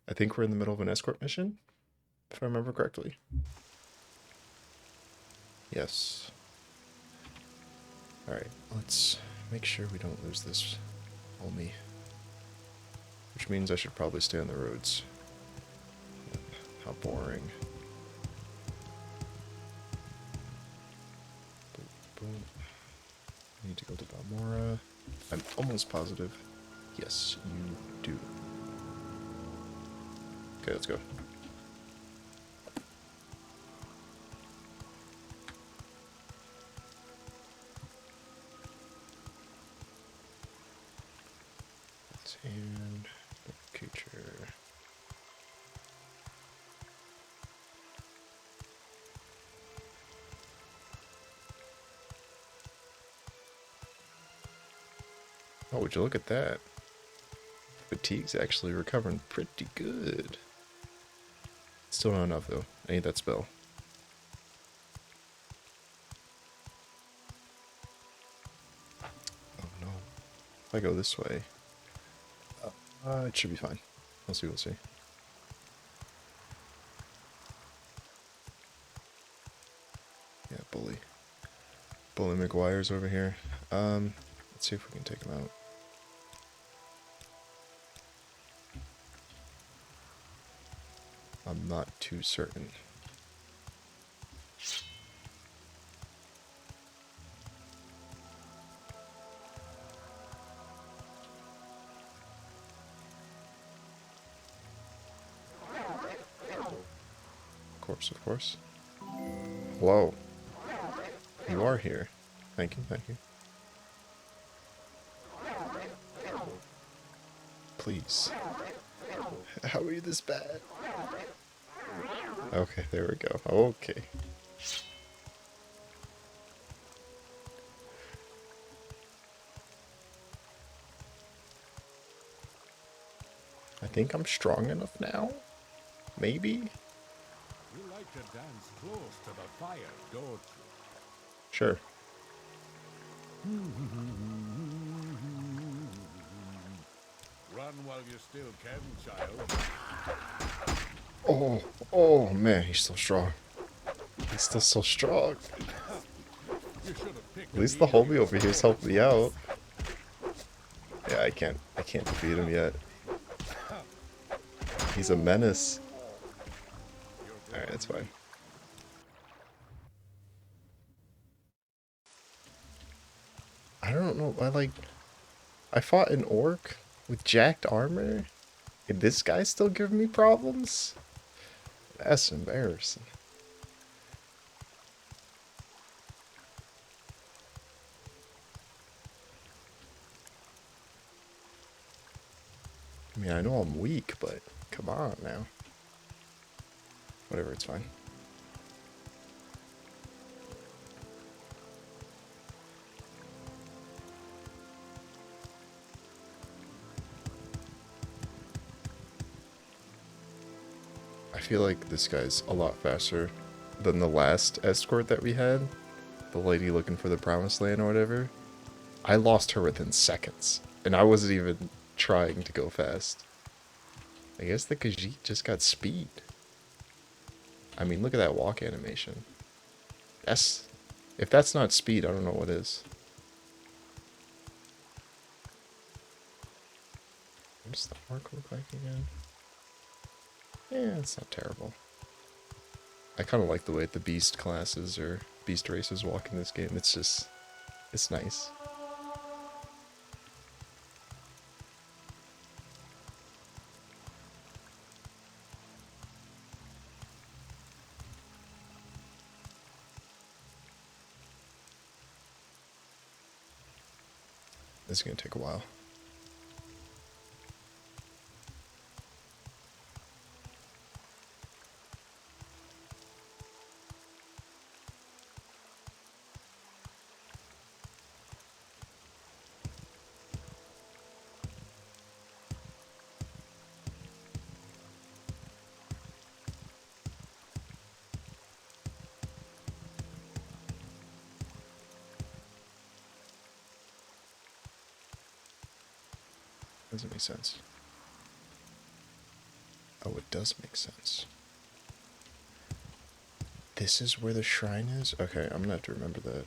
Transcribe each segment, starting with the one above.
I think we're in the middle of an escort mission, if I remember correctly. Yes. Alright, let's make sure we don't lose this homie. Which means I should probably stay on the roads. How boring. Boom, boom. I need to go to Balmora. I'm almost positive. Yes, you do. Okay, let's go. Let's hand the creature. Oh, would you look at that? Fatigue's actually recovering pretty good. Still not enough though. I need that spell. Oh no. If I go this way, it should be fine. We'll see, we'll see. Yeah, Bully. Bully McGuire's over here. Let's see if we can take him out. I'm not too certain. Of course. Hello. You are here. Thank you, thank you. Please. How are you this bad? Okay, there we go. Okay. I think I'm strong enough now? Maybe? You like to dance close to the fire, don't you? Sure. Run while you still can, child. Oh man, he's so strong. He's still so strong. At least the homie over here's helped me out. Yeah, I can't defeat him yet. He's a menace. Alright, that's fine. I don't know, I fought an orc with jacked armor, and this guy's still giving me problems? That's embarrassing. I mean, I know I'm weak, but come on now. Whatever, it's fine. I feel like this guy's a lot faster than the last escort that we had. The lady looking for the promised land or whatever. I lost her within seconds, and I wasn't even trying to go fast. I guess the Khajiit just got speed. I mean, look at that walk animation. If that's not speed, I don't know what is. What does the orc look like again? Yeah, it's not terrible. I kind of like the way the beast classes or beast races walk in this game. It's nice. This is going to take a while. Doesn't make sense. Oh, it does make sense. This is where the shrine is? Okay, I'm gonna have to remember that.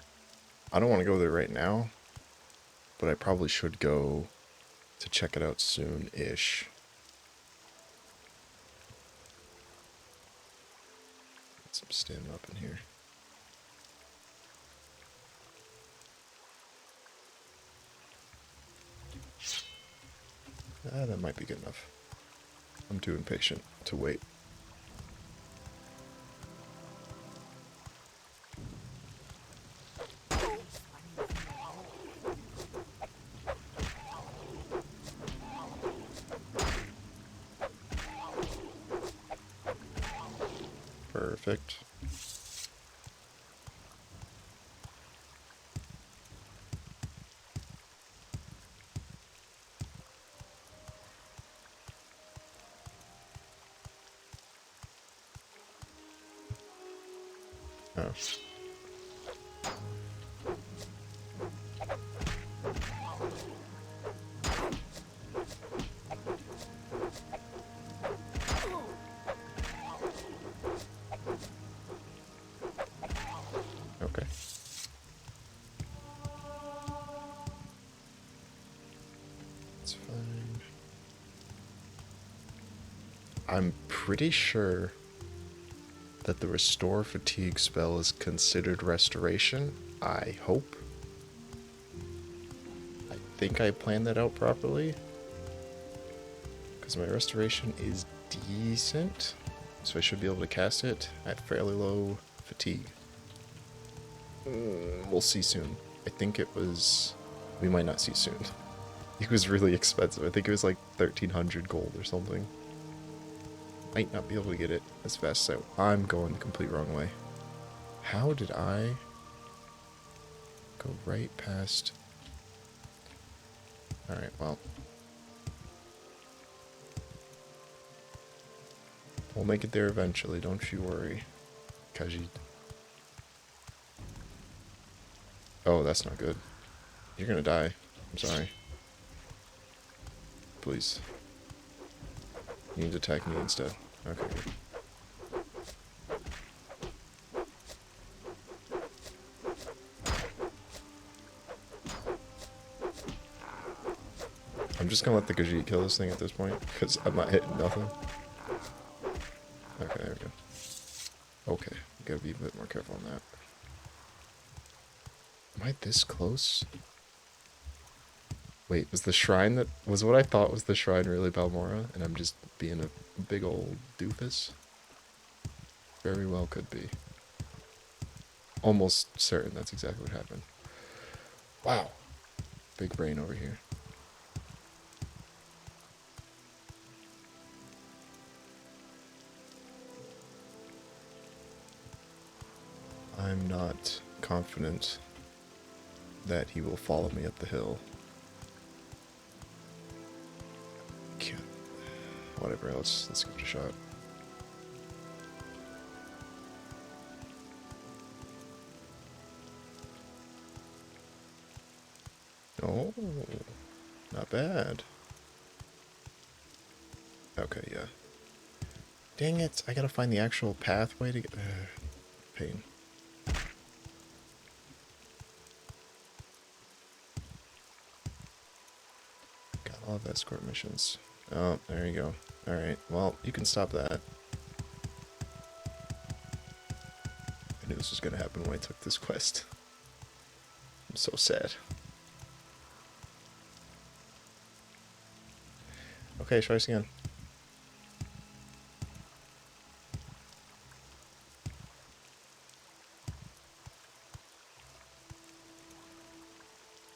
I don't want to go there right now, but I probably should go to check it out soon-ish. Get some stamina up in here. Ah, that might be good enough. I'm too impatient to wait. Perfect. Oh. Okay. It's fine. I'm pretty sure that the restore fatigue spell is considered restoration. I hope. I think I planned that out properly. Because my restoration is decent. So I should be able to cast it at fairly low fatigue. We'll see soon. I think it was... We might not see soon. It was really expensive. I think it was like 1,300 gold or something. Might not be able to get it as fast as I'm going the complete wrong way. How did I go right past... Alright, well. We'll make it there eventually, don't you worry. Khajiit. Oh, that's not good. You're gonna die. I'm sorry. Please. You need to attack me instead. Okay, good. I'm just gonna let the Khajiit kill this thing at this point, because I'm not hitting nothing. Okay, there we go. Okay, gotta be a bit more careful on that. Am I this close? Wait, was the shrine that... Was what I thought was the shrine really Balmora, and I'm just being a big old doofus? Very well could be. Almost certain that's exactly what happened. Wow. Big brain over here. I'm not confident that he will follow me up the hill. Can't. Whatever else, let's give it a shot. Oh, not bad. Okay, yeah. Dang it, I gotta find the actual pathway to get... pain. Got all of escort missions. Oh, there you go. Alright, well, you can stop that. I knew this was gonna happen when I took this quest. I'm so sad. Okay, try this again.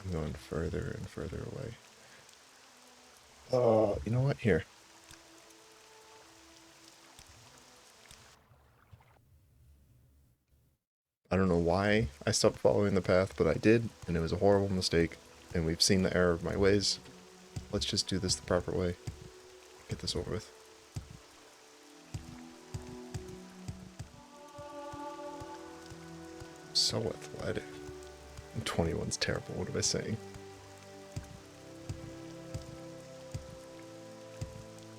I'm going further and further away. Oh, you know what? Here. I don't know why I stopped following the path, but I did, and it was a horrible mistake, and we've seen the error of my ways. Let's just do this the proper way. Get this over with. So athletic. 21's terrible, what am I saying?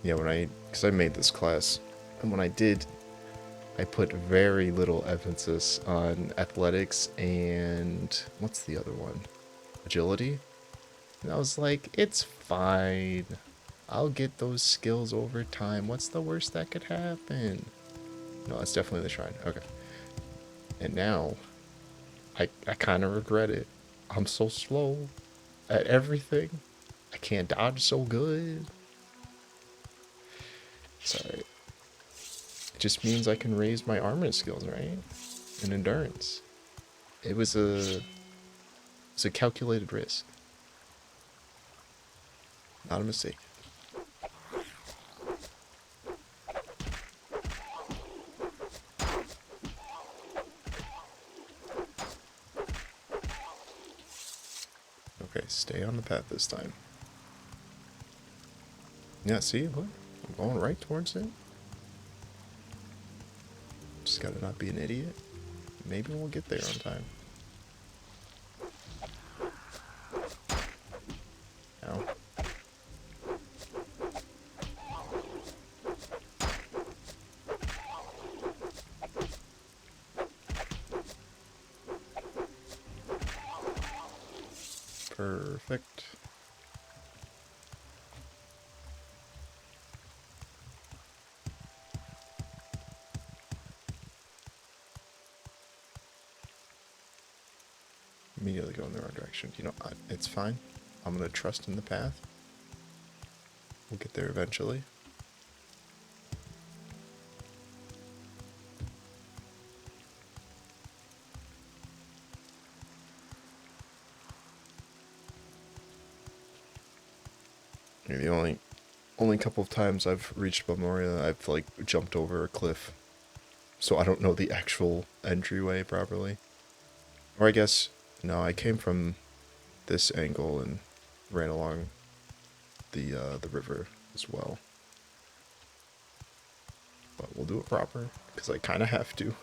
Yeah, because I made this class, and when I did, I put very little emphasis on athletics and what's the other one? Agility. And I was like, it's fine. I'll get those skills over time. What's the worst that could happen? No, that's definitely the shrine. Okay. And now, I kind of regret it. I'm so slow at everything. I can't dodge so good. Sorry. It just means I can raise my armor skills, right? And endurance. It's a calculated risk. Not a mistake. Okay, stay on the path this time. Yeah, see? Look. I'm going right towards it. Just gotta not be an idiot. Maybe we'll get there on time. Ow. Perfect. Immediately go in the wrong direction. You know, it's fine. I'm gonna trust in the path. We'll get there eventually. Yeah, the only couple of times I've reached Memoria, I've like jumped over a cliff, so I don't know the actual entryway properly. Or I guess no, I came from this angle and ran along the river as well. But we'll do it proper because I kind of have to.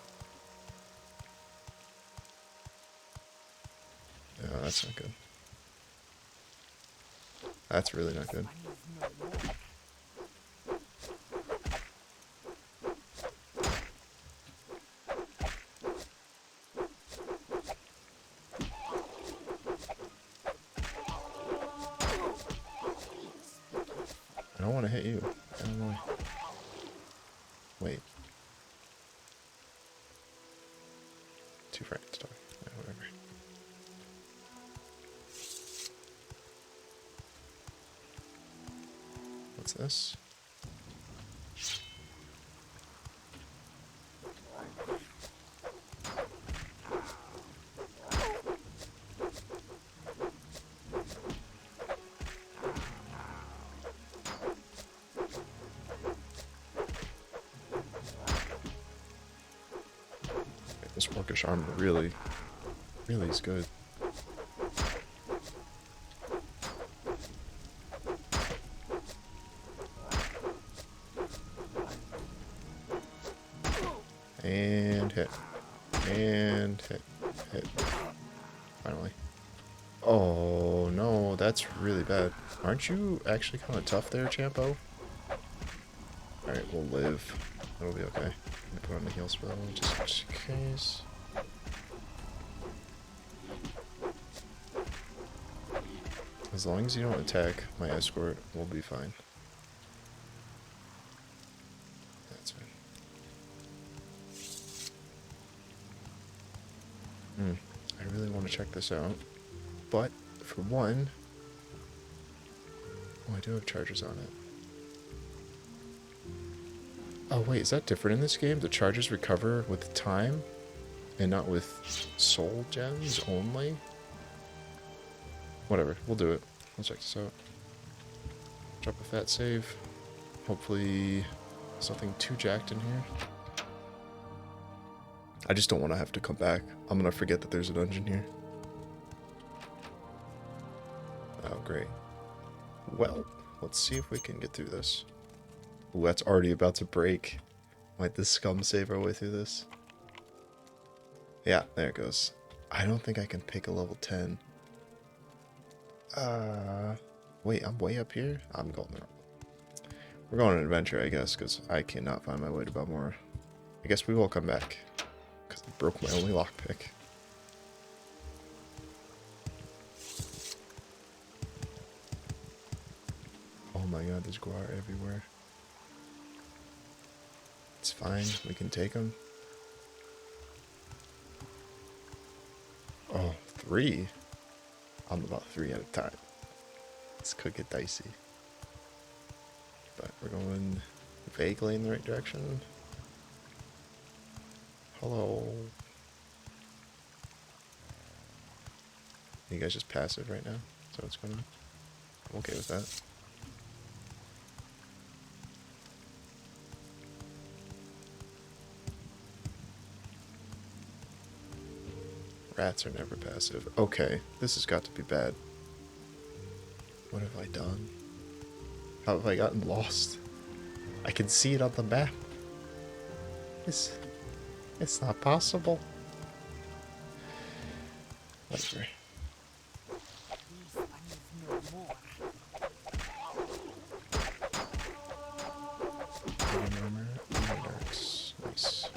No, that's not good. That's really not good. I don't want to hit you. I don't know. Wait. Too frightened to talk. Yeah, whatever. What's this? This orcish armor really is good. And hit. And hit. Hit. Finally. Oh no, that's really bad. Aren't you actually kind of tough there, Champo? Alright, we'll live. It'll be okay. Put on the heal spell just in case. As long as you don't attack my escort, we'll be fine. That's fine. I really want to check this out. But, for one... Oh, I do have charges on it. Oh wait, is that different in this game? The charges recover with time and not with soul gems only? Whatever, we'll do it. Let's check this out. Drop a fat save. Hopefully something too jacked in here. I just don't want to have to come back. I'm gonna forget that there's a dungeon here. Oh, great. Well, let's see if we can get through this. Ooh, that's already about to break. Might the scum save our way through this? Yeah, there it goes. I don't think I can pick a level 10. Wait, I'm way up here? I'm going the wrong. We're going on an adventure, I guess, because I cannot find my way to Balmora. I guess we will come back, because I broke my only lockpick. Oh my god, there's guar everywhere. It's fine, we can take them. Oh, 3? I'm about 3 at a time. This could get dicey. But we're going vaguely in the right direction. Hello. You guys just passive right now? Is that what's going on? I'm okay with that. Rats are never passive. Okay, this has got to be bad. What have I done? How have I gotten lost? I can see it on the map. It's not possible. Whatever. Nice.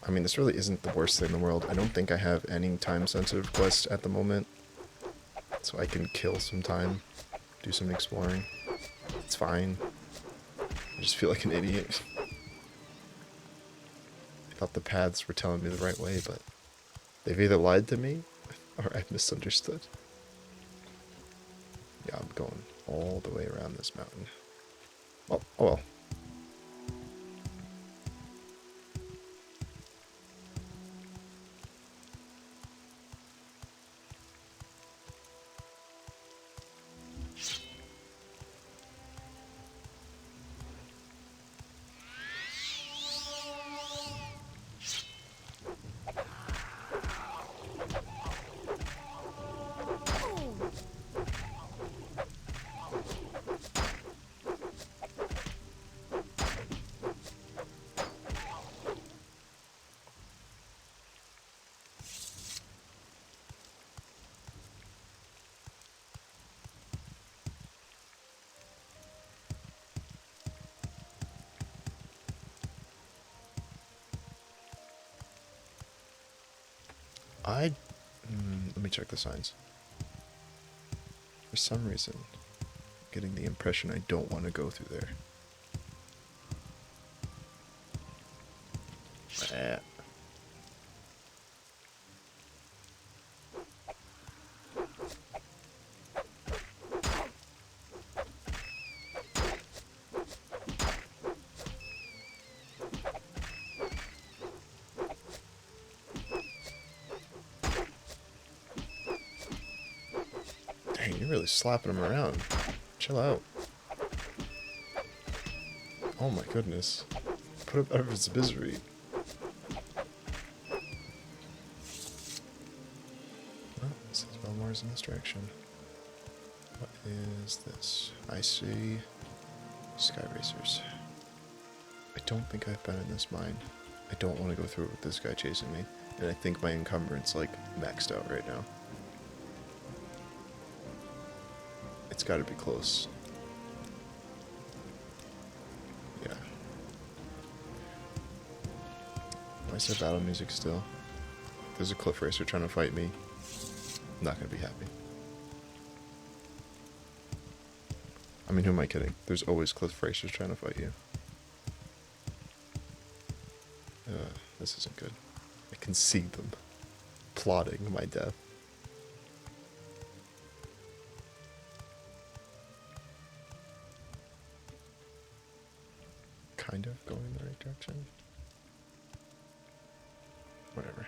I mean, this really isn't the worst thing in the world. I don't think I have any time-sensitive quests at the moment. So I can kill some time, do some exploring. It's fine. I just feel like an idiot. I thought the paths were telling me the right way, but they've either lied to me or I've misunderstood. Yeah, I'm going all the way around this mountain. Well, oh well. Let me check the signs. For some reason, I'm getting the impression I don't want to go through there. Dang, you're really slapping him around. Chill out. Oh my goodness. Put him out of his misery. Oh, it says Balmora's in this direction. What is this? I see sky racers. I don't think I've been in this mine. I don't want to go through it with this guy chasing me. And I think my encumbrance, like, maxed out right now. It's gotta be close. Yeah. Why is there battle music still? There's a cliff racer trying to fight me. I'm not gonna be happy. I mean, who am I kidding? There's always cliff racers trying to fight you. This isn't good. I can see them plotting my death. Kind of going in the right direction. Whatever.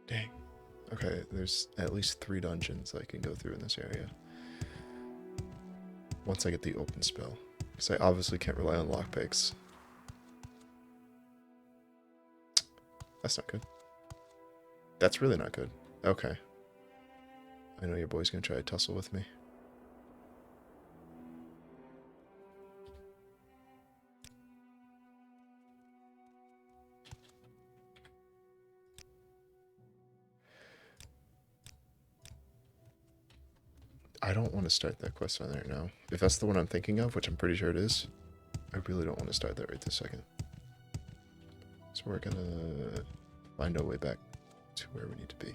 Dang. Okay, there's at least 3 dungeons I can go through in this area. once I get the open spell. Because I obviously can't rely on lockpicks. That's not good. That's really not good. Okay. I know your boy's gonna try to tussle with me. I don't want to start that quest on there now. If that's the one I'm thinking of, which I'm pretty sure it is, I really don't want to start that right this second. So we're gonna find our way back to where we need to be.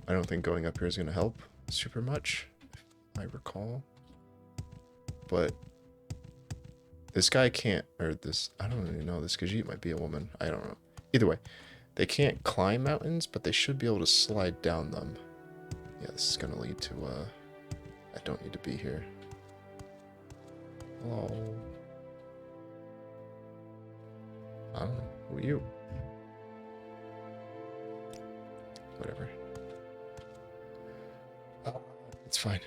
I don't think going up here is gonna help super much, if I recall. But this guy can't, or this, I don't even know, this Khajiit might be a woman. I don't know. Either way, they can't climb mountains, but they should be able to slide down them. Yeah, this is going to lead to, I don't need to be here. Hello. I don't know. Who are you? Whatever. It's fine.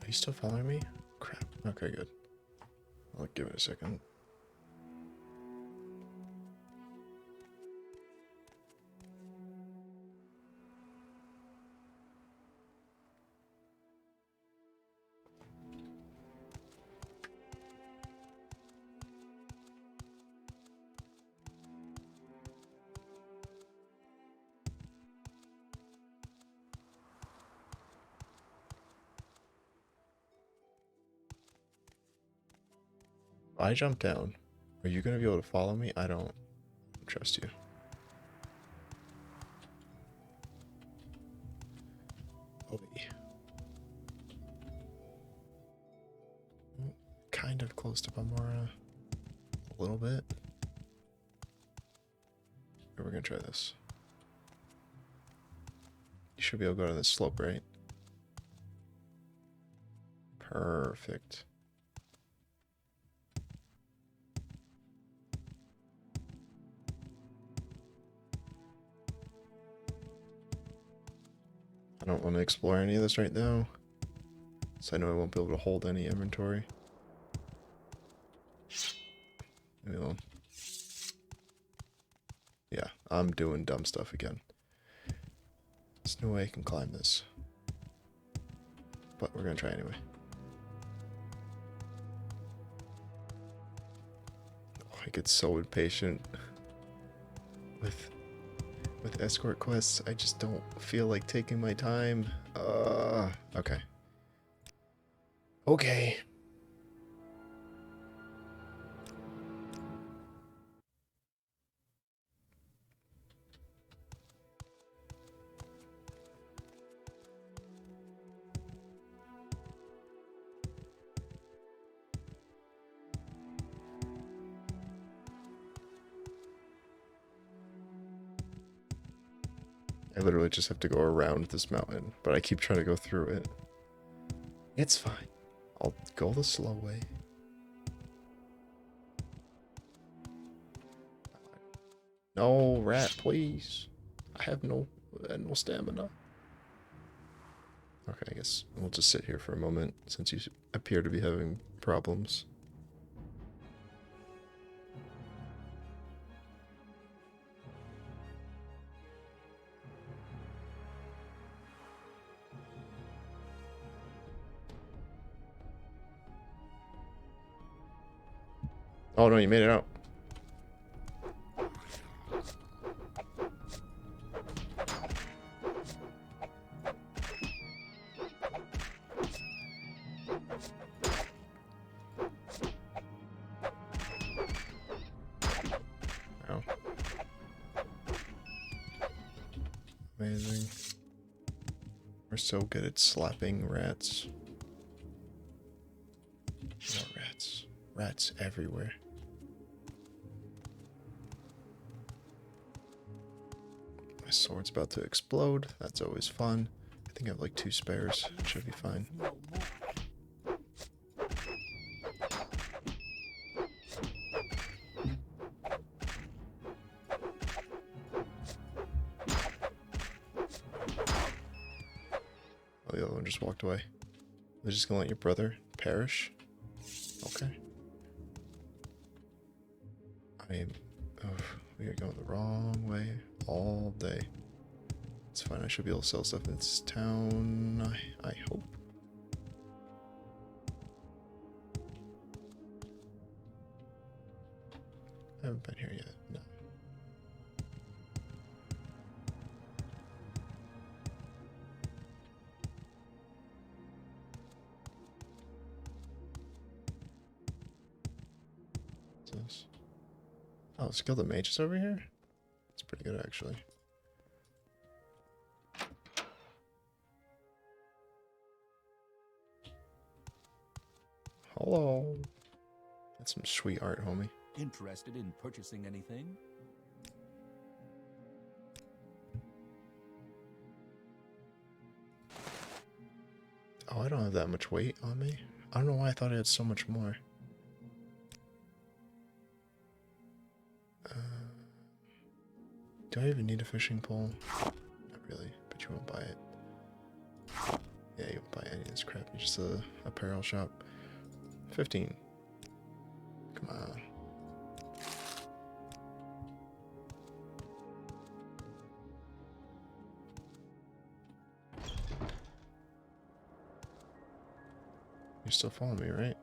Are you still following me? Crap. Okay, good. I'll give it a second. I jump down. Are you going to be able to follow me? I don't trust you. Oh, kind of close to Bamora. A little bit. We're going to try this. You should be able to go to this slope, right? Perfect. I don't want to explore any of this right now, so I know I won't be able to hold any inventory. Maybe I'll... Yeah, I'm doing dumb stuff again. There's no way I can climb this. But we're gonna try anyway. Oh, I get so impatient with escort quests. I just don't feel like taking my time. Okay. Okay. I literally just have to go around this mountain, but I keep trying to go through it. It's fine. I'll go the slow way. No, rat, please. I have no stamina. Okay, I guess we'll just sit here for a moment since you appear to be having problems. Oh no, you made it out. Wow. Amazing. We're so good at slapping rats. More rats. Rats everywhere. sword's about to explode. That's always fun. I think I have like 2 spares. Should be fine. Oh, the other one just walked away. They're just gonna let your brother perish? Okay. We are going the wrong way all day. It's fine. I should be able to sell stuff in this town. I hope. I haven't been here yet. No. What's this? Oh, skill the mages over here? It's pretty good, actually. Hello. That's some sweet art, homie. Interested in purchasing anything? Oh, I don't have that much weight on me. I don't know why I thought I had so much more. Do I even need a fishing pole? Not really, but you won't buy it. Yeah, you won't buy any of this crap. You're just a apparel shop. 15. Come on. You're still following me, right?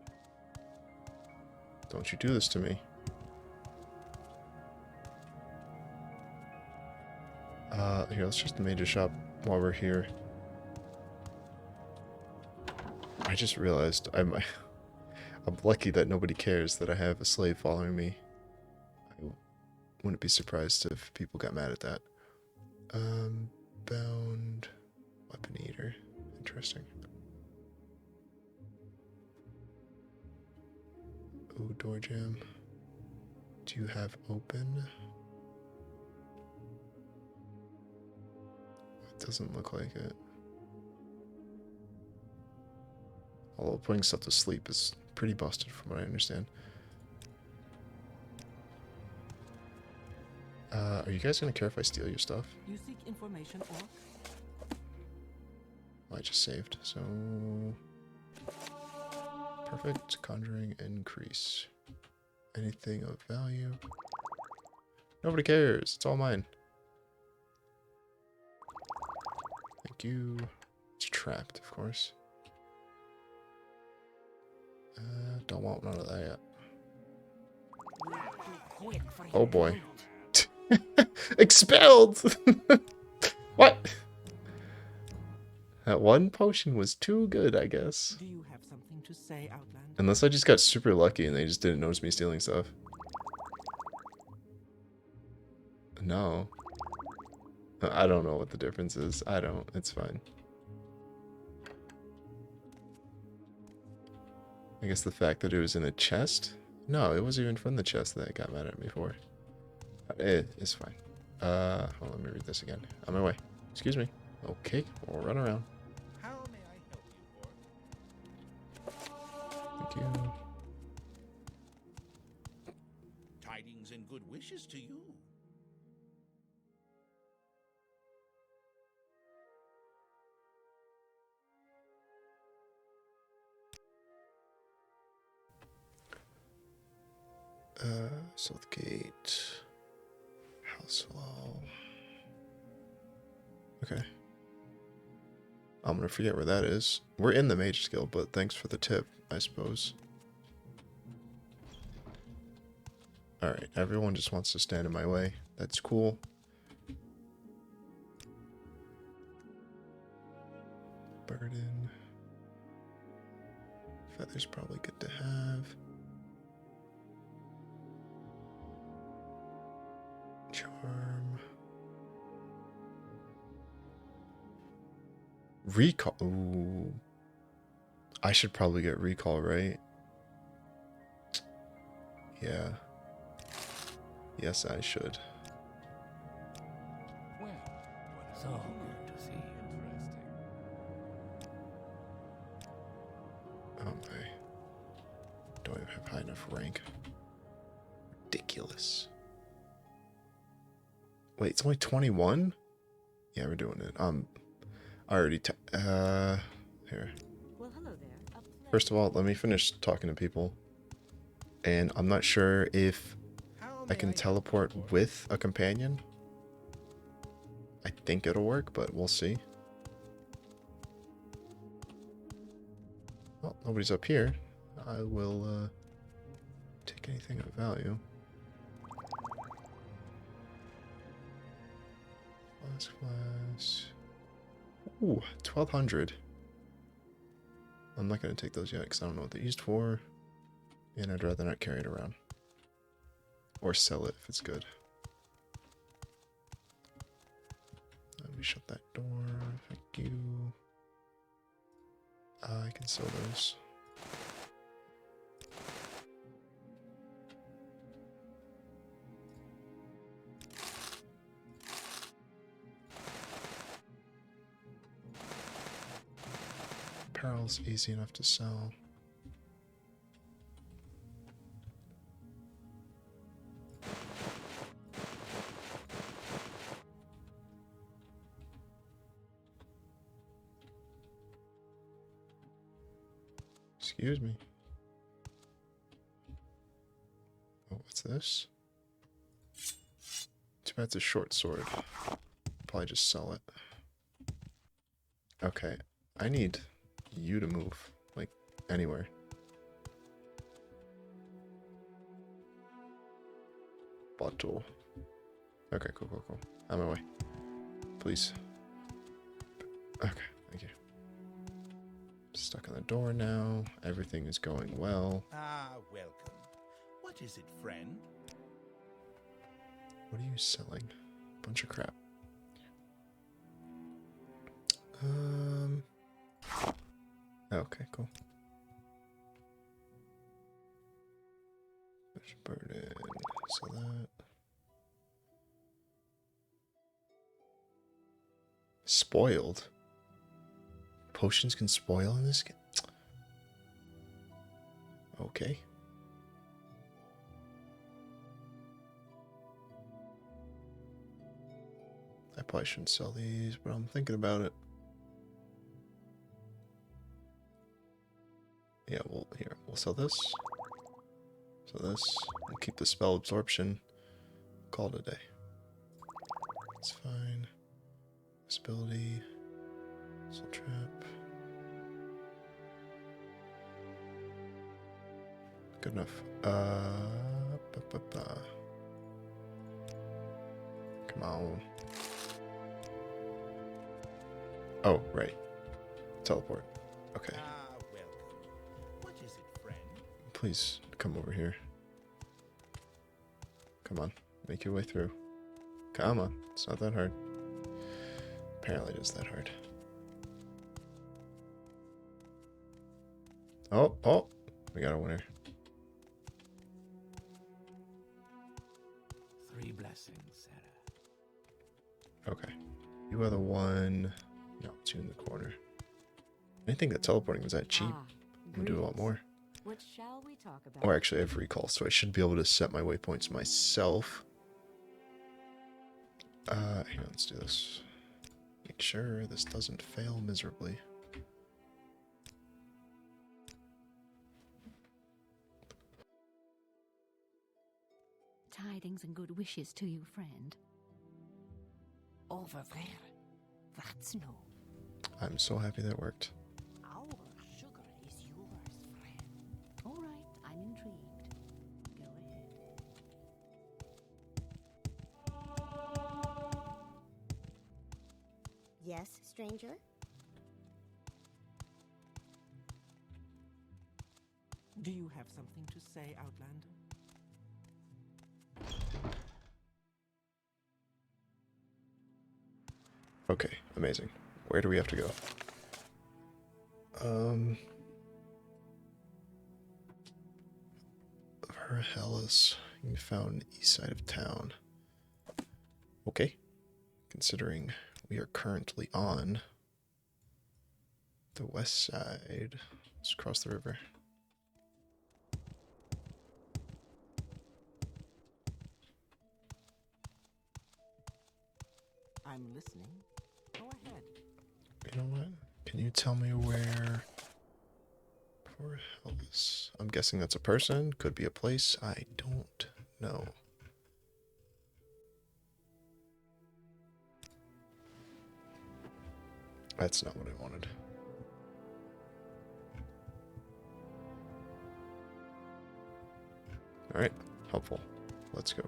Don't you do this to me. Here, let's just mage a shop while we're here. I just realized I'm lucky that nobody cares that I have a slave following me. I wouldn't be surprised if people got mad at that. Bound weapon eater. Interesting. Ooh, door jam. Do you have open? It doesn't look like it. Although putting stuff to sleep is pretty busted from what I understand. Are you guys gonna care if I steal your stuff? You seek information or? I just saved, so... Perfect. Conjuring increase. Anything of value? Nobody cares. It's all mine. Thank you. It's trapped, of course. Don't want none of that yet. Oh boy. Expelled! What? That one potion was too good, I guess. Do you have something to say, Outland? Unless I just got super lucky and they just didn't notice me stealing stuff. No. I don't know what the difference is. I don't. It's fine. I guess the fact that it was in a chest? No, it wasn't even from the chest that I got mad at me for. It's fine. Hold on, let me read this again. On my way. Excuse me. Okay, we'll run around. How may I help you, Lord? Thank you. Tidings and good wishes to you. Southgate. Housewell. Okay. I'm gonna forget where that is. We're in the Mage Guild, but thanks for the tip, I suppose. Alright, everyone just wants to stand in my way. That's cool. Burden. Feather's probably good to have. Charm. Recall. Ooh. I should probably get recall, right? Yeah. Yes, I should. Well, So good to see. Interesting. Oh my. Don't even have high enough rank. Ridiculous. Wait, it's only 21? Yeah, we're doing it. I already here. Well, hello there. First of all, let me finish talking to people. And I'm not sure if I can teleport with a companion. I think it'll work, but we'll see. Well, nobody's up here. I will take anything of value. Class. Ooh, 1200. I'm not going to take those yet because I don't know what they're used for. And I'd rather not carry it around. Or sell it if it's good. Let me shut that door. Thank you. I can sell those. Apparel's easy enough to sell. Excuse me. Oh, what's this? Too bad it's a short sword. Probably just sell it. Okay, I need you to move, like, anywhere. Bottle. Okay, cool. On my way. Please. Okay, thank you. Stuck on the door now. Everything is going well. Ah, welcome. What is it, friend? What are you selling? Bunch of crap. Okay, cool. Fish burden. Sell that. Spoiled. Potions can spoil in this game? Okay. I probably shouldn't sell these, but I'm thinking about it. Yeah, we'll sell this. We'll keep the spell absorption. Call it a day. It's fine. Visibility. Soul trap. Good enough. Come on. Oh, right. Teleport. Okay. Ah, welcome. What is it, friend? Please come over here. Come on. Make your way through. Come on. It's not that hard. Apparently it is that hard. Oh. We got a winner. 3 blessings, Sarah. Okay. You are the one. No, 2 in the corner. I didn't think that teleporting was that cheap. I'm gonna do a lot more. What shall we talk about? Or actually, I have recall, so I should be able to set my waypoints myself. Hang on, let's do this. Make sure this doesn't fail miserably. Tidings and good wishes to you, friend. Over there. That's no. I'm so happy that worked. Our sugar is yours, friend. All right, I'm intrigued. Go ahead. Yes, stranger? Do you have something to say, Outlander? Okay, amazing. Where do we have to go? Hellas can be found east side of town. Okay. Considering we are currently on the west side. Let's cross the river. I'm listening. Go ahead. You know what? Can you tell me where Poor Elvis? I'm guessing that's a person. Could be a place. I don't know. That's not what I wanted. Alright, helpful. Let's go.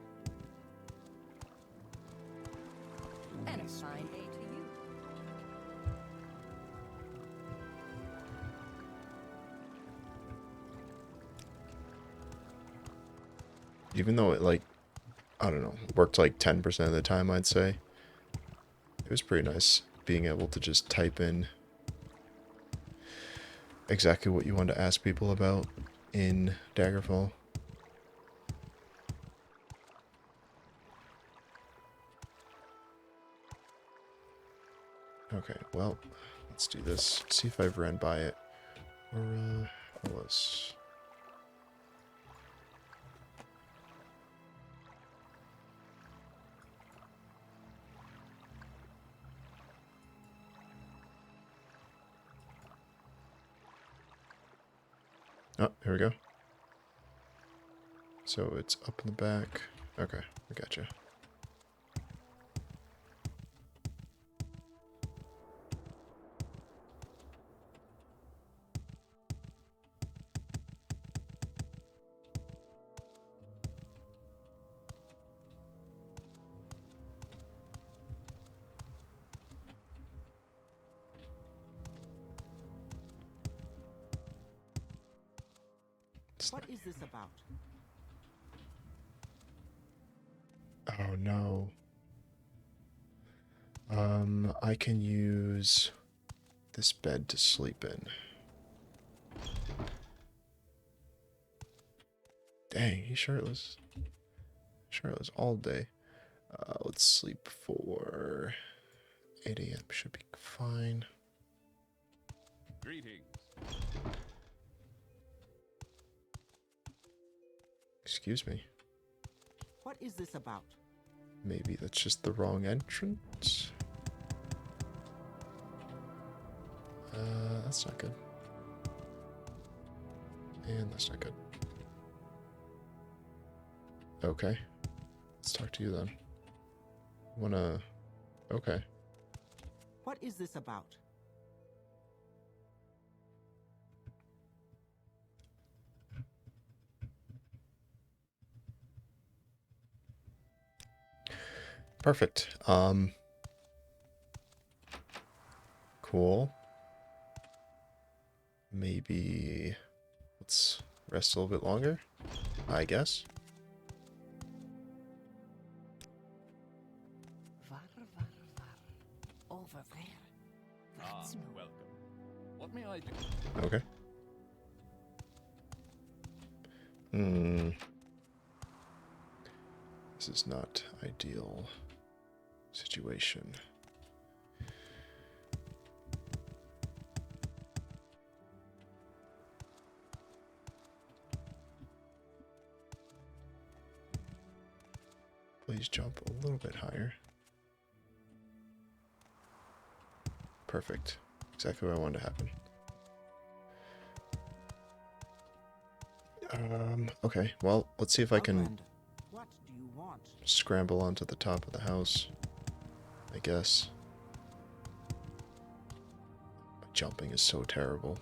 And a fine day to you. Even though it, like, I don't know, worked like 10% of the time, I'd say. It was pretty nice being able to just type in exactly what you want to ask people about in Daggerfall. Okay, well, let's do this. See if I've ran by it. Or, was. Oh, here we go. So it's up in the back. Okay, I gotcha. What is this about? Oh no. I can use this bed to sleep in. Dang, he's shirtless. Shirtless all day. Let's sleep for 8 a.m. Should be fine. Greetings. Excuse me. What is this about? Maybe that's just the wrong entrance. That's not good. And that's not good. Okay. Let's talk to you then. Okay. What is this about? Perfect. Cool. Maybe let's rest a little bit longer, I guess. Var. Over there. That's no. Welcome. What may I do? Okay. This is not ideal situation. Please jump a little bit higher. Perfect. Exactly what I wanted to happen. Okay, well, let's see if I can Outlander, what do you want? scramble onto the top of the house, I guess. Jumping is so terrible.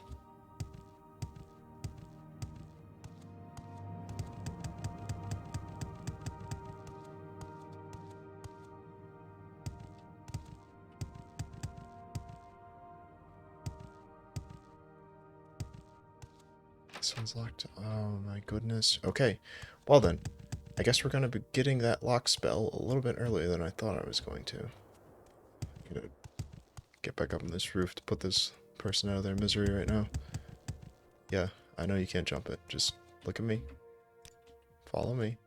This one's locked. Oh my goodness. Okay, well then, I guess we're gonna be getting that lock spell a little bit earlier than I thought I was going to. I'm gonna get back up on this roof to put this person out of their misery right now. Yeah, I know you can't jump it. Just look at me. Follow me.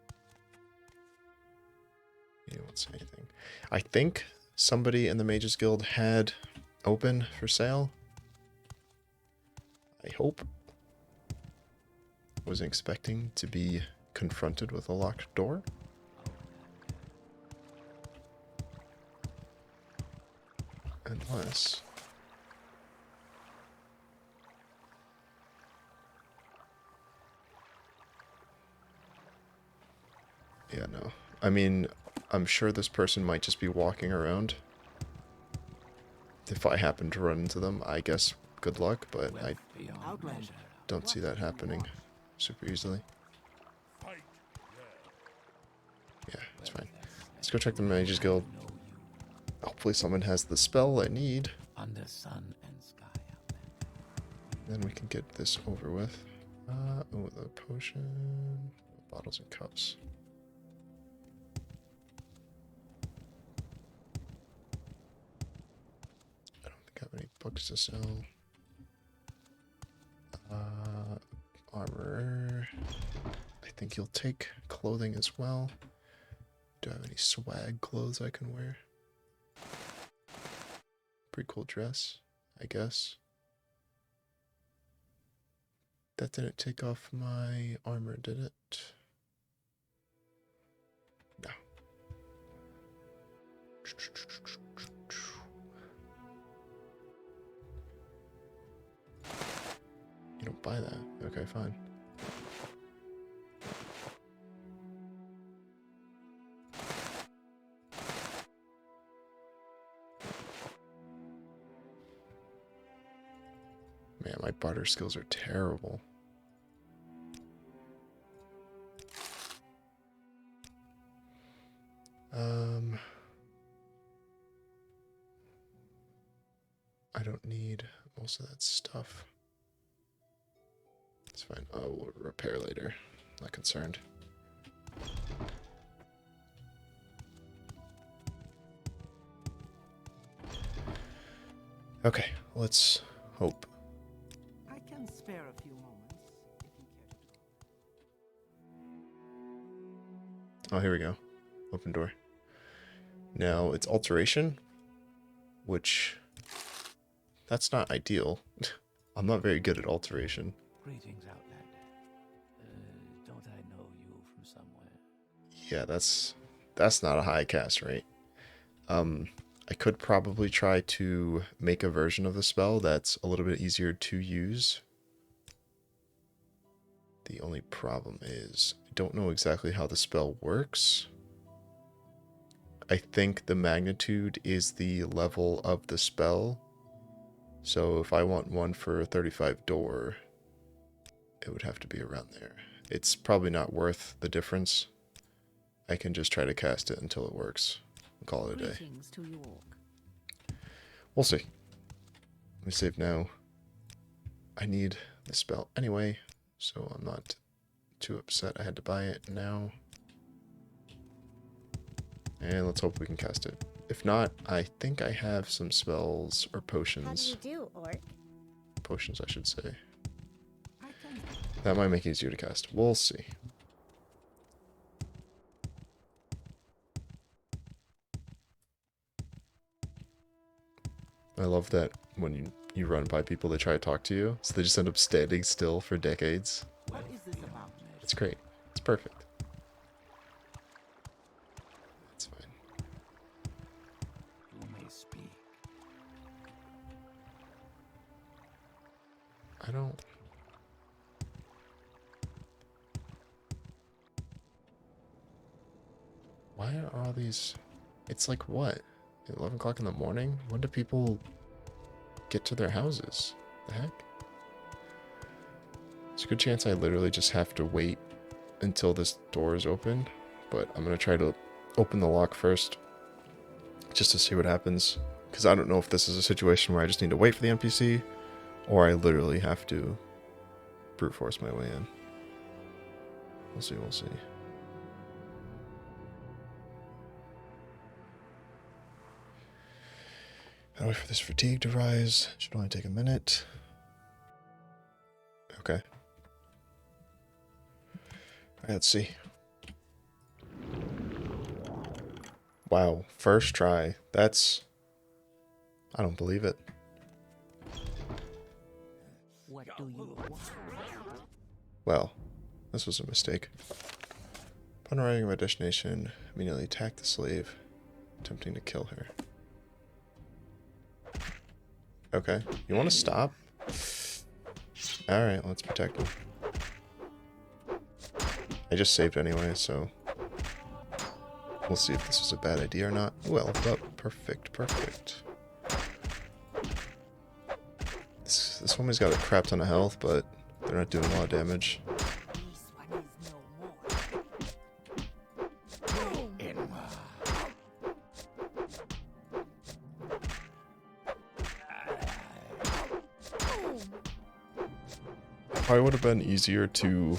You won't say anything. I think somebody in the Mages Guild had open for sale. I hope. Wasn't expecting to be confronted with a locked door. Unless... Yeah, no. I mean, I'm sure this person might just be walking around. If I happen to run into them, I guess good luck, but I Outlander. don't see that happening super easily. Yeah, it's fine. Let's go check the Mages Guild. Hopefully someone has the spell I need. Under sun and sky out there. Then we can get this over with. Oh, the potion. Bottles and cups. I don't think I have any books to sell. Armor. I think you'll take clothing as well. Do I have any swag clothes I can wear? Pretty cool dress, I guess. That didn't take off my armor, did it? No. You don't buy that. Okay, fine. Man, my barter skills are terrible. I don't need most of that stuff. It's fine. Oh, we'll repair later. Not concerned. Okay, let's hope. I can spare a few moments if you care to talk. Oh, here we go. Open door. Now, it's alteration, which... that's not ideal. I'm not very good at alteration. Greetings, Outlander. Don't I know you from somewhere? Yeah, that's not a high cast rate. I could probably try to make a version of the spell that's a little bit easier to use. The only problem is I don't know exactly how the spell works. I think the magnitude is the level of the spell. So if I want one for 35 door, it would have to be around there. It's probably not worth the difference. I can just try to cast it until it works and call it a day. Greetings to York. We'll see. Let me save now. I need the spell anyway, so I'm not too upset I had to buy it now. And let's hope we can cast it. If not, I think I have some spells or potions. How do you do, Orc? Potions, I should say. I can. That might make it easier to cast. We'll see. I love that when you run by people, they try to talk to you, so they just end up standing still for decades. What is this about? It's great. It's perfect. It's fine. You may speak. I don't... Why are all these... It's like what? 11 o'clock in the morning? When do people get to their houses? The heck? There's a good chance I literally just have to wait until this door is open, but I'm going to try to open the lock first just to see what happens, because I don't know if this is a situation where I just need to wait for the NPC or I literally have to brute force my way in. We'll see, we'll see. I'll wait for this fatigue to rise. Should only take a minute. Okay. Alright, let's see. Wow, first try. That's... I don't believe it. What do you want? Well, this was a mistake. Upon arriving at my destination, immediately attack the slave, attempting to kill her. Okay, you want to stop? Alright, let's protect him. I just saved anyway, so... We'll see if this was a bad idea or not. Well, but perfect, perfect. This woman's got a crap ton of health, but they're not doing a lot of damage. This one is no more. Probably would have been easier to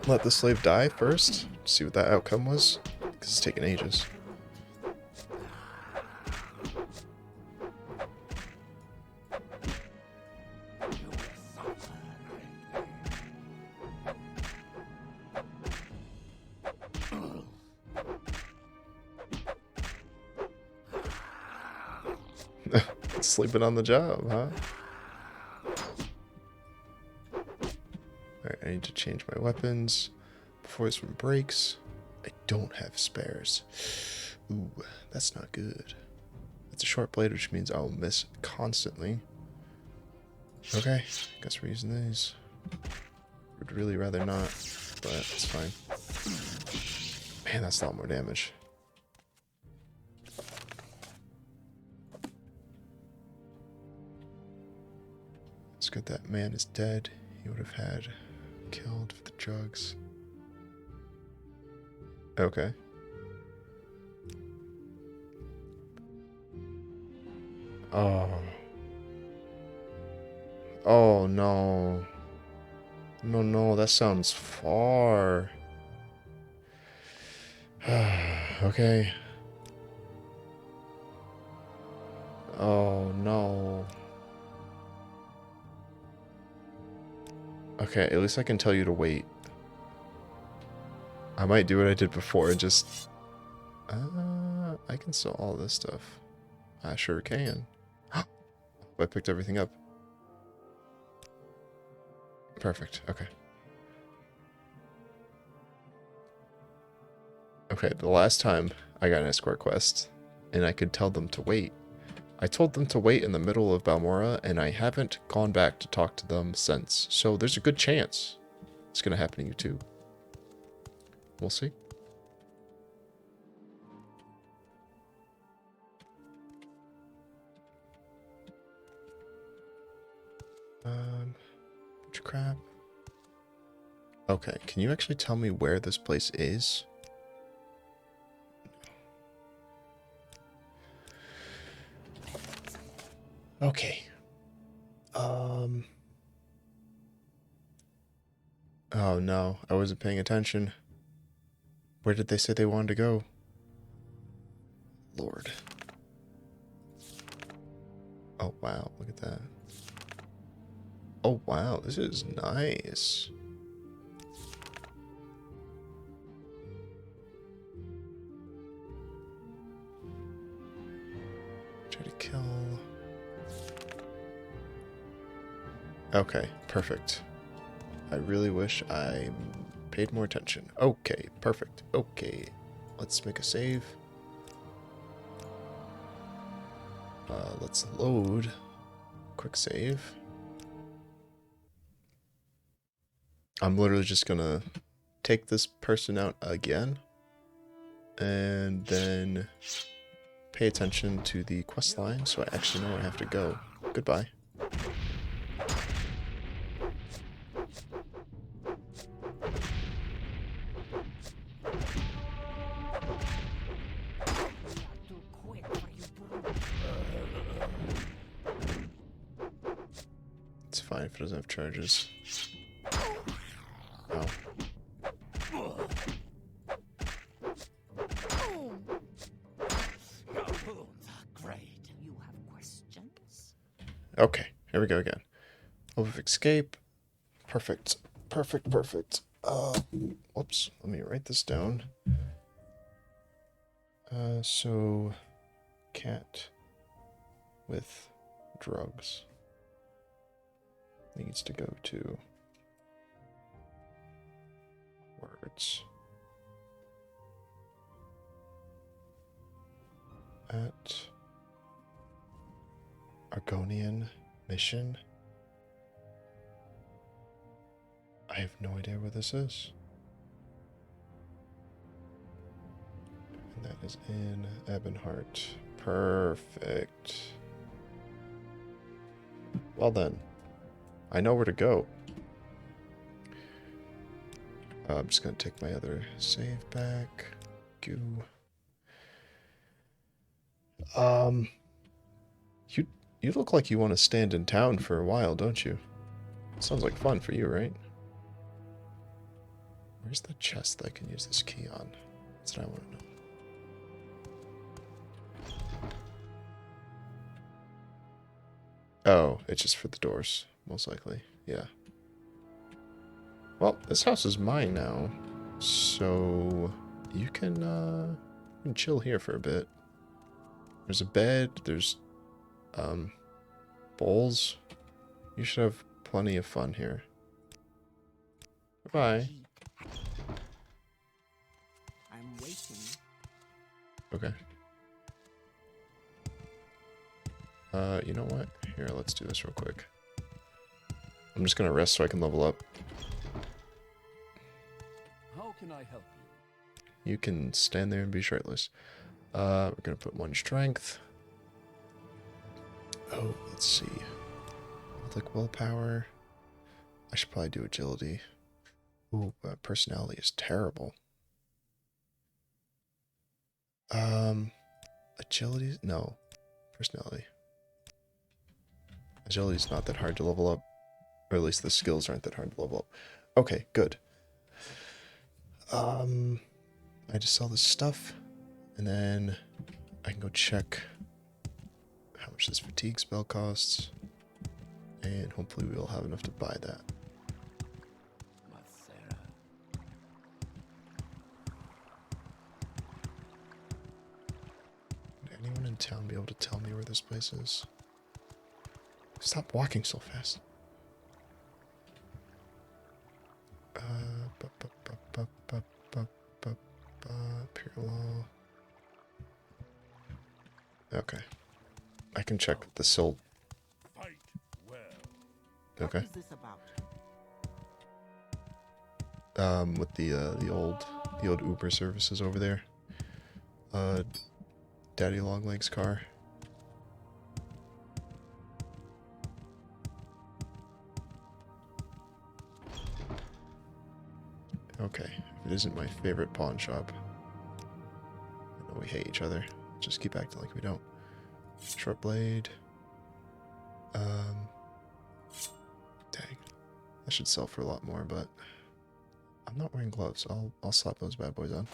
let the slave die first, see what that outcome was, because it's taking ages. Sleeping on the job, huh? Alright, I need to change my weapons before this one breaks. I don't have spares. Ooh, that's not good. It's a short blade, which means I'll miss constantly. Okay, guess we're using these. Would really rather not, but it's fine. Man, that's a lot more damage. It's good that man is dead. He would have had killed for the drugs. Okay. Oh. Oh no. No, no, that sounds far. Okay. Oh no. Okay, at least I can tell you to wait. I might do what I did before and just... I can sell all this stuff. I sure can. I picked everything up. Perfect, okay. Okay, the last time I got an escort quest, and I could tell them to wait. I told them to wait in the middle of Balmora, and I haven't gone back to talk to them since. So there's a good chance it's going to happen to you too. We'll see. Which crap? Okay, can you actually tell me where this place is? Okay. Oh no, I wasn't paying attention. Where did they say they wanted to go? Lord. Oh wow, look at that. Oh wow, this is nice. Try to kill. Okay, perfect. I really wish I paid more attention. Okay, perfect. Okay, let's make a save. Let's load. Quick save. I'm literally just gonna take this person out again. And then pay attention to the quest line so I actually know where I have to go. Goodbye. Too quick for you, brute. It's fine if it doesn't have charges. Oh. Your wounds are great. You have questions? Okay, here we go again. Hope of escape. Perfect. Perfect, perfect. Whoops. Let me write this down. So cat with drugs needs to go to words at Argonian mission. I have no idea where this is. And that is in Ebonheart. Perfect. Well then, I know where to go. I'm just gonna take my other save back. Goo. You look like you want to stand in town for a while, don't you? Sounds like fun for you, right? Where's the chest that I can use this key on? That's what I want to know. Oh, it's just for the doors, most likely. Yeah. Well, this house is mine now, so you can chill here for a bit. There's a bed, there's bowls. You should have plenty of fun here. Bye. I'm waiting. Okay. You know what? Here, let's do this real quick. I'm just gonna rest so I can level up. How can I help you? You can stand there and be shirtless. We're gonna put 1 strength. Oh, let's see. Like willpower. I should probably do agility. Ooh, personality is terrible. Agility? No. Personality. Agility is not that hard to level up. Or at least the skills aren't that hard to level up. Okay, good. I just sell this stuff. And then I can go check how much this fatigue spell costs. And hopefully we'll have enough to buy that. Would anyone in town be able to tell me where this place is? Stop walking so fast. Pure law. Okay. I can check the silt. Fight well. Okay. What is this about? With the old Uber services over there. Daddy Longlegs car. Okay, if it isn't my favorite pawn shop. I know we hate each other. Just keep acting like we don't. Short blade. Dang. That should sell for a lot more, but I'm not wearing gloves. I'll slap those bad boys on.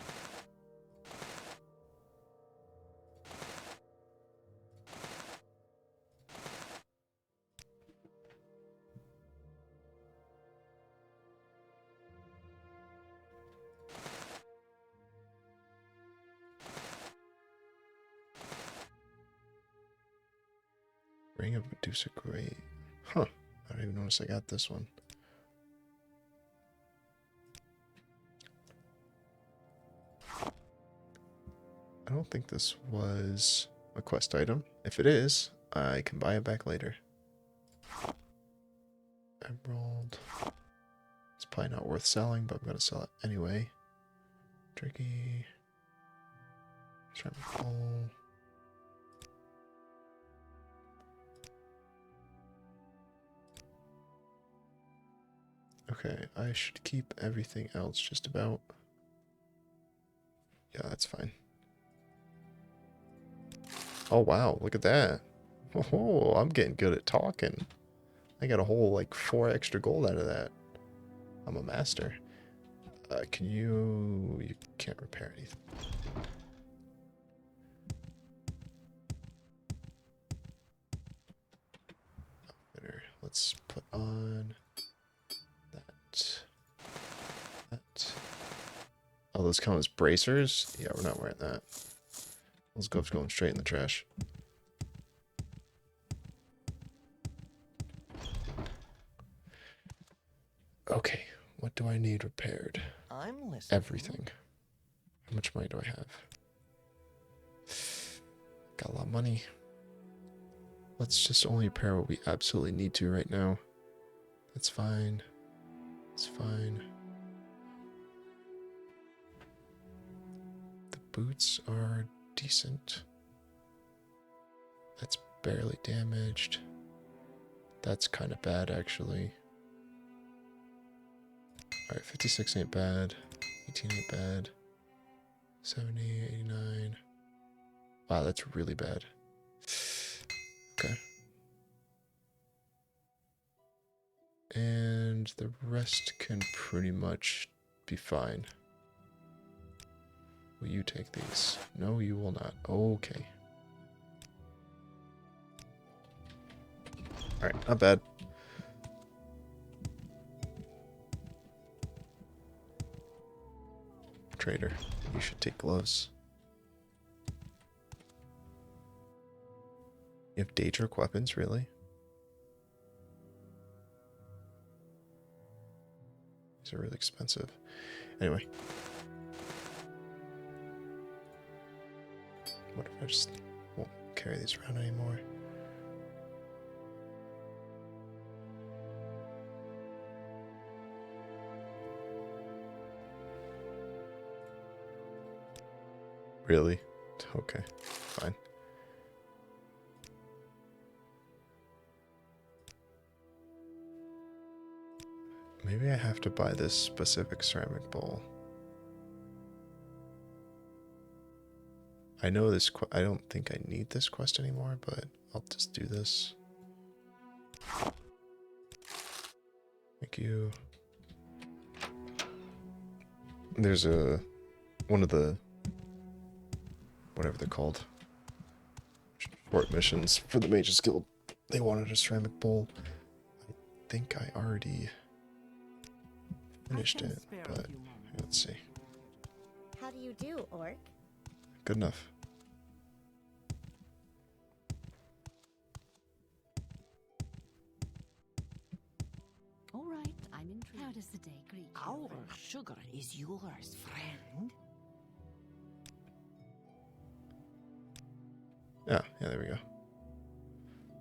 Ring of Medusa Great. Huh. I don't even notice I got this one. I don't think this was a quest item. If it is, I can buy it back later. Emerald. It's probably not worth selling, but I'm going to sell it anyway. Tricky. Ceramic. Okay, I should keep everything else just about. Yeah, that's fine. Oh wow, look at that. Oh, I'm getting good at talking. I got a whole like 4 extra gold out of that. I'm a master. Can you... You can't repair anything. Better. Let's put on that. That. Oh, those come as bracers? Yeah, we're not wearing that. Those gloves going straight in the trash. Okay, what do I need repaired? I'm listening. Everything. How much money do I have? Got a lot of money. Let's just only repair what we absolutely need to right now. That's fine. It's fine. The boots are decent. That's barely damaged. That's kind of bad, actually. Alright, 56 ain't bad. 18 ain't bad. 70, 89. Wow, that's really bad. Okay. And the rest can pretty much be fine. Will you take these? No, you will not. Okay. Alright, not bad. Trader, you should take gloves. You have Daedric weapons, really? These are really expensive. Anyway. What if I just won't carry these around anymore? Really? Okay, fine. Maybe I have to buy this specific ceramic bowl. I know this. I don't think I need this quest anymore, but I'll just do this. Thank you. There's one of the whatever they're called short missions for the Mages Guild. They wanted a ceramic bowl. I think I already finished it, but let's see. How do you do, Orc? Good enough. All right, I'm intrigued. How does the day greet you? Our sugar is yours, friend. Yeah, there we go.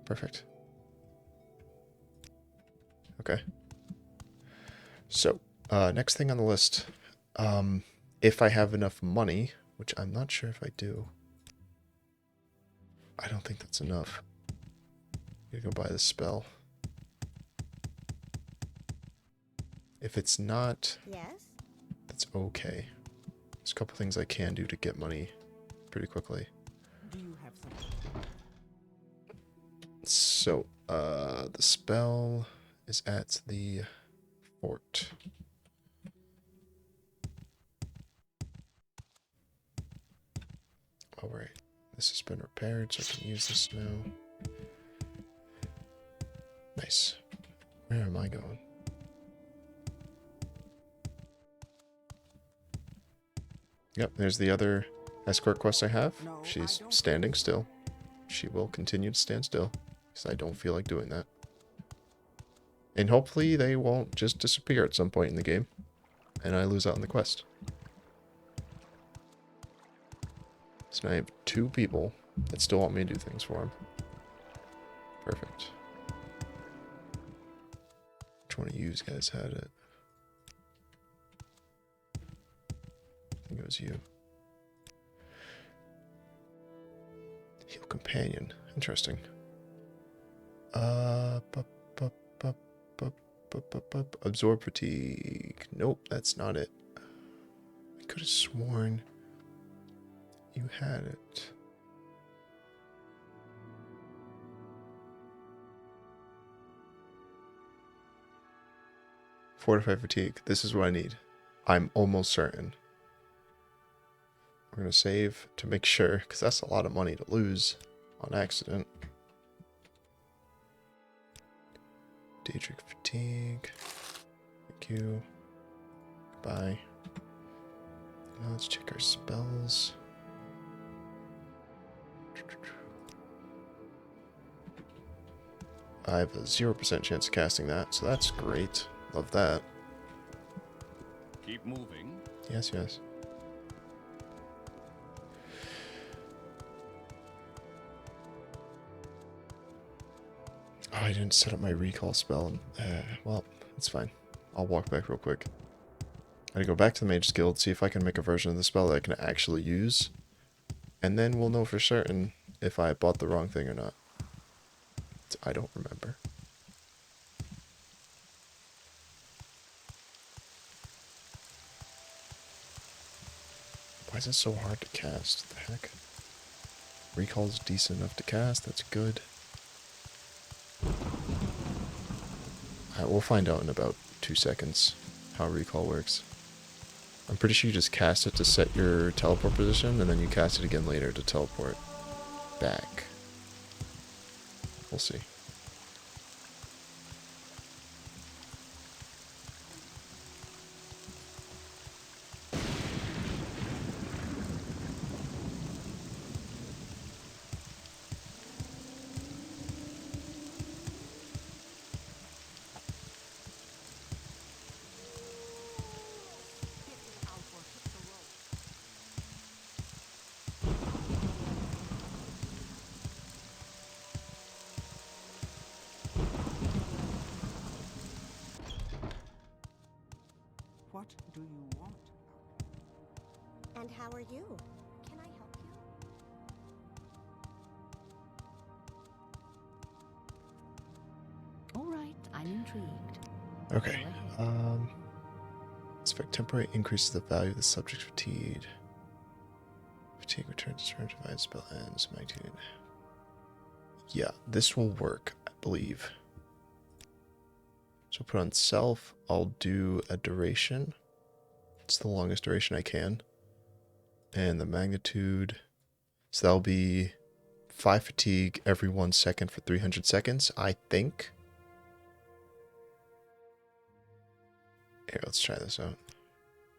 Perfect. Okay. So, next thing on the list. If I have enough money, which I'm not sure if I do. I don't think that's enough. I'm gonna go buy the spell. If it's not, Yes? that's okay. There's a couple things I can do to get money pretty quickly. Do you have some? So, the spell is at the fort. Alright, this has been repaired, so I can use this now. Nice. Where am I going? Yep, there's the other escort quest I have. No, She's I don't. standing still. She will continue to stand still, because I don't feel like doing that. And hopefully they won't just disappear at some point in the game, and I lose out on the quest. So now I have 2 people that still want me to do things for them. Perfect. Which one of you guys had it? I think it was you. Heal companion. Interesting. Absorb fatigue. Nope, that's not it. I could have sworn you had it. Fortify fatigue. This is what I need. I'm almost certain. We're going to save to make sure, because that's a lot of money to lose on accident. Daedric fatigue. Thank you. Goodbye. Now let's check our spells. I have a 0% chance of casting that, so that's great. Love that. Keep moving. Yes, yes. Oh, I didn't set up my recall spell. Well, it's fine. I'll walk back real quick. I gotta go back to the Mage's Guild, see if I can make a version of the spell that I can actually use. And then we'll know for certain if I bought the wrong thing or not. I don't remember. Why is it so hard to cast? What the heck? Recall's decent enough to cast, that's good. Alright, we'll find out in about 2 seconds how recall works. I'm pretty sure you just cast it to set your teleport position, and then you cast it again later to teleport back. We'll see. What do you want? And how are you? Can I help you? All right, I'm intrigued. Okay. Go ahead. This effect temporarily increases the value of the subject's fatigue. Fatigue returns to turn divided spell ends. Magnitude. Yeah, this will work, I believe. So put on self, I'll do a duration. It's the longest duration I can. And the magnitude, so that'll be 5 fatigue every 1 second for 300 seconds, I think. Here, let's try this out.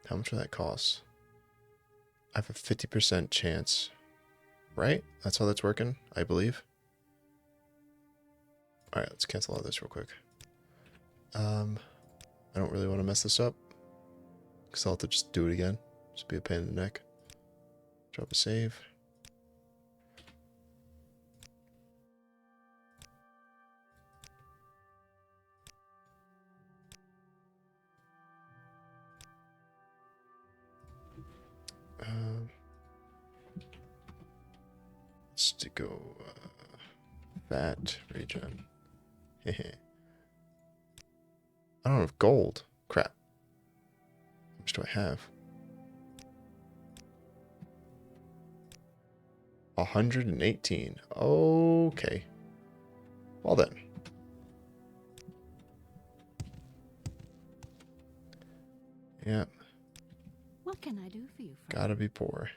How much will that cost? I have a 50% chance, right? That's how that's working, I believe. Alright, let's cancel all this real quick. I don't really want to mess this up, because I'll have to just do it again. Just be a pain in the neck. Drop a save. Let's go fat regen. Hehe. I don't have gold. Crap. How much do I have? 118. Okay. Well then. Yeah. What can I do for you, friend? Gotta be poor.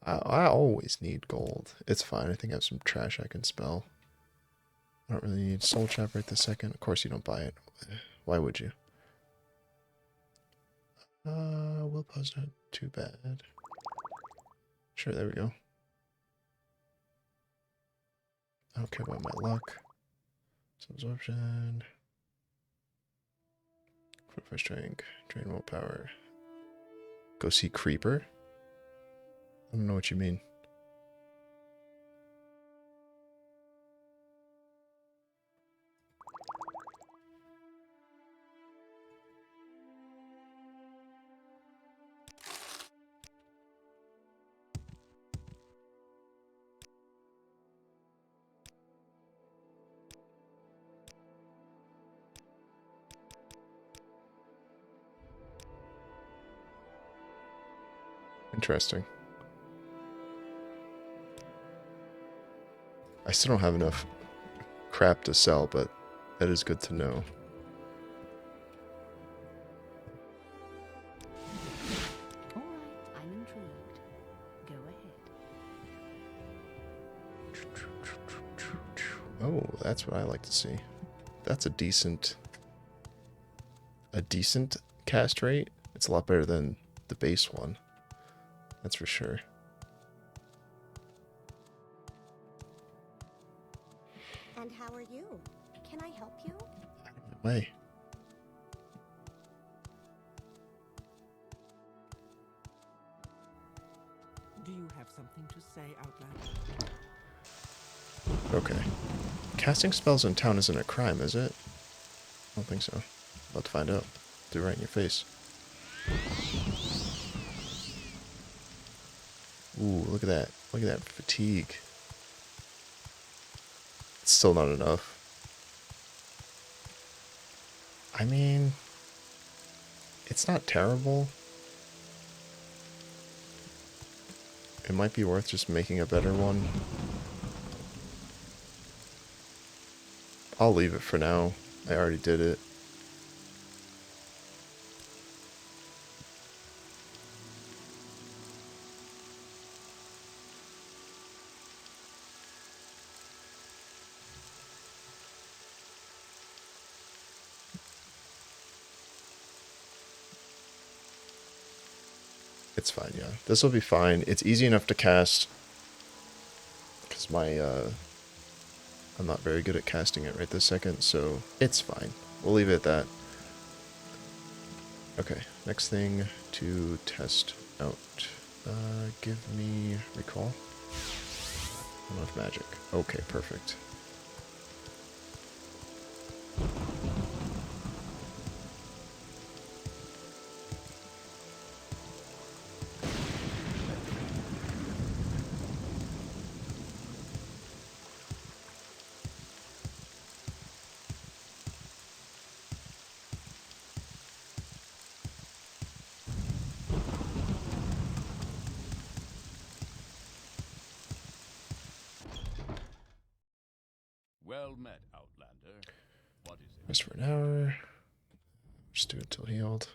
I always need gold. It's fine. I think I have some trash I can spell. I don't really need soul trap right this second. Of course you don't buy it. Why would you? Willpow's not too bad. Sure, there we go. I don't care about my luck. Absorption. Fortify strength. Drain willpower. Go see Creeper? I don't know what you mean. Interesting. I still don't have enough crap to sell, but that is good to know. All right, I'm intrigued. Go ahead. Oh, that's what I like to see. That's a decent cast rate. It's a lot better than the base one. That's for sure. And how are Can I help you? Way. Do you have something to say, Outlander? Okay. Casting spells in town isn't a crime, is it? I don't think so. About to find out. Do it right in your face. Ooh, look at that. Look at that fatigue. It's still not enough. I mean, it's not terrible. It might be worth just making a better one. I'll leave it for now. I already did it. It's fine, yeah. This will be fine. It's easy enough to cast. Because I'm not very good at casting it right this second, so it's fine. We'll leave it at that. Okay, next thing to test out. Give me recall. Enough magic. Okay, perfect. Well met, Outlander. What is it? Rest for an hour. Just do it till healed.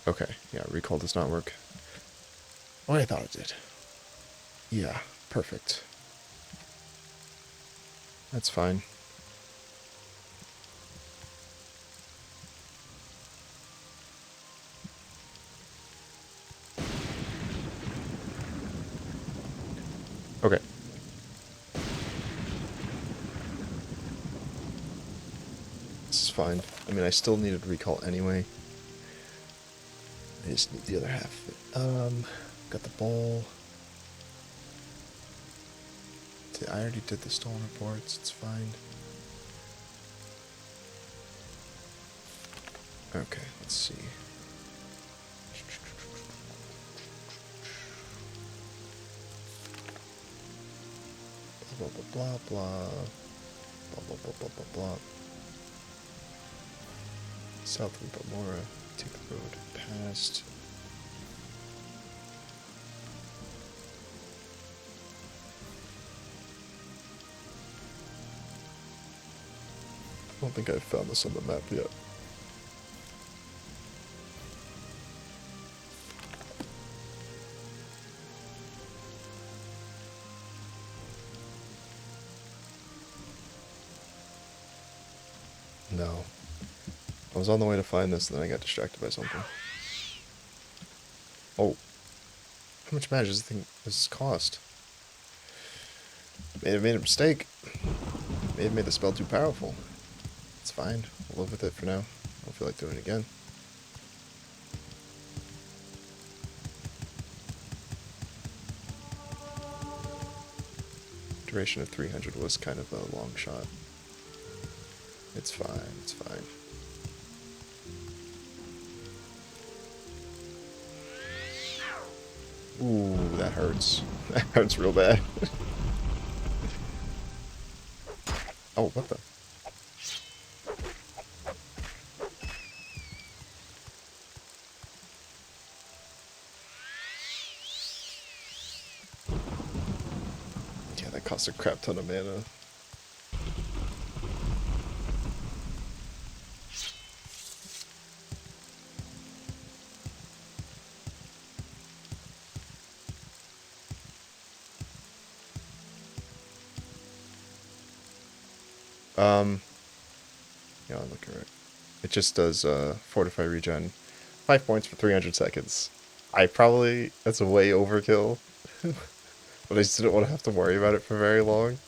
Okay, yeah, recall does not work. Oh, I thought it did. Yeah, perfect. That's fine. Okay. This is fine. I mean, I still needed recall anyway. I just need the other half of it. Got the ball. I already did the stolen reports. It's fine. Okay, let's see. Blah, blah, blah, blah. Blah, blah, blah, blah, blah, blah. South of Bamora. Take the road past. I don't think I've found this on the map yet. No. I was on the way to find this and then I got distracted by something. Oh. How much damage does this cost? May have made a mistake. May have made the spell too powerful. It's fine. We'll live with it for now. I don't feel like doing it again. Duration of 300 was kind of a long shot. It's fine. It's fine. Ooh, that hurts. That hurts real bad. Oh, what the? Yeah, that costs a crap ton of mana. Yeah, I'm looking right. It just does fortify regen. 5 points for 300 seconds. That's a way overkill. But I just didn't want to have to worry about it for very long.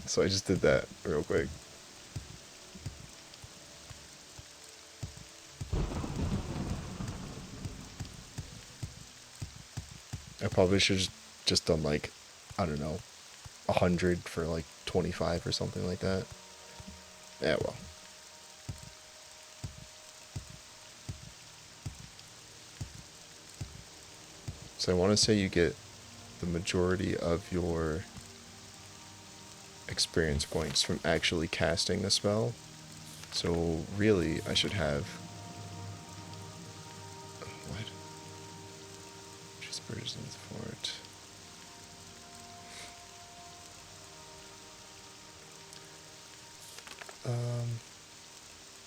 So I just did that real quick. I probably should have just done like, I don't know, 100 for like 25 or something like that. Yeah, well. So I want to say you get the majority of your experience points from actually casting the spell. So really, I should have... What? Whispers in the fort.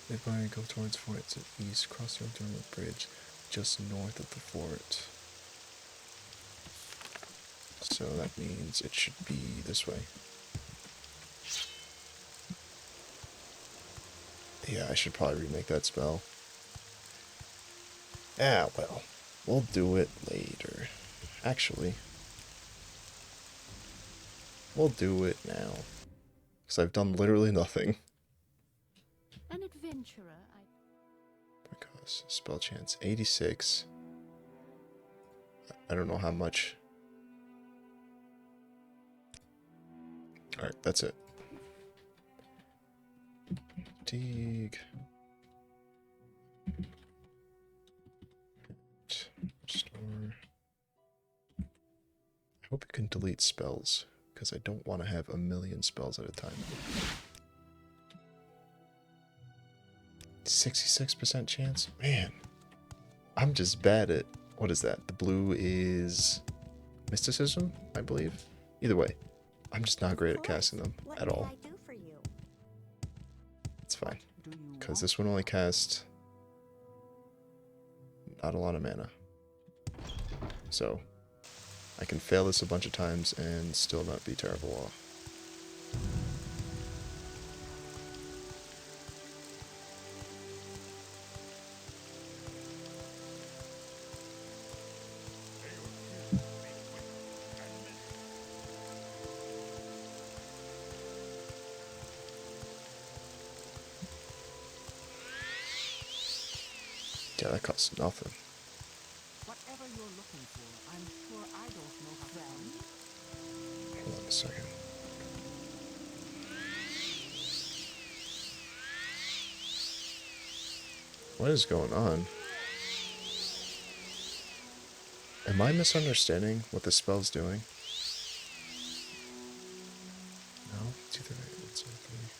If I go towards fort to the east, cross the Dermot Bridge just north of the fort. So that means it should be this way. Yeah, I should probably remake that spell. Ah, well. We'll do it later. Actually, we'll do it now. Because I've done literally nothing. An adventurer, Because spell chance 86. I don't know how much. Alright, that's it. Fatigue. Restore. I hope you can delete spells, because I don't want to have a million spells at a time. 66% chance? Man, I'm just bad at... What is that? The blue is mysticism, I believe? Either way, I'm just not great at casting them at all. What can I do for you? It's fine. Because this one only casts not a lot of mana. So, I can fail this a bunch of times and still not be terrible off. Yeah, that costs nothing. Whatever you're looking for, I'm sure I don't know how to. Hold on a second. What is going on? Am I misunderstanding what the spell's doing? No? It's either right, it's either three.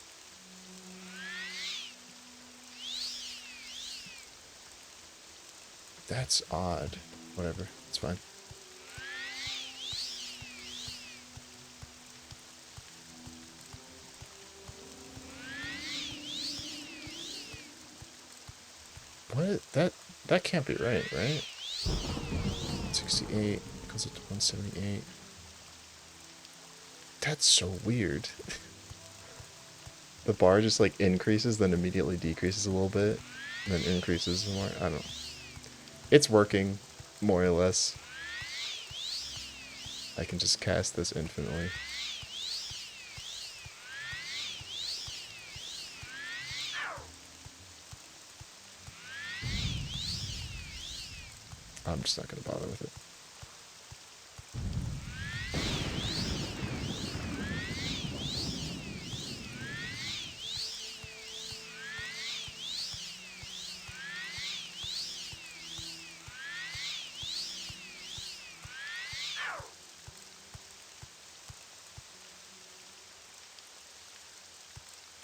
That's odd. Whatever, it's fine. What? That can't be right, right? 68 goes up to 178. That's so weird. The bar just like increases, then immediately decreases a little bit, and then increases more. I don't know. It's working, more or less. I can just cast this infinitely. I'm just not going to bother with it.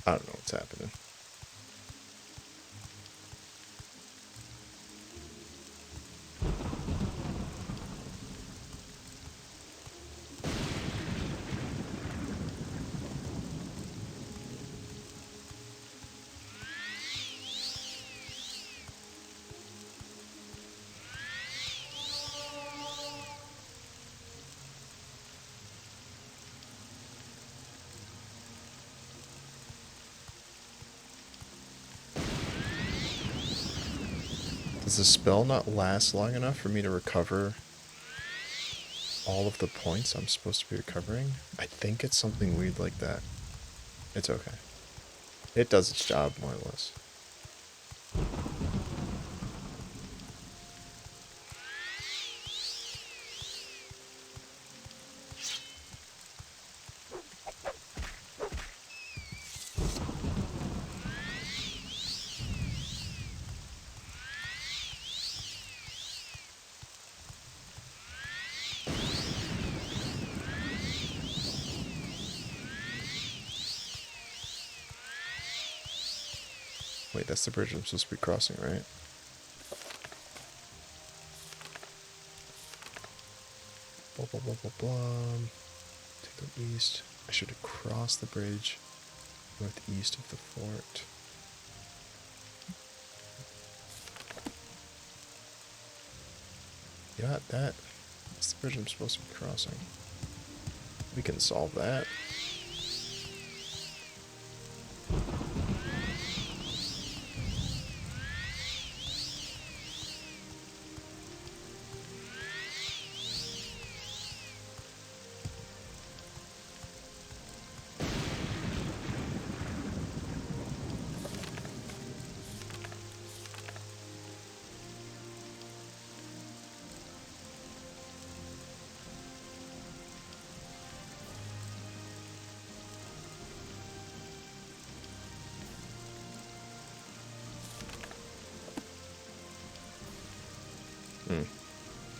I don't know what's happening. Does the spell not last long enough for me to recover all of the points I'm supposed to be recovering? I think it's something weird like that. It's okay. It does its job, more or less. Wait, that's the bridge I'm supposed to be crossing, right? Blah, blah, blah, blah, blah. Take the east. I should have crossed the bridge northeast of the fort. Yeah, that's the bridge I'm supposed to be crossing. We can solve that.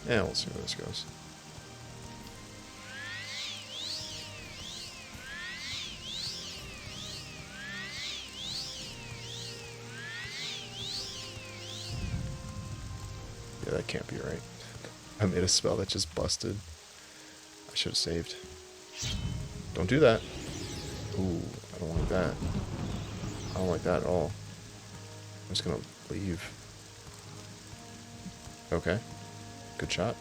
Yeah, we'll see where this goes. Yeah, that can't be right. I made a spell that just busted. I should have saved. Don't do that. Ooh, I don't like that. I don't like that at all. I'm just gonna leave. Okay. Good shot.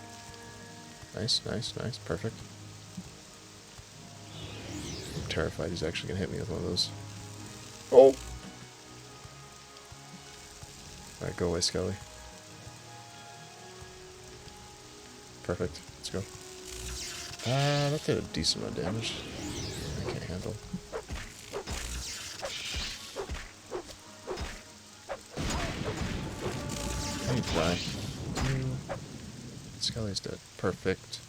Nice, nice, nice. Perfect. I'm terrified he's actually gonna hit me with one of those. Oh! Alright, go away, Skelly. Perfect. Let's go. That did a decent amount of damage. I can't handle. I need to die. Skelly's dead. Perfect.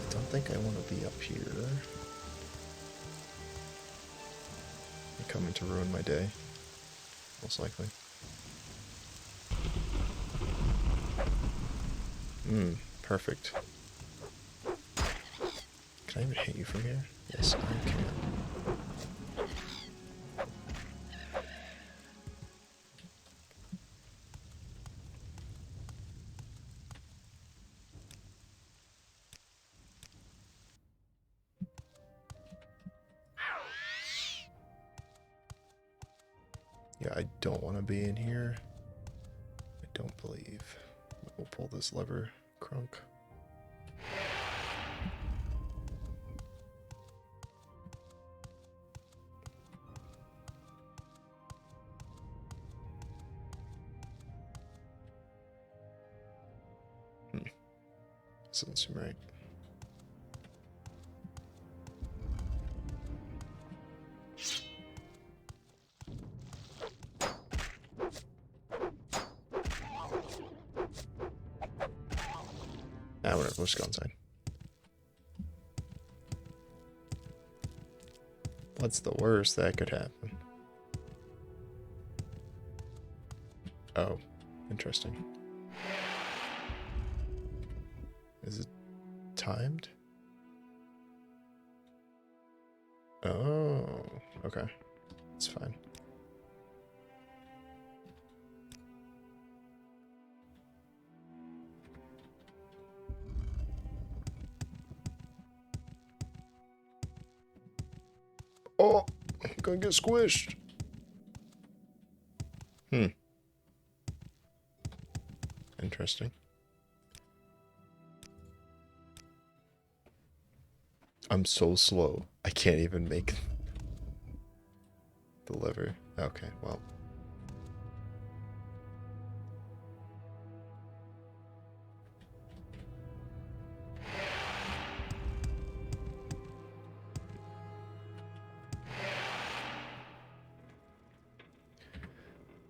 I don't think I want to be up here. You're coming to ruin my day. Most likely. Perfect. Can I even hit you from here? Yes, I can. Yeah, I don't want to be in here. I don't believe. We'll pull this lever, Crunk. Doesn't seem right. Ah, whatever, let's go inside. What's the worst that could happen? Oh, interesting. Is it timed? Oh, okay. It's fine. Oh, I'm gonna get squished. Interesting. I'm so slow. I can't even make the lever. Okay, well.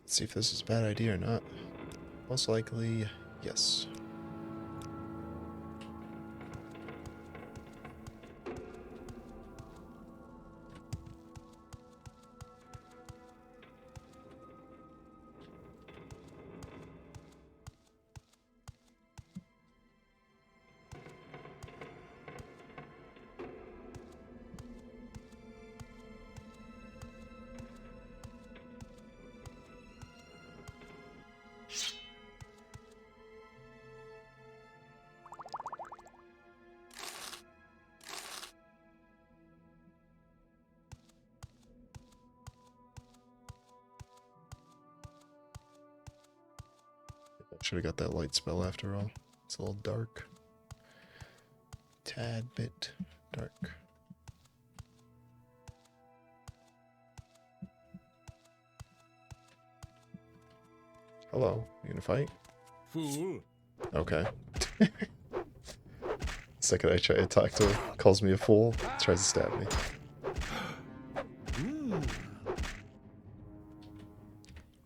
Let's see if this is a bad idea or not. Most likely, yes. Should have got that light spell after all. It's a little dark. Tad bit dark. Hello, you gonna fight? Fool. Okay. Second I try to talk to her, calls me a fool, tries to stab me.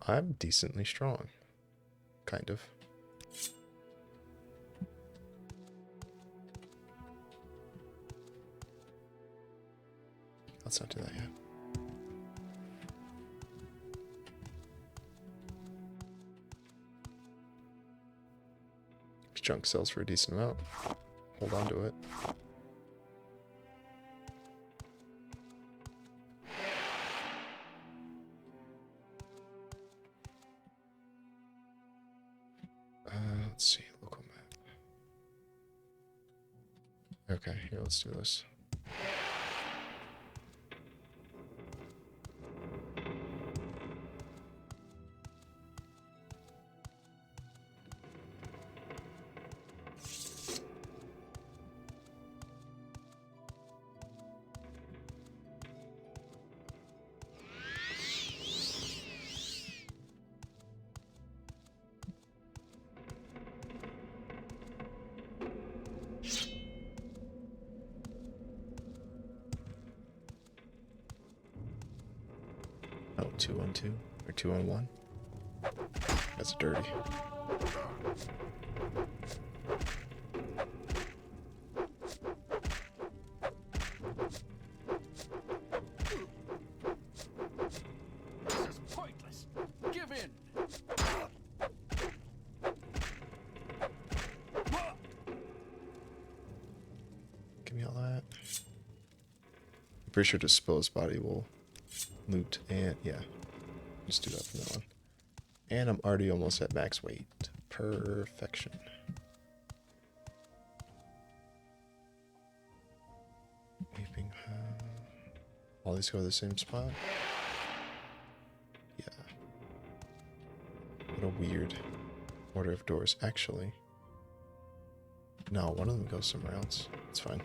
I'm decently strong. Kind of. Let's not do that yet. Junk sells for a decent amount. Hold on to it. Let's see, local map. Okay, here, let's do this. Oh, 2-on-2 or 2-on-1. That's dirty. This is pointless. Give in. Give me all that. I'm pretty sure Dispose Body will loot and yeah. Just do that from now on. And I'm already almost at max weight. Perfection. Weeping. All these go to the same spot? Yeah. What a weird order of doors. Actually. No, one of them goes somewhere else. It's fine.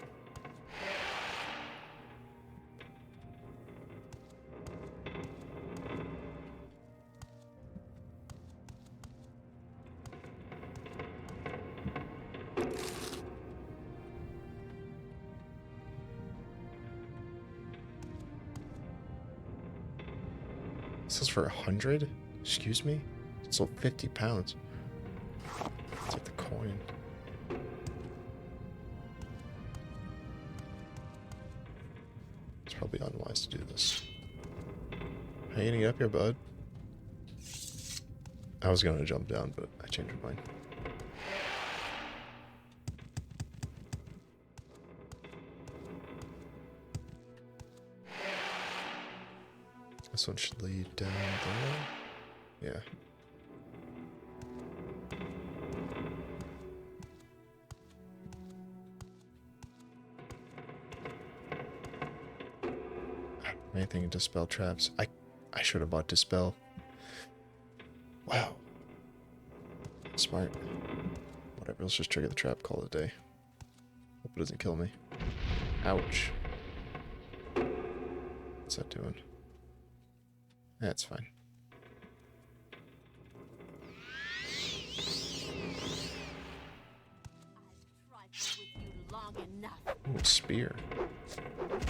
This is for 100? Excuse me? It's sold 50 pounds. It's like the coin. It's probably unwise to do this. How you gonna get up here, bud? I was gonna jump down, but I changed my mind. This one should lead down there. Yeah. Anything to dispel traps. I should have bought dispel. Wow. Smart. Whatever, let's just trigger the trap, call it a day. Hope it doesn't kill me. Ouch. What's that doing? That's fine. I've trifled with you long enough. Ooh, spear.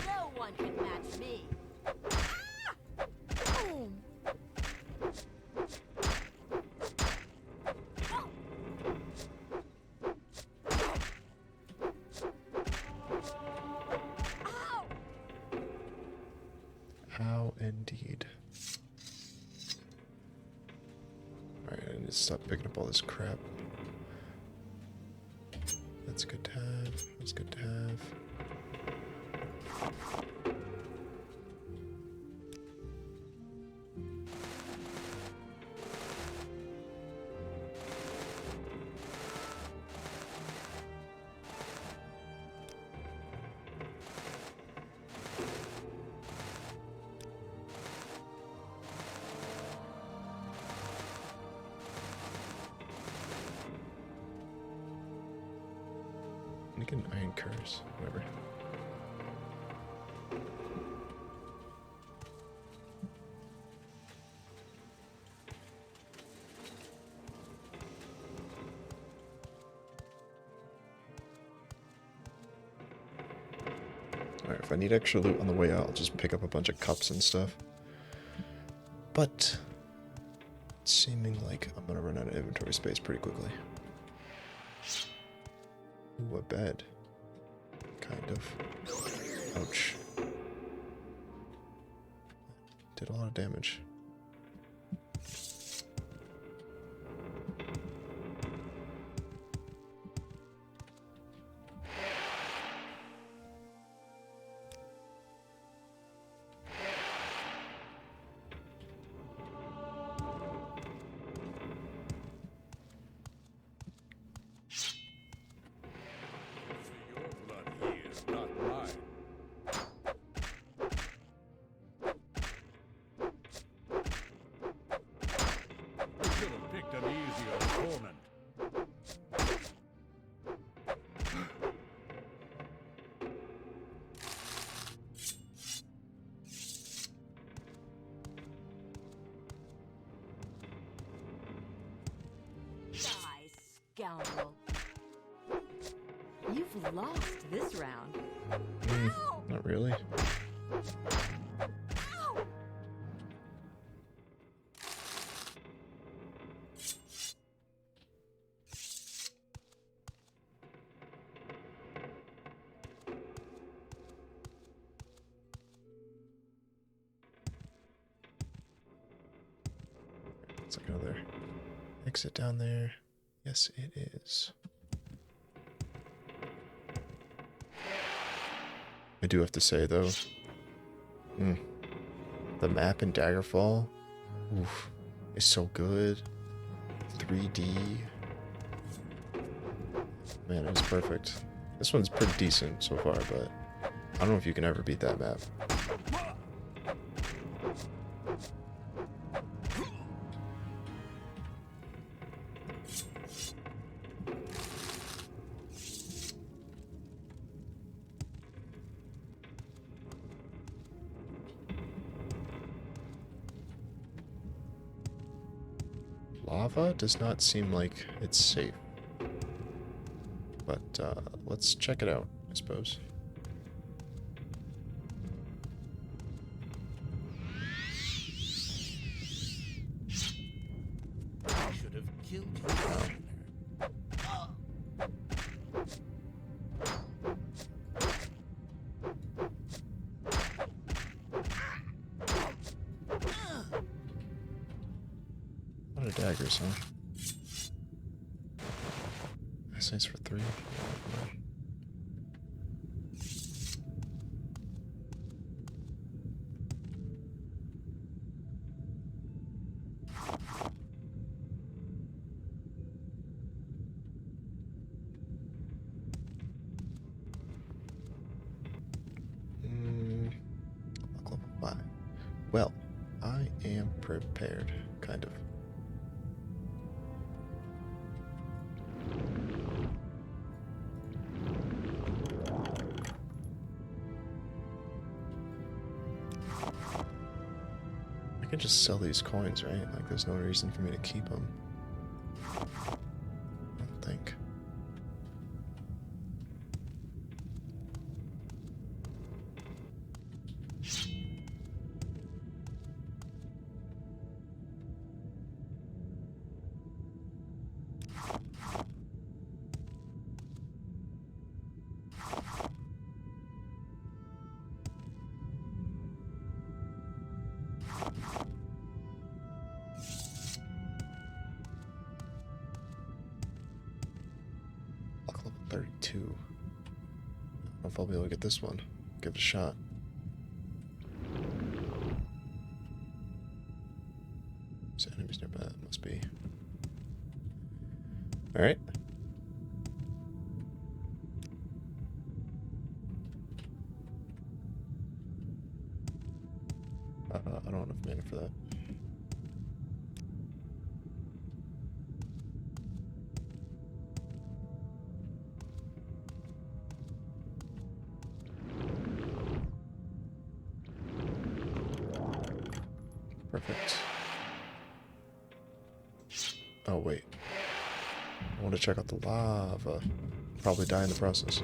No one can match me. Boom. Ow! How indeed. Alright, I need to stop picking up all this crap. That's good to have. That's good to have. Make an iron curse, whatever. Alright, if I need extra loot on the way out, I'll just pick up a bunch of cups and stuff. But it's seeming like I'm gonna run out of inventory space pretty quickly. Ooh, a bed. Kind of. Ouch. Did a lot of damage. Your blood here, not mine. You should have picked an easier opponent. Die, scoundrel. You've lost this round. Not really. Ow! It's like another exit down there. Yes, it is. I do have to say, though, the map in Daggerfall, oof, is so good. 3D. Man, it was perfect. This one's pretty decent so far, but I don't know if you can ever beat that map. Lava does not seem like it's safe. But let's check it out, I suppose. I should have killed you sooner. A lot of daggers, huh? That's nice for 3. Level 5. Well, I am prepared, kind of. I can just sell these coins, right? Like, there's no reason for me to keep them. I don't think. Lock level 32. I don't know if I'll be able to get this one. Give it a shot. There's enemies nearby. That must be. Alright. I don't have enough mana for that. Perfect. Oh, wait. I want to check out the lava. Probably die in the process.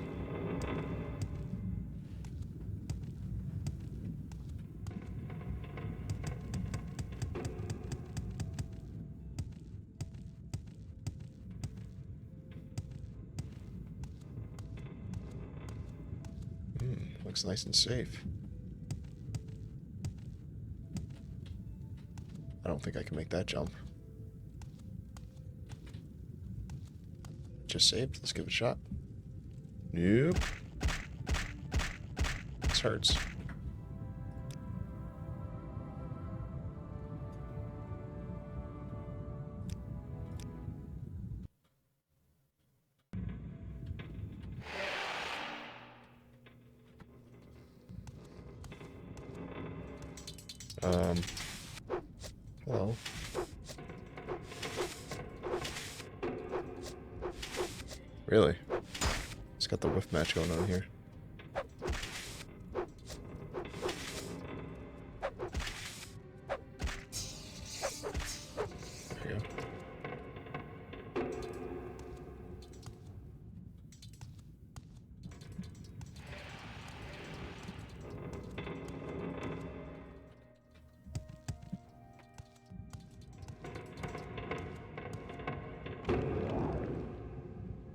Looks nice and safe. I don't think I can make that jump. Just saved. Let's give it a shot. Nope. This hurts. Hello. Really? It's got the whiff match going on here. There you go.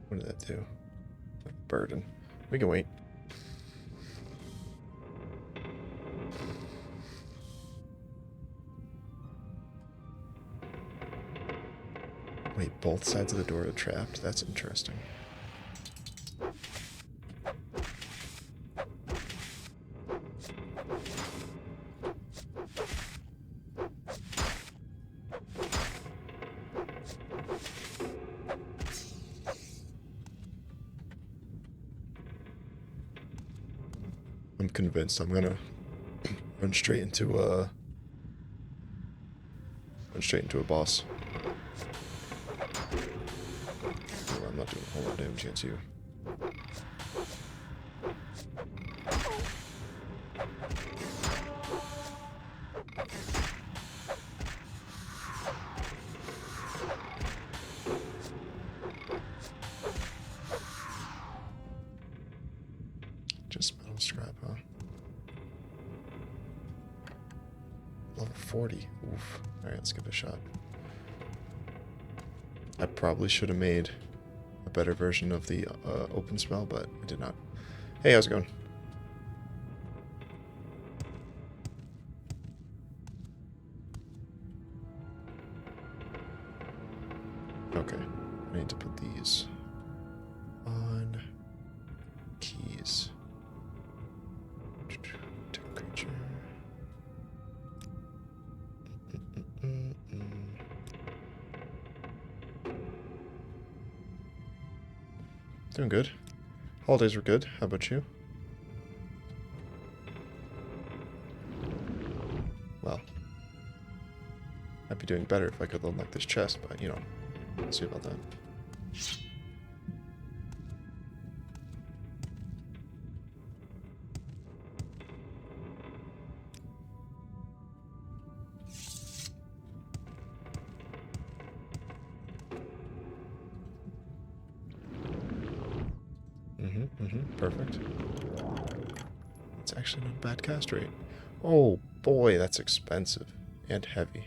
What did that do? Burden. We can wait. Wait, both sides of the door are trapped? That's interesting. I'm convinced I'm gonna run straight into a boss. Oh, I'm not doing a whole lot of damage against you. Just metal scrap, huh? Level 40. Oof. Alright, let's give it a shot. I probably should have made a better version of the open spell, but I did not. Hey, how's it going? Okay, I need to put these on keys. Take creature. Doing good. Holidays were good. How about you? Well, I'd be doing better if I could unlock this chest, but you know, we'll see about that. Perfect. It's actually not a bad cast rate. Oh boy, that's expensive and heavy.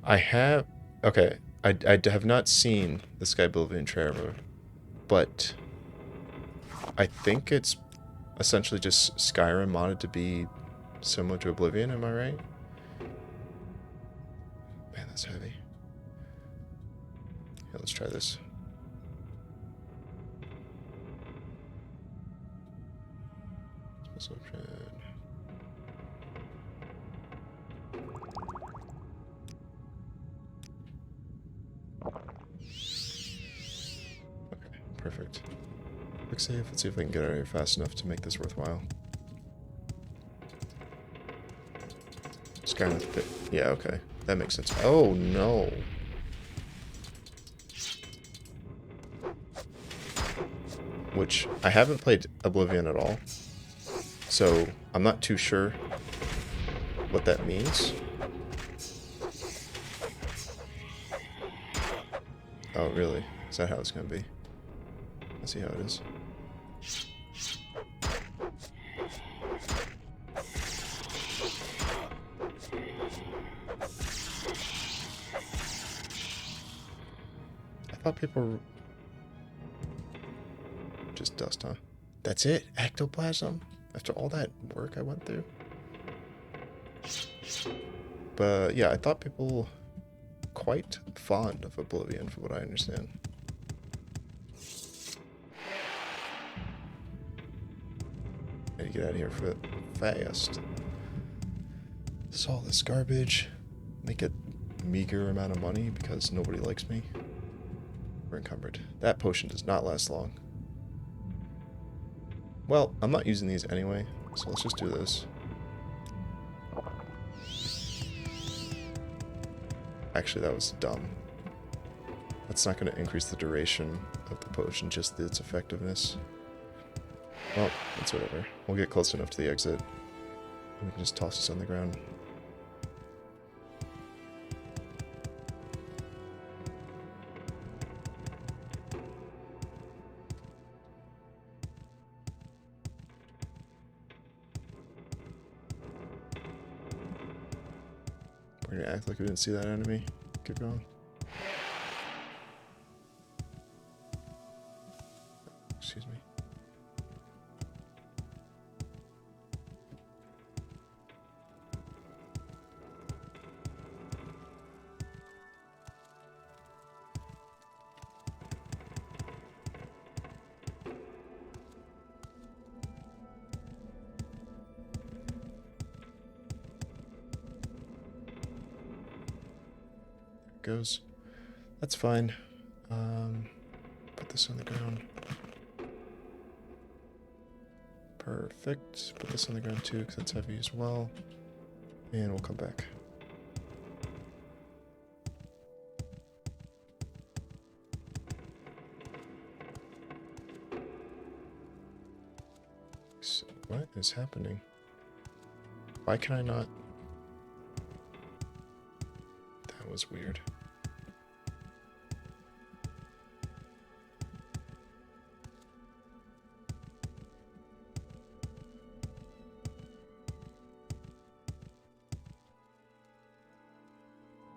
I have... Okay, I have not seen the Sky Oblivion trailer, but I think it's essentially just Skyrim modded to be similar to Oblivion, am I right? Man, that's heavy. Yeah, let's try this. Okay, perfect. Quick save. Let's see if I can get out of here fast enough to make this worthwhile. Skyrim fit. Yeah, okay. That makes sense. Oh, no. Which, I haven't played Oblivion at all. So, I'm not too sure what that means. Oh, really? Is that how it's going to be? Let's see how it is. I thought people were... Just dust, huh? That's it? Ectoplasm? After all that work I went through? But yeah, I thought people quite fond of Oblivion, from what I understand. I need to get out of here fast. Solve this garbage. Make a meager amount of money because nobody likes me. We're encumbered. That potion does not last long. Well, I'm not using these anyway, so let's just do this. Actually, that was dumb. That's not going to increase the duration of the potion, just its effectiveness. Well, it's whatever. We'll get close enough to the exit. We can just toss this on the ground. We're gonna act like we didn't see that enemy. Keep going. Excuse me. Goes. That's fine. Put this on the ground. Perfect. Put this on the ground too, because it's heavy as well. And we'll come back. So what is happening? Why can I not? That was weird.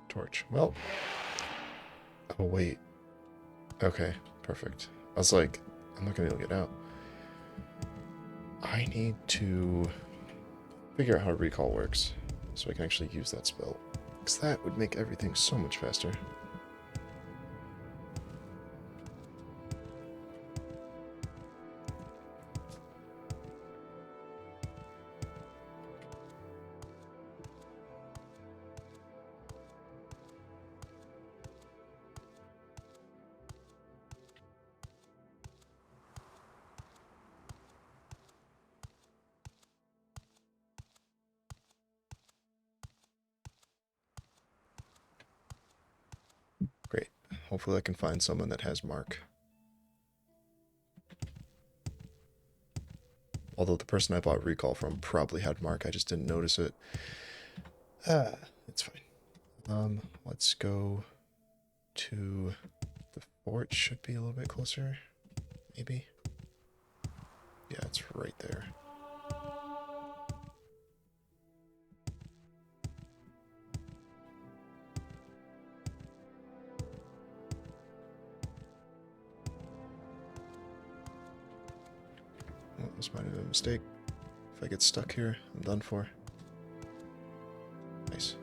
Torch. Well. Oh, wait. Okay, perfect. I was like, I'm not going to be able to get out. I need to figure out how recall works so I can actually use that spell. Because that would make everything so much faster. Great. Hopefully I can find someone that has Mark. Although the person I bought Recall from probably had Mark, I just didn't notice it. It's fine. Let's go to Fort should be a little bit closer. Maybe. Yeah, it's right there. Oh, this might have been a mistake. If I get stuck here, I'm done for. Nice.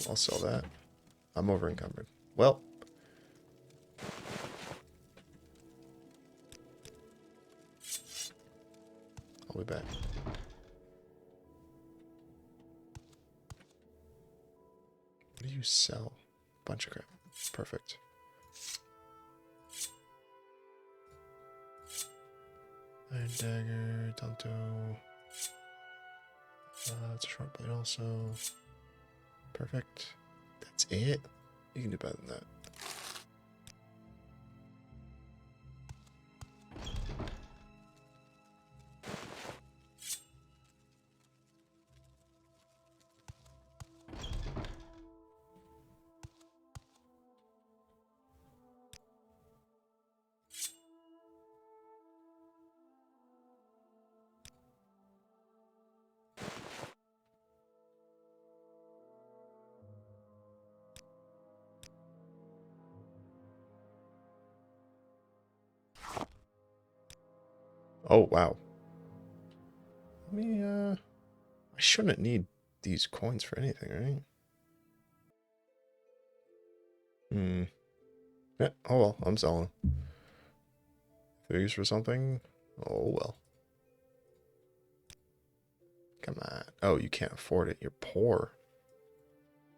I'll sell that. I'm over encumbered. Well. I'll be back. What do you sell? Bunch of crap. Perfect. Iron dagger, Tonto. It's a short blade also. Perfect. That's it. You can do better than that. Oh, wow. Let me, I shouldn't need these coins for anything, right? Yeah, oh well, I'm selling. If they're used for something, oh well. Come on. Oh, you can't afford it. You're poor.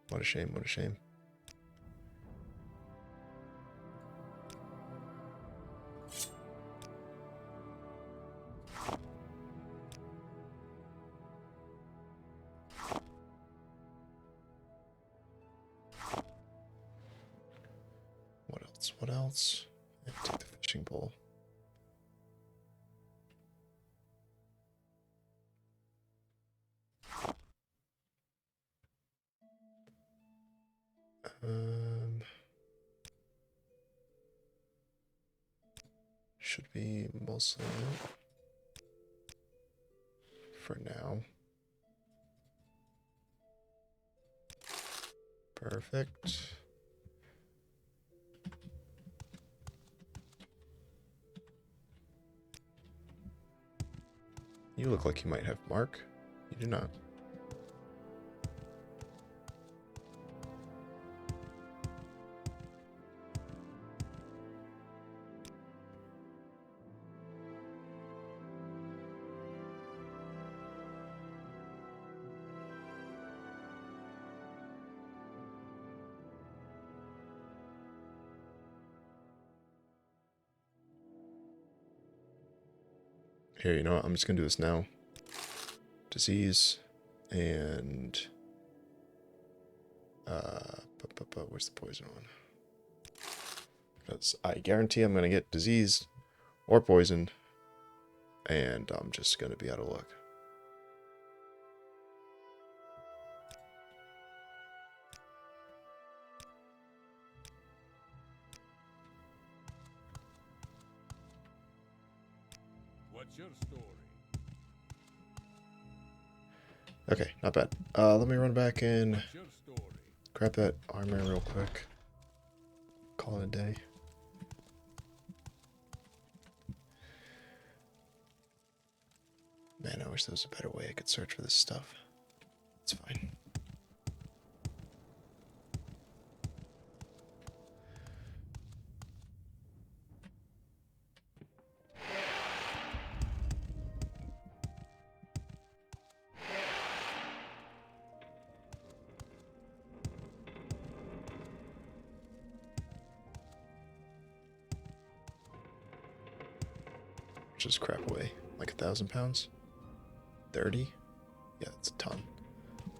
What a shame, what a shame. What else? What else? Yeah, take the fishing pole. Should be mostly it for now. Perfect. You look like you might have Mark. You do not. Here, you know what? I'm just gonna do this now. Disease and where's the poison one? Because I guarantee I'm gonna get diseased or poisoned, and I'm just gonna be out of luck. What's your story? Okay, not bad. Let me run back and What's your story? grab that armor real quick. Call it a day. Man, I wish there was a better way I could search for this stuff. It's fine. Just crap away. Like 1,000 pounds? 30? Yeah, that's a ton.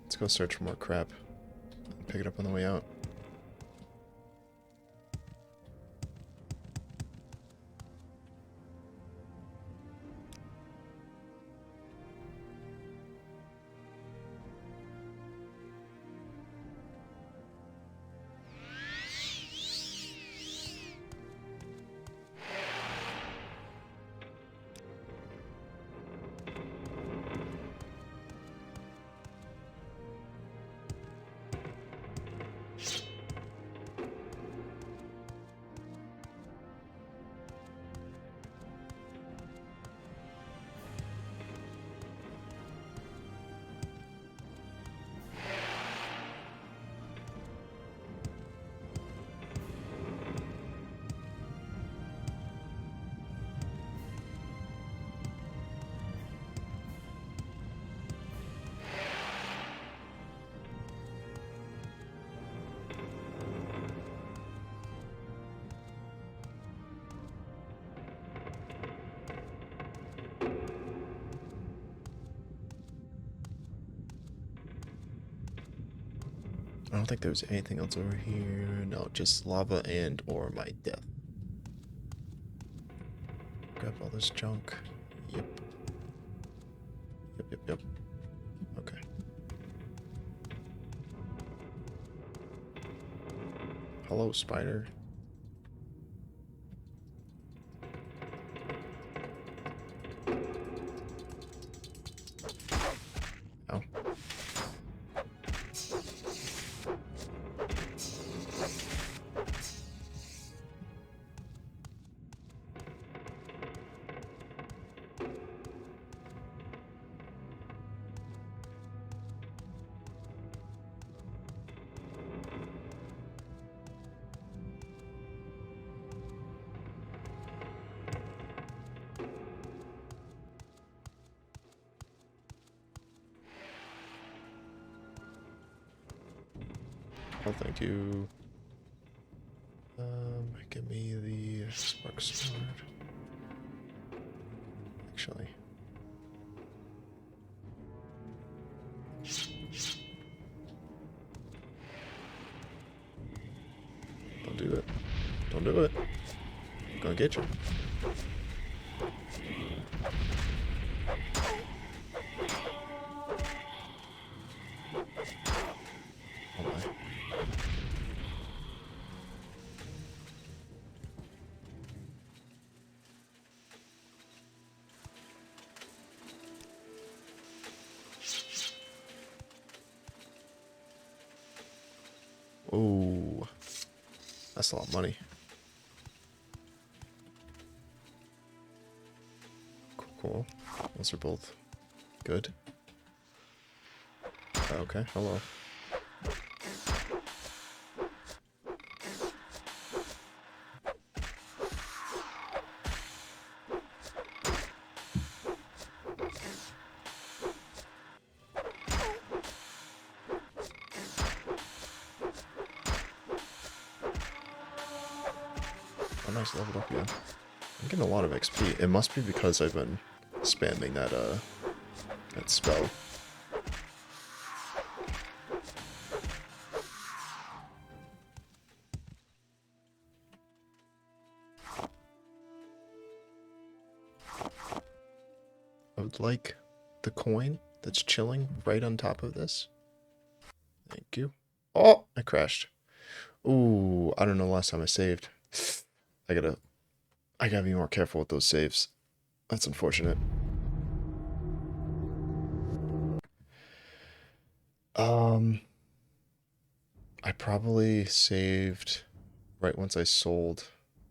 Let's go search for more crap. And pick it up on the way out. I don't think there's anything else over here. No, just lava and or my death. Grab all this junk. Yep. Yep. Okay. Hello, spider. Ow. Oh, thank you. Give me the spark sword. Actually. Don't do it. Don't do it. I'm gonna get you. Oh my. Oh, that's a lot of money. Cool. Those are both good. Okay, hello. Oh, nice, leveled up, yeah. I'm getting a lot of XP. It must be because I've been spamming that spell. I would like the coin that's chilling right on top of this. Thank you. Oh, I crashed. Ooh, I don't know the last time I saved. I gotta be more careful with those saves. That's unfortunate. I probably saved right once I sold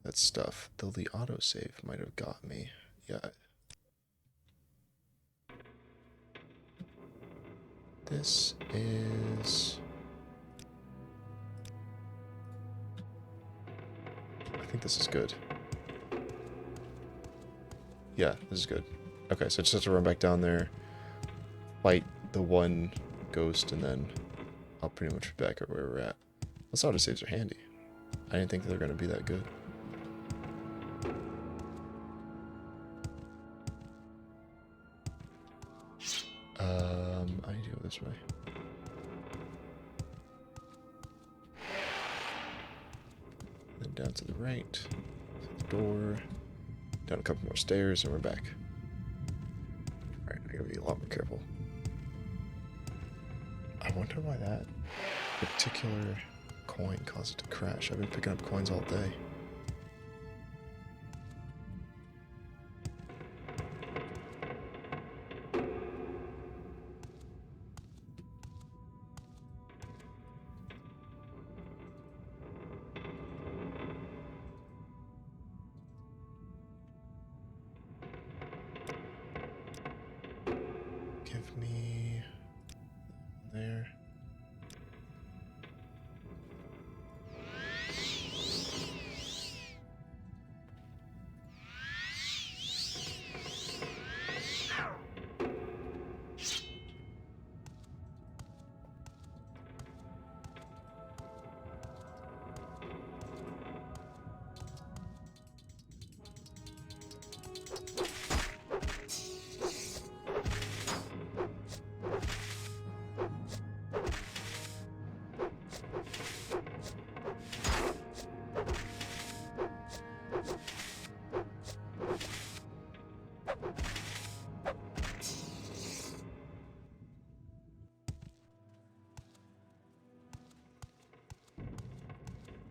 that stuff. Though the autosave might have got me. Yeah. This is... I think this is good. Yeah, this is good. Okay, so I just have to run back down there, fight the one ghost, and then I'll pretty much be back at where we're at. Those autosaves are handy. I didn't think they were going to be that good. I need to go this way. Then down to the right, to the door, down a couple more stairs, and we're back. Alright, I gotta be a lot more careful. I wonder why that particular coin caused it to crash. I've been picking up coins all day. Give me there.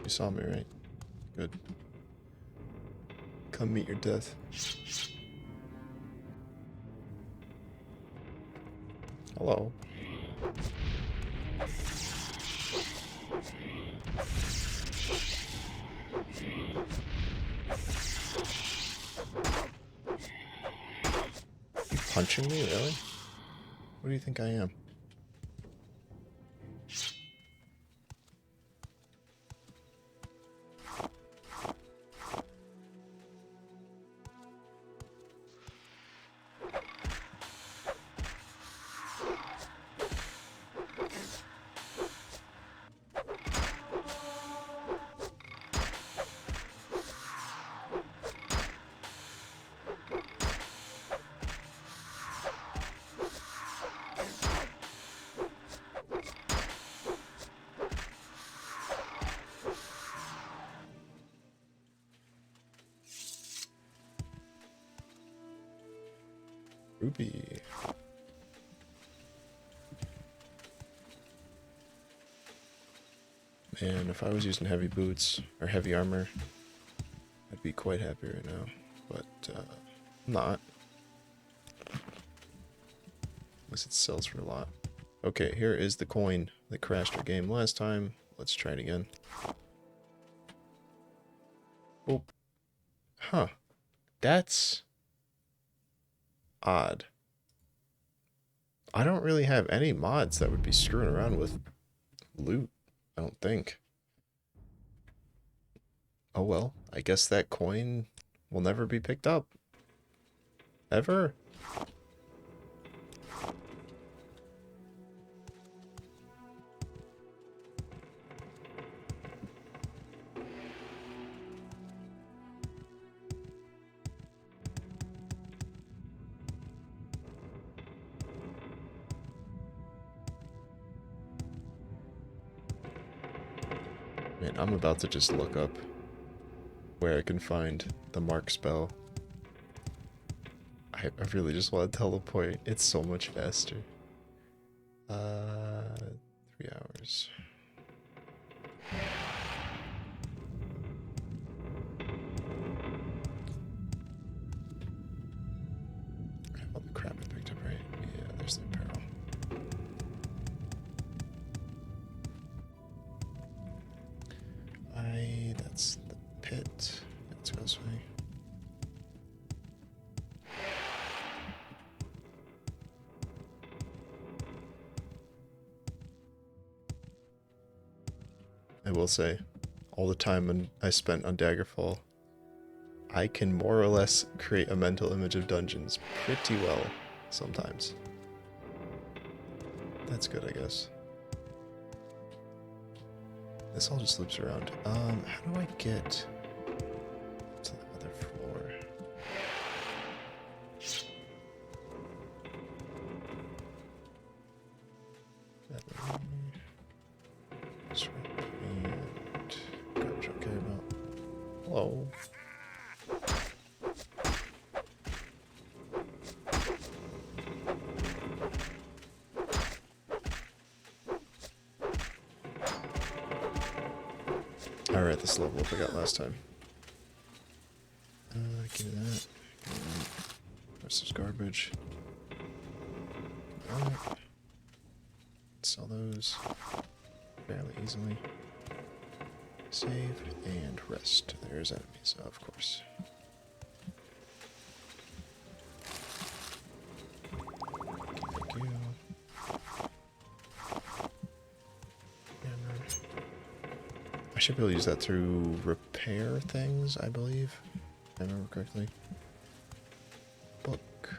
You saw me, right? Good. Come meet your death. Hello. You punching me, really? What do you think I am? Ruby. Man, if I was using heavy boots or heavy armor, I'd be quite happy right now. But, I'm not. Unless it sells for a lot. Okay, here is the coin that crashed our game last time. Let's try it again. Oh. Huh. That's odd. I don't really have any mods that would be screwing around with loot, I don't think. Oh well, I guess that coin will never be picked up. Ever. Man, I'm about to just look up where I can find the mark spell. I really just want to teleport. It's so much faster. 3 hours. I have all the crap I picked up, right? Yeah, there's the apparel. That's the pit. Let's go this way. I will say, all the time I spent on Daggerfall, I can more or less create a mental image of dungeons pretty well sometimes. That's good, I guess. This all just loops around. How do I get to the other floor? Just right and garbage I don't care about. Hello. Alright, this level up I got last time. Give me that. Rest is garbage. Alright. Sell those fairly easily. Save and rest. There's enemies, of course. Thank you. I should be able to use that through repair things, I believe. If I remember correctly. Book.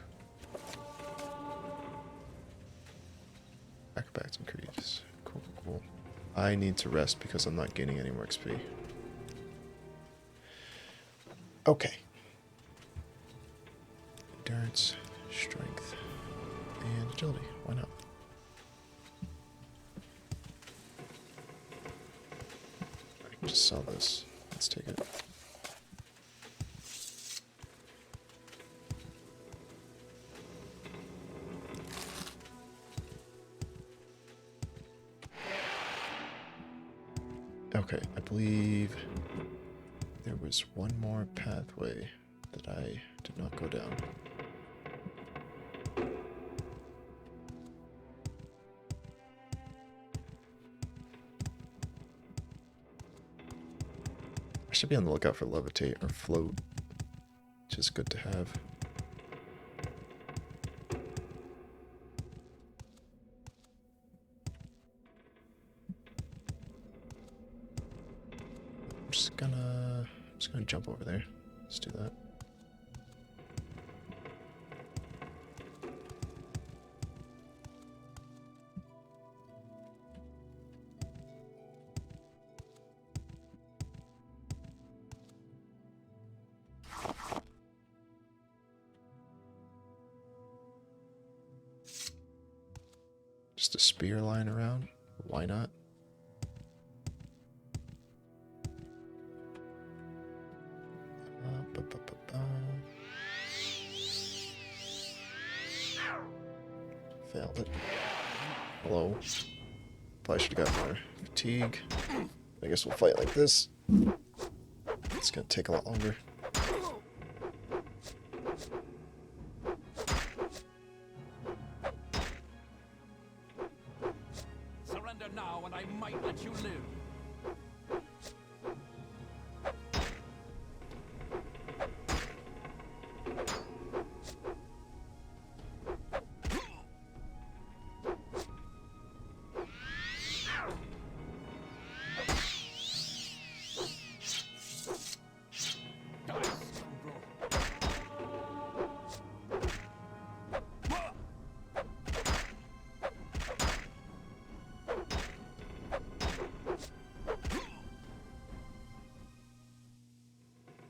Acrobatics increase. Cool, cool. I need to rest because I'm not gaining any more XP. Okay. Endurance, strength, and agility. Why not? I can just sell this. Let's take it. Okay, I believe there was one more pathway that I did not go down. I should be on the lookout for levitate or float, which is good to have. I'm just gonna jump over there. Let's do that. Just a spear lying around. Why not? Failed it. Hello. Probably should have got more fatigue. I guess we'll fight like this. It's gonna take a lot longer. Surrender now, and I might let you live.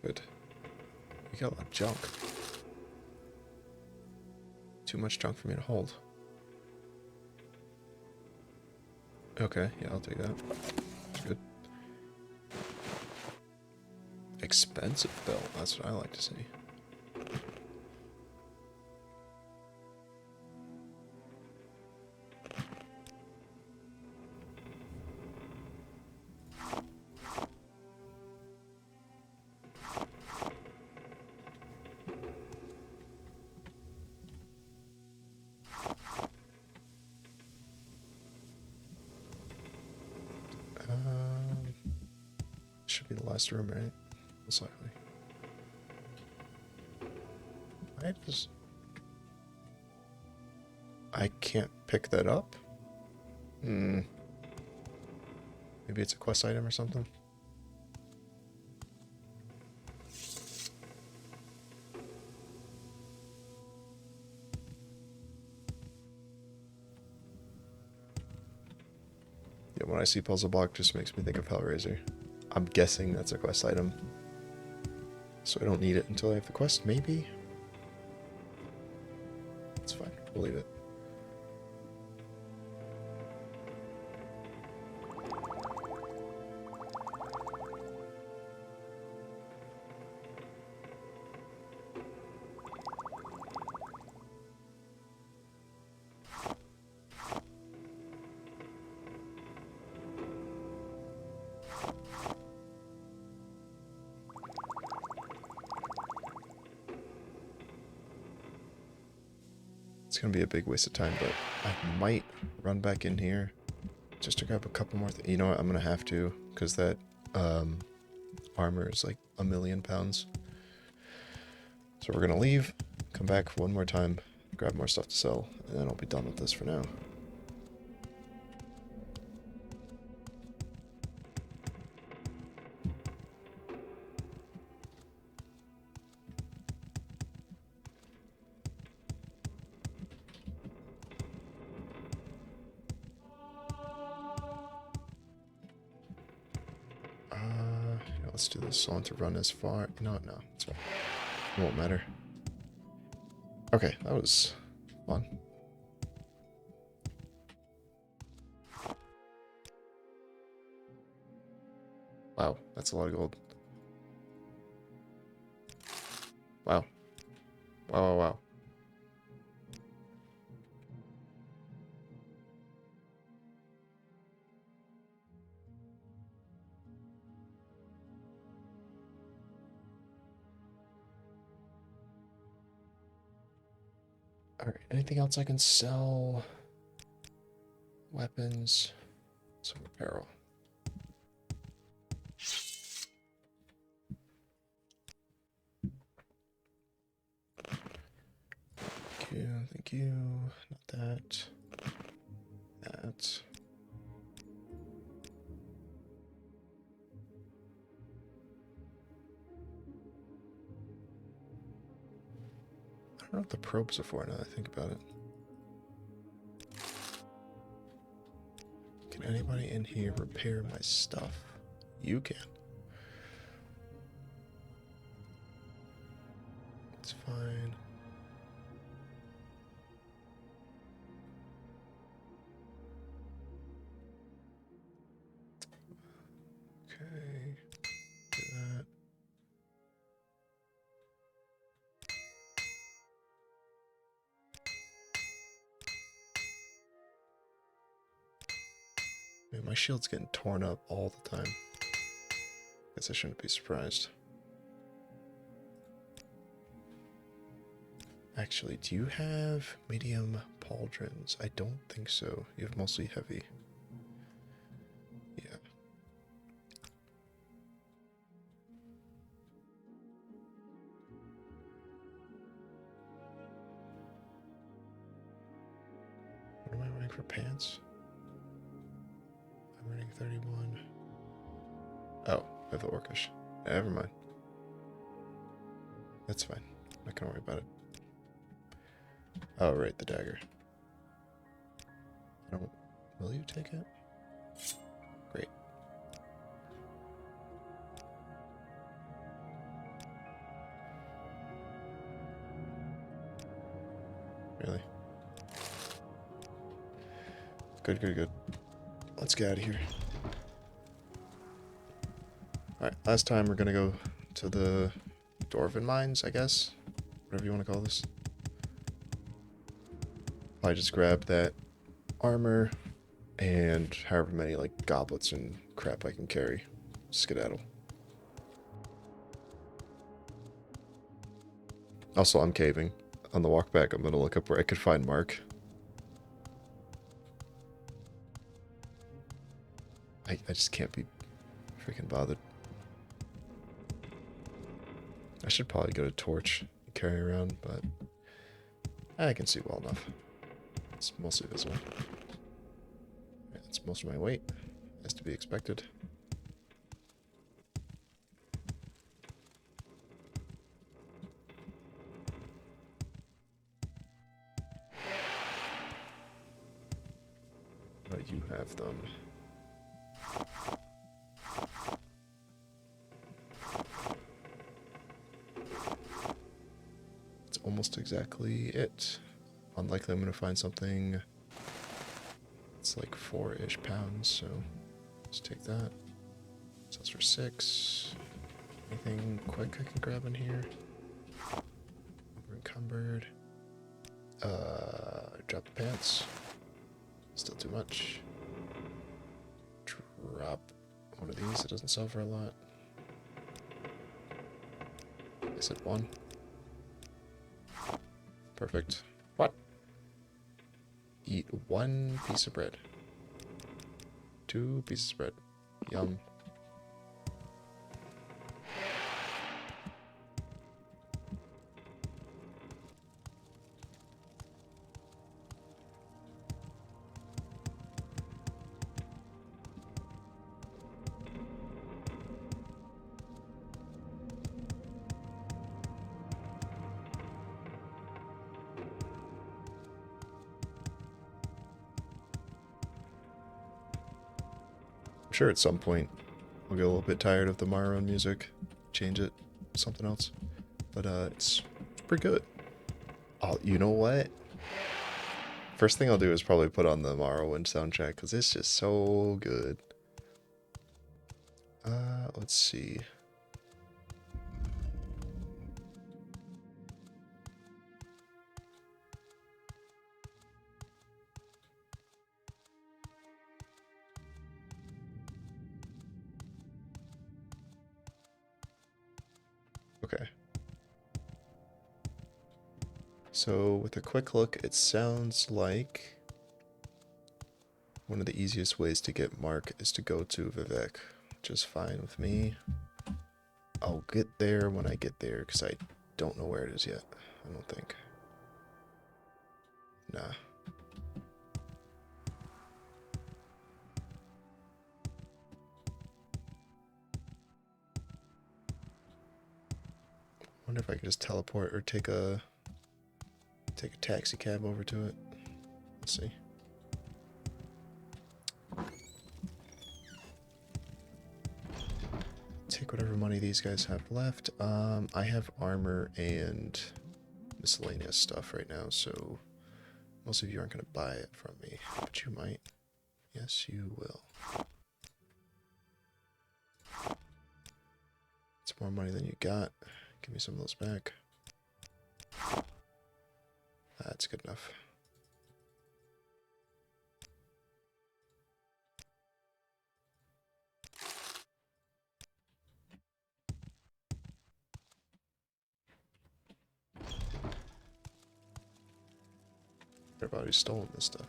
Good. We got a lot of junk. Too much junk for me to hold. Okay, yeah, I'll take that. That's good. Expensive belt, that's what I like to see. Should be the last room, right? Most likely. I can't pick that up? Maybe it's a quest item or something? Yeah, when I see puzzle block, it just makes me think of Hellraiser. I'm guessing that's a quest item. So I don't need it until I have the quest, maybe? It's fine, we'll leave it. It's gonna be a big waste of time, but I might run back in here just to grab a couple more things. You know what? I'm gonna have to, because that armor is like £1,000,000. So we're gonna leave, come back one more time, grab more stuff to sell, and then I'll be done with this for now. Let's do this. I want to run as far. No, it's fine. It won't matter. Okay, that was fun. Wow, that's a lot of gold. Wow. Wow. Alright, anything else I can sell? Weapons. Some apparel. Thank you. Not that. That. I don't know what the probes are for now that I think about it. Can anybody in here repair my stuff? You can. It's fine. Okay. Do that. Man, my shield's getting torn up all the time. Guess I shouldn't be surprised. Actually, do you have medium pauldrons? I don't think so. You have mostly heavy. Yeah. What am I running for pants? I'm running 31. Oh, I have the orcish. Never mind. That's fine. I'm not gonna worry about it. Oh, right, the dagger. I don't... Will you take it? Great. Really? Good, good, good. Let's get out of here. Alright, last time we're gonna go to the Dwarven Mines, I guess? Whatever you want to call this. I just grab that armor and however many like goblets and crap I can carry. Skedaddle. Also, I'm caving. On the walk back, I'm gonna look up where I could find Mark. I just can't be freaking bothered. I should probably get a torch and carry around, but I can see well enough. It's mostly visible. That's most of my weight, as to be expected. But you have them. It's almost exactly it. Unlikely I'm going to find something. It's like 4-ish pounds, so let's take that. So that's for 6. Anything quick I can grab in here? Over encumbered. Drop the pants. Still too much. Drop one of these. It doesn't sell for a lot. Is it 1? Perfect. What? Eat 1 piece of bread. 2 pieces of bread. Yum. I'm sure at some point we'll get a little bit tired of the Morrowind music, change it to something else, but it's pretty good. Oh, you know what? First thing I'll do is probably put on the Morrowind soundtrack because it's just so good. Let's see. Okay. So with a quick look, it sounds like one of the easiest ways to get Mark is to go to Vivek. Just fine with me. I'll get there when I get there, because I don't know where it is yet. I don't think. Nah. Wonder if I could just teleport or take a taxi cab over to it. Let's see. Take whatever money these guys have left. I have armor and miscellaneous stuff right now, so most of you aren't going to buy it from me, but you might. Yes, you will. It's more money than you got. Give me some of those back. That's good enough. Everybody's stolen this stuff.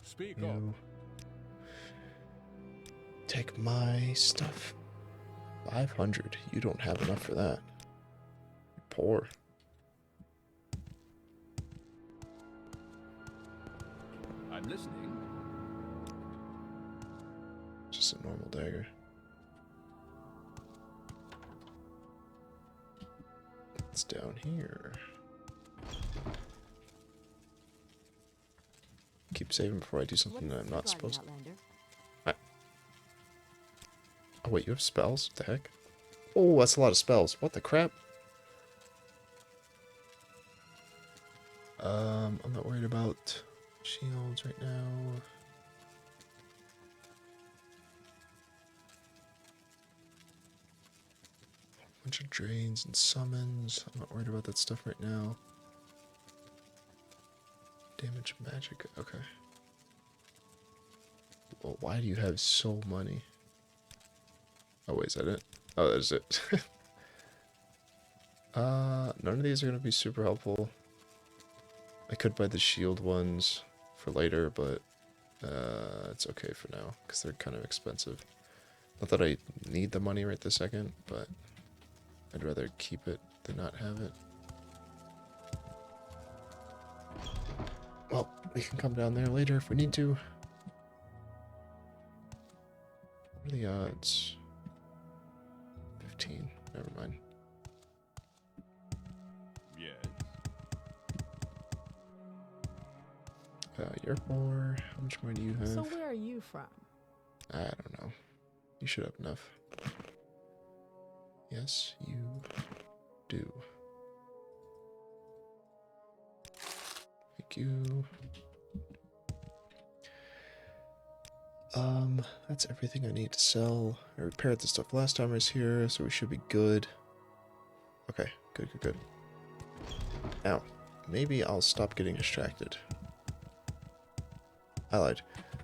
Speak up. You take my stuff. 500. You don't have enough for that. You're poor. I'm listening. Just a normal dagger. It's down here. Keep saving before I do something that I'm not supposed to. Oh wait, you have spells? What the heck? Oh, that's a lot of spells. What the crap? I'm not worried about shields right now. Bunch of drains and summons. I'm not worried about that stuff right now. Damage magic. Okay. Well, why do you have so many? Oh, wait, is that it? Oh, that is it. None of these are going to be super helpful. I could buy the shield ones for later, but it's okay for now, because they're kind of expensive. Not that I need the money right this second, but I'd rather keep it than not have it. Well, we can come down there later if we need to. What are the odds? 15. Never mind. Yes. You're poor. How much money do you have? So where are you from? I don't know. You should have enough. Yes, you do. Thank you. That's everything I need to sell. I repaired the stuff last time I was here, so we should be good. Okay, good, good, good. Now, maybe I'll stop getting distracted. I lied.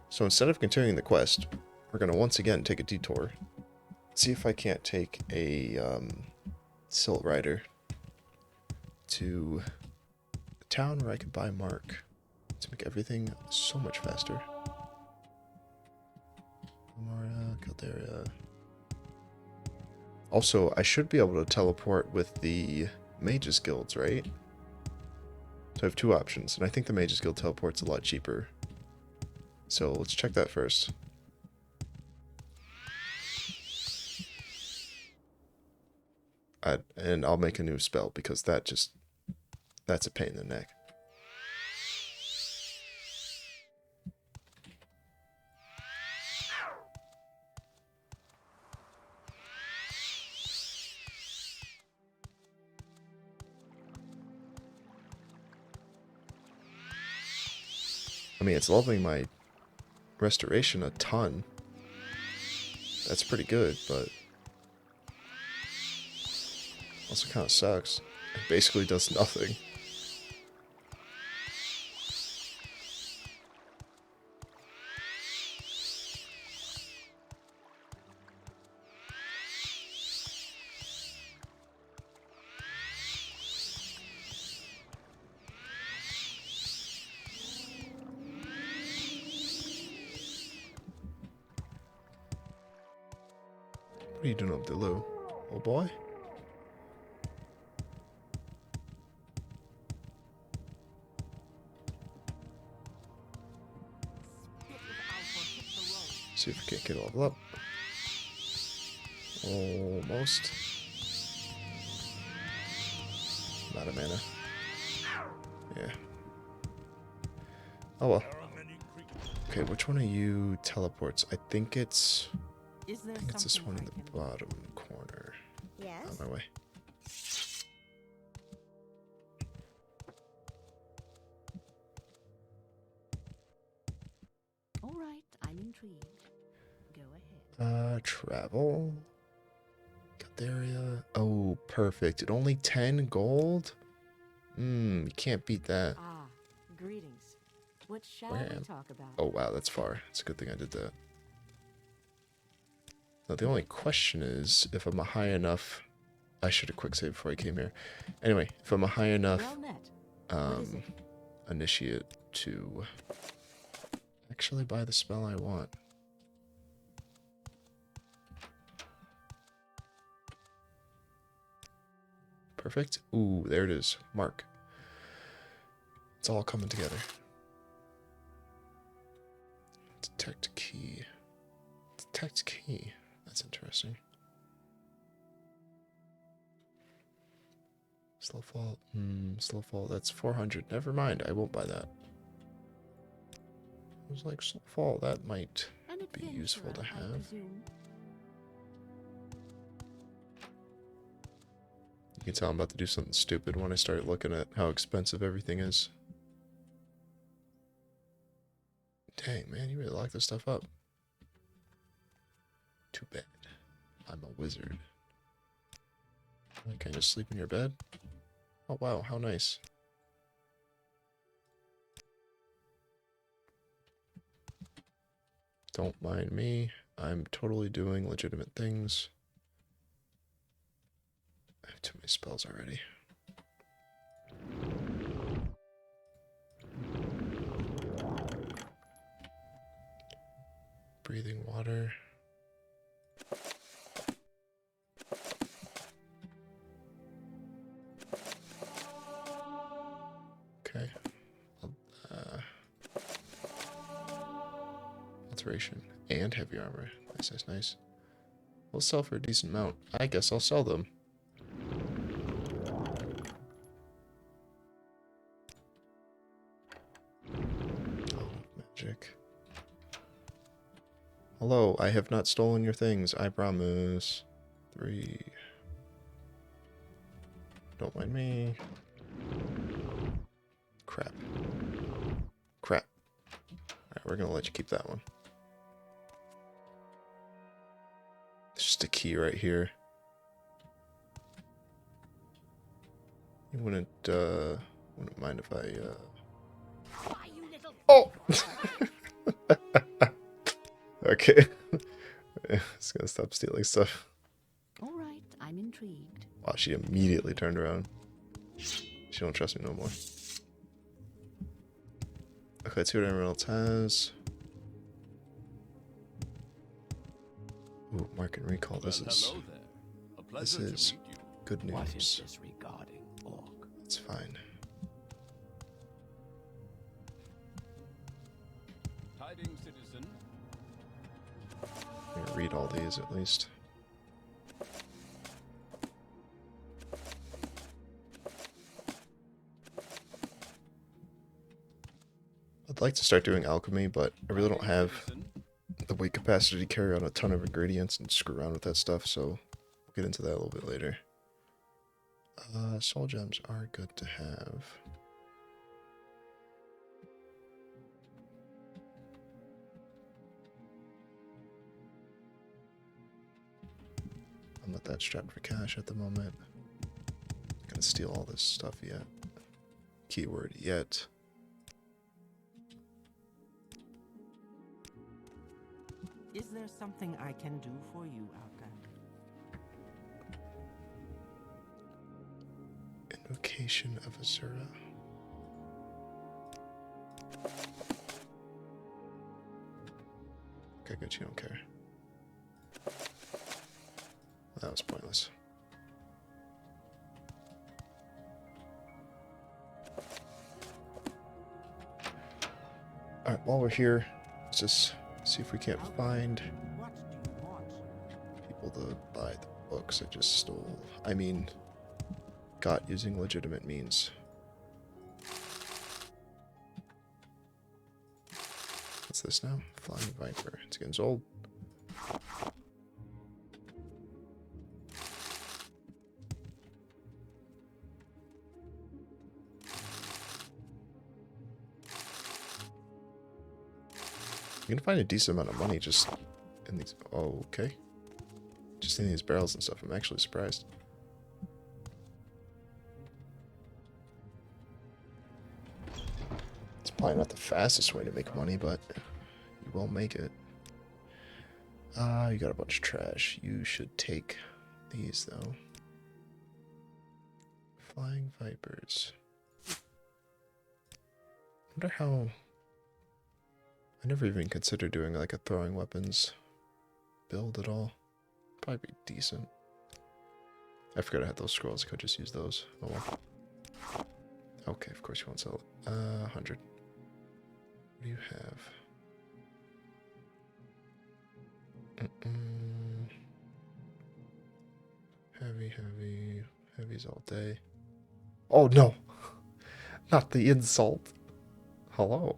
So instead of continuing the quest, we're going to once again take a detour. See if I can't take a silt rider to the town where I could buy Mark to make everything so much faster. Mara, Calderia. Also, I should be able to teleport with the Mages Guilds, right? So I have two options, and I think the Mages Guild teleport's a lot cheaper. So let's check that first. And I'll make a new spell, because that's a pain in the neck. I mean, it's leveling my restoration a ton. That's pretty good, but also kind of sucks. It basically does nothing. What are you doing up there, Lou? Oh boy? See if we can't get it all up. Almost. I'm out of mana. Yeah. Oh well. Okay, which one of you teleports? I think it's this one in the bottom corner. Yes? On my way. All right, I'm intrigued. Go ahead. Travel. Got the area. Oh, perfect. At only 10 gold? You can't beat that. Ah, greetings. What shall Where we am- talk about? Oh, wow, that's far. It's a good thing I did that. Now, the only question is, if I'm a high enough... I should have quick saved before I came here. Anyway, if I'm a high enough Well met. What is it? initiate to actually buy the spell I want. Perfect. Ooh, there it is. Mark. It's all coming together. Detect key. Detect key. That's interesting. Slow fall. Slow fall. That's 400. Never mind. I won't buy that. I was like, slow fall. That might An be useful to adventurer, I have. presume. You can tell I'm about to do something stupid when I start looking at how expensive everything is. Dang, man, you really locked this stuff up. Too bad. I'm a wizard. Can I just sleep in your bed? Oh, wow, how nice. Don't mind me. I'm totally doing legitimate things. I have too many spells already. Breathing water. Okay. Alteration and heavy armor. Nice, nice, nice. We'll sell for a decent amount. I guess I'll sell them. Oh, magic. Hello, I have not stolen your things, I promise. 3. Don't mind me. Crap. Crap. Alright, we're gonna let you keep that one. There's just a key right here. You wouldn't mind if I, Why, you little... Oh! Okay. Just gonna stop stealing stuff. All right, I'm intrigued. Wow, she immediately turned around. She don't trust me no more. Okay, let's see what everyone else has. Ooh, mark and recall. This is Hello there. A pleasure this to is meet you. good What is news. this regarding, Orc? It's fine. Tidings, citizen. I'm gonna read all these at least. I'd like to start doing alchemy, but I really don't have the weight capacity to carry on a ton of ingredients and screw around with that stuff, so we'll get into that a little bit later. Soul gems are good to have. I'm not that strapped for cash at the moment. Gonna steal all this stuff yet. Keyword yet. Is there something I can do for you, Outa? Invocation of Azura. Okay, good, you don't care. That was pointless. Alright, while we're here, let's just see if we can't find What do you want? people to buy the books I just stole. I mean, got using legitimate means. What's this now? Flying Viper. It's getting old. You can find a decent amount of money just in these. Oh, okay. Just in these barrels and stuff. I'm actually surprised. It's probably not the fastest way to make money, but you will make it. Ah, you got a bunch of trash. You should take these, though. Flying Vipers. Wonder how... I never even considered doing like a throwing weapons build at all. Probably be decent. I forgot I had those scrolls. I could just use those. Oh well. Okay, of course you won't sell it. 100. What do you have? Heavy. Heavy's all day. Oh no! Not the insult. Hello.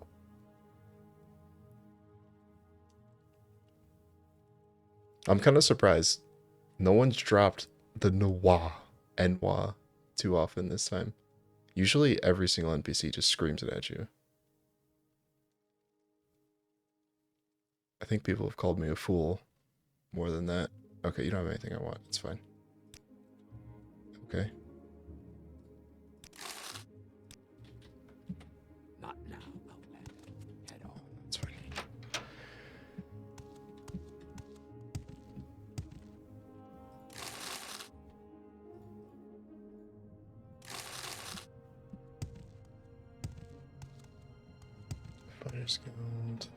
I'm kind of surprised no one's dropped the Noir too often this time. Usually every single NPC just screams it at you. I think people have called me a fool more than that. Okay, you don't have anything I want. It's fine. Okay. Not now, Outlander. Head on. That's fine. Fighter's Guild.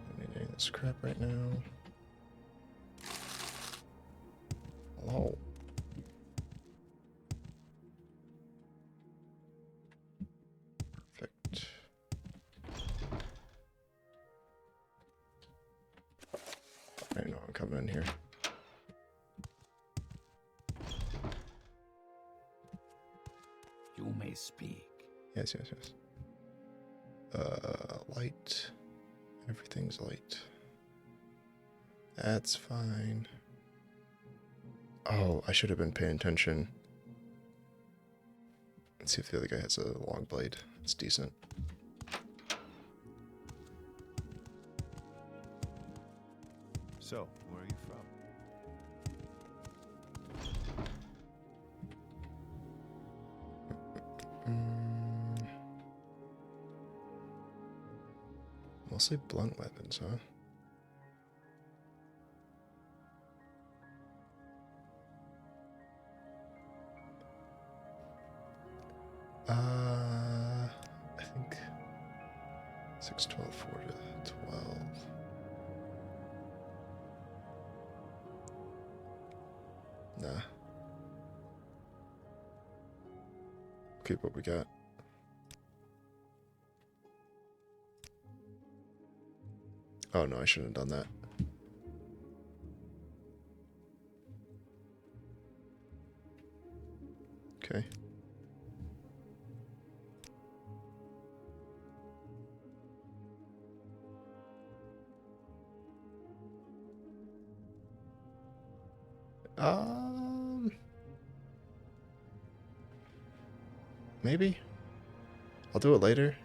Don't need any of this crap right now. Hello. Perfect. I know I'm coming in here. You may speak. Yes. Light. Everything's light. That's fine. Oh, I should have been paying attention. Let's see if the other guy has a long blade. It's decent. So, where are you from? Mostly blunt weapons, huh? I think 6, 12, 4 to 12. Nah. Keep what we got. Oh no, I shouldn't have done that. Okay. Maybe. I'll do it later.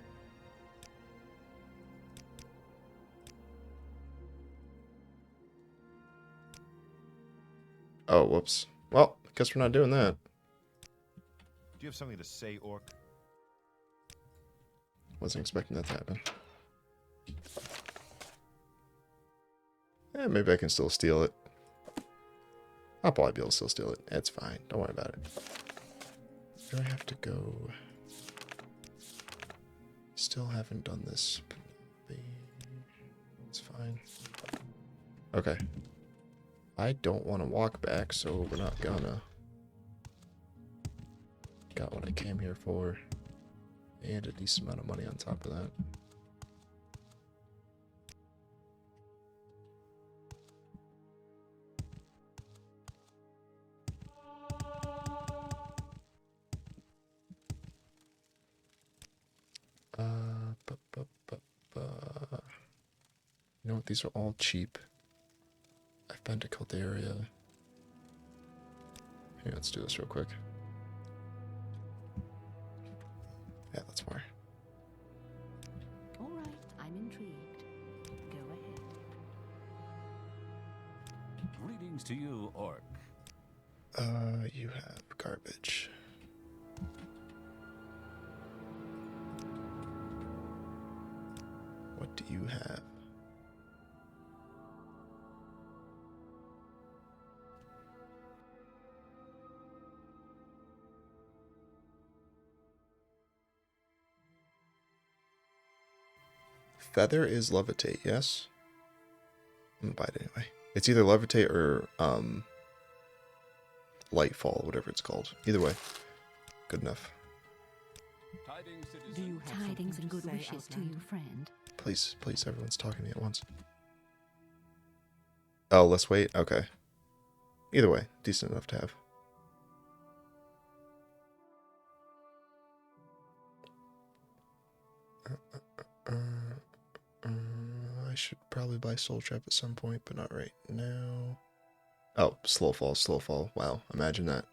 Oh, whoops. Well, I guess we're not doing that. Do you have something to say, Orc? Wasn't expecting that to happen. Maybe I can still steal it. I'll probably be able to still steal it. It's fine. Don't worry about it. Where do I have to go? Still haven't done this. It's fine. Okay. I don't want to walk back, so we're not gonna. Got what I came here for. And a decent amount of money on top of that. You know what? These are all cheap. I've been to Caldaria. Here, let's do this real quick. Yeah, that's more. All right, I'm intrigued. Go ahead. Greetings to you, Orc. You have garbage. What do you have? Feather is levitate, yes? I'm gonna buy it anyway. It's either levitate or lightfall, whatever it's called. Either way, good enough. Tidings, Do citizen. you have Tidings something and good say, wishes to Outlander? you, friend. Please, please, everyone's talking to me at once. Oh, let's wait? Okay. Either way, decent enough to have. I should probably buy Soul Trap at some point, but not right now. Oh, slow fall, slow fall. Wow, imagine that.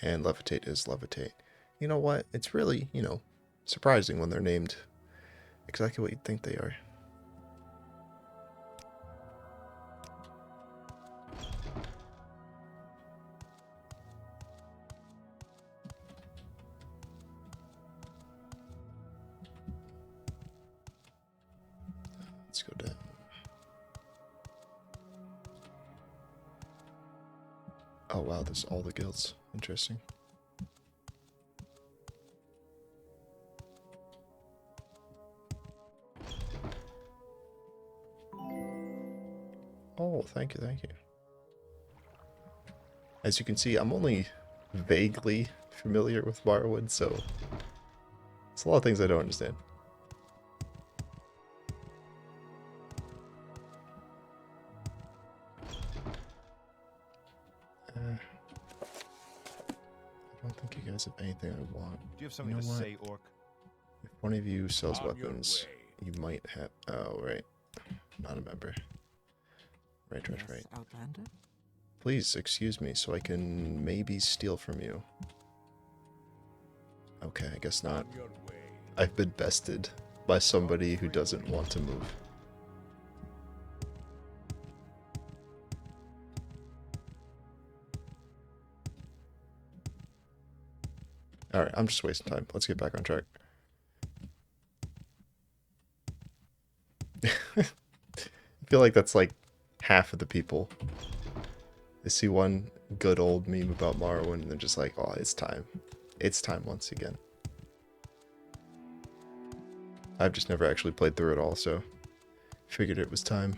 And levitate is levitate. You know what? It's really, surprising when they're named exactly what you'd think they are. Let's go down. Oh wow, there's all the guilds. Interesting. Oh, thank you, thank you. As you can see, I'm only vaguely familiar with Morrowind, so it's a lot of things I don't understand. I don't think you guys have anything I want. Do you have something know to what? say, Orc? If one of you sells On your weapons, way. you might have... Oh, right. Not a member. Right, right, Yes, right. Outlander? Please, excuse me, so I can maybe steal from you. Okay, I guess not. On your way. I've been bested by somebody who doesn't want to move. Alright, I'm just wasting time. Let's get back on track. I feel like that's like half of the people. They see one good old meme about Morrowind and they're just like, oh, it's time. It's time once again. I've just never actually played through it all, so figured it was time.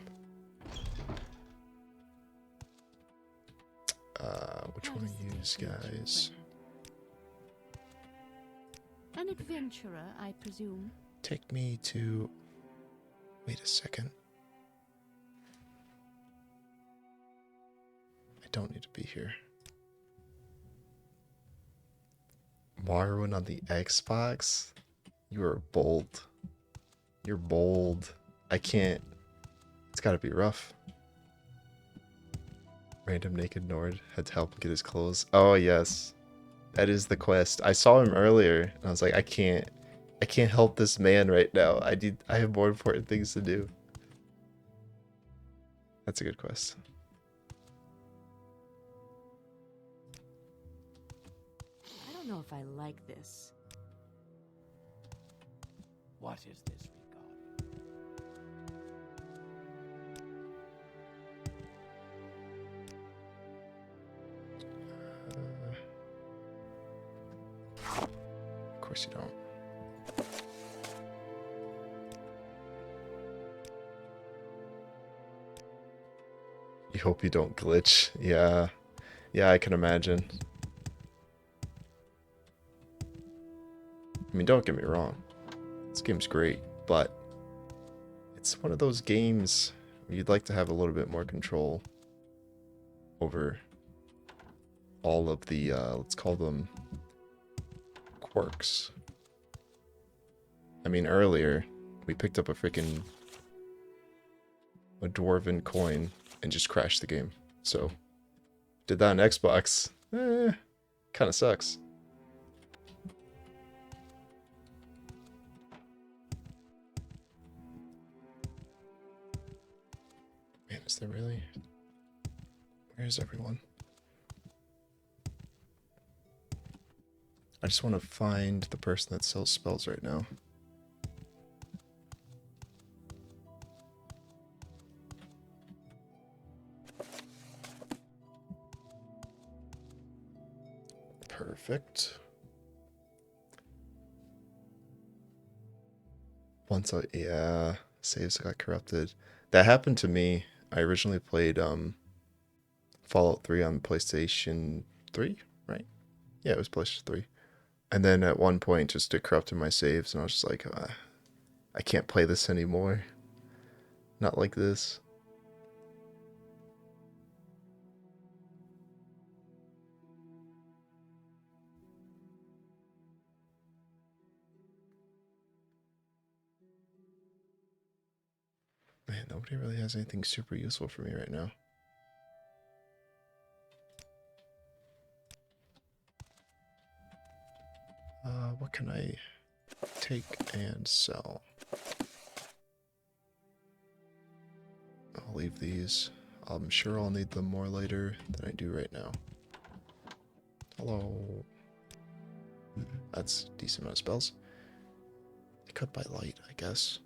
Which one of these guys? An adventurer, I presume. Take me to... Wait a second. I don't need to be here. Morrowind on the Xbox? You are bold. You're bold. I can't... It's gotta be rough. Random naked Nord had to help him get his clothes. Oh, yes. That is the quest. I saw him earlier, and I was like, I can't help this man right now. I have more important things to do. That's a good quest. I don't know if I like this. What is this we got? Of course you don't. hope you don't glitch. Yeah. Yeah, I can imagine. I mean, don't get me wrong. This game's great, but it's one of those games where you'd like to have a little bit more control over all of the, let's call them quirks. I mean, earlier, we picked up a dwarven coin and just crashed the game. So, did that on Xbox. Kind of sucks. Man, is there really? Where is everyone? I just want to find the person that sells spells right now. Perfect. Yeah, saves got corrupted. That happened to me. I originally played Fallout 3 on PlayStation 3, right? Yeah, it was PlayStation 3. And then at one point just it corrupted my saves and I was just like, I can't play this anymore. Not like this. Man, nobody really has anything super useful for me right now. What can I take and sell? I'll leave these. I'm sure I'll need them more later than I do right now. Hello. That's a decent amount of spells. Cut by light, I guess.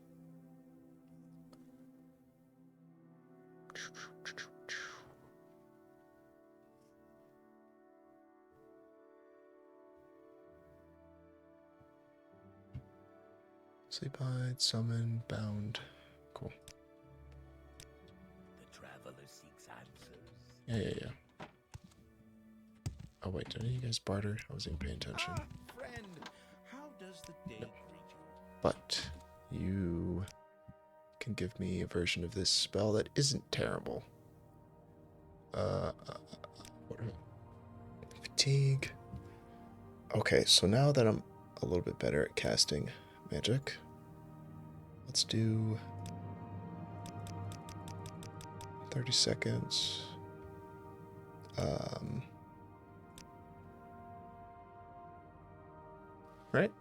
Sleep hide, summon, bound. Cool. The traveler seeks answers. Yeah. Oh wait, did any of you guys barter? I wasn't even paying attention. Friend, how does the day greet you? But you can give me a version of this spell that isn't terrible. Fatigue. Okay, so now that I'm a little bit better at casting magic, let's do 30 seconds. Right?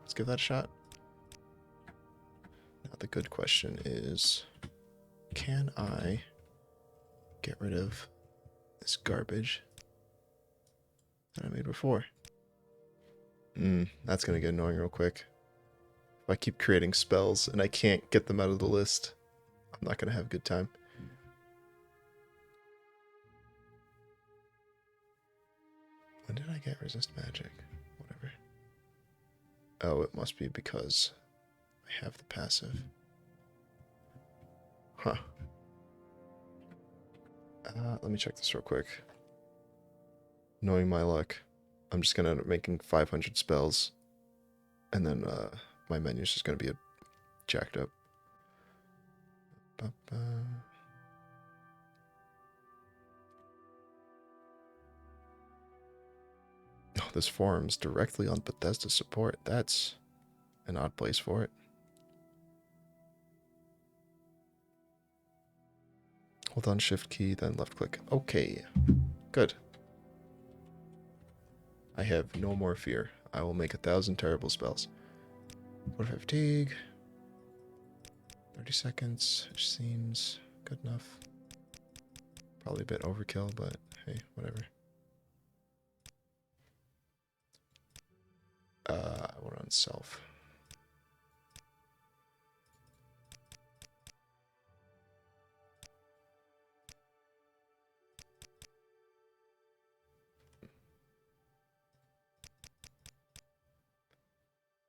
Let's give that a shot. Now the good question is, can I get rid of this garbage that I made before? That's gonna get annoying real quick. If I keep creating spells and I can't get them out of the list, I'm not gonna have a good time. When did I get resist magic? Whatever. Oh, it must be because I have the passive. Huh. Let me check this real quick. Knowing my luck, I'm just gonna end up making 500 spells, and then my menu's just gonna be jacked up. Oh, this forum's directly on Bethesda support. That's an odd place for it. Hold on shift key, then left click. Okay, good. I have no more fear. I will make 1,000 terrible spells. What if I fatigue? 30 seconds, which seems good enough. Probably a bit overkill, but hey, whatever. I want on self.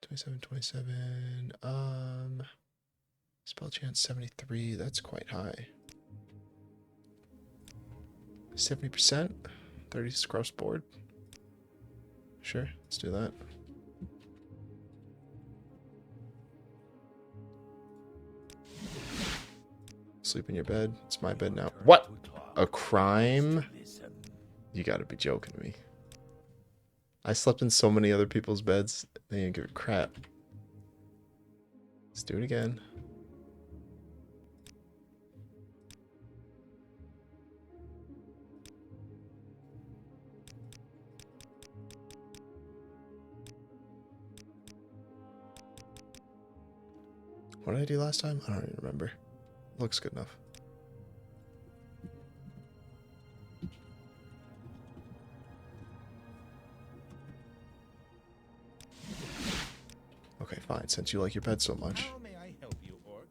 $27. Spell chance 73. That's quite high. 70%? 30 across board? Sure, let's do that. Sleep in your bed. It's my bed now. What? A crime? You gotta be joking me. I slept in so many other people's beds. They didn't give a crap. Let's do it again. What did I do last time? I don't even remember. Looks good enough. Okay, fine, since you like your bed so much. How may I help you, Orc?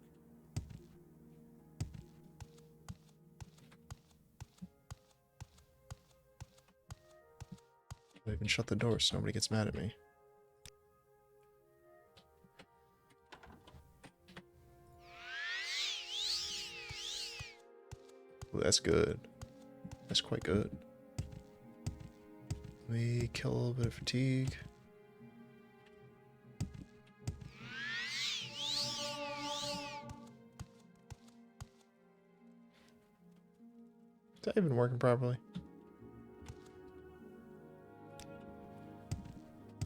I even shut the door so nobody gets mad at me. Ooh, that's good. That's quite good. Let me kill a little bit of fatigue. Is that even working properly?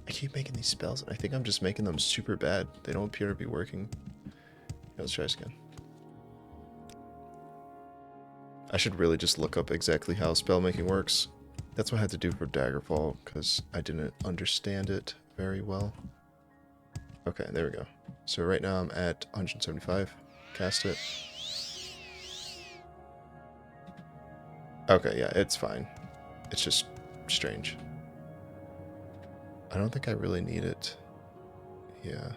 I keep making these spells, and I think I'm just making them super bad. They don't appear to be working. Let's try this again. I should really just look up exactly how spell making works. That's what I had to do for Daggerfall, because I didn't understand it very well. Okay, there we go. So right now I'm at 175. Cast it. Okay, yeah, it's fine. It's just strange. I don't think I really need it. Yeah.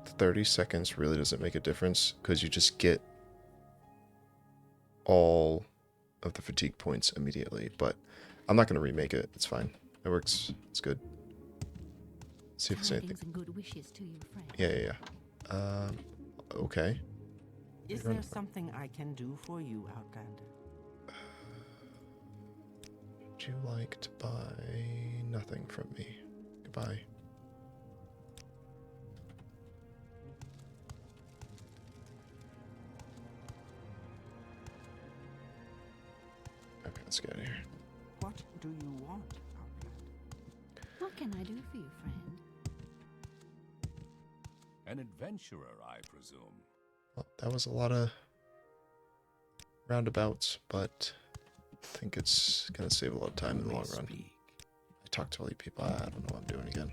30 seconds really doesn't make a difference, because you just get all of the fatigue points immediately, but I'm not going to remake it. It's fine. It works. It's good. Let's see if there's anything. Tidings and good wishes to your friend. Yeah. Okay. Is there something I can do for you, Outlander? Would you like to buy nothing from me? Goodbye. Okay, let's get out of here. What do you want, Outlander? What can I do for you, friend? An adventurer, I presume. Well, that was a lot of roundabouts, but I think it's gonna save a lot of time in the long run. I talked to all you people. I don't know what I'm doing again.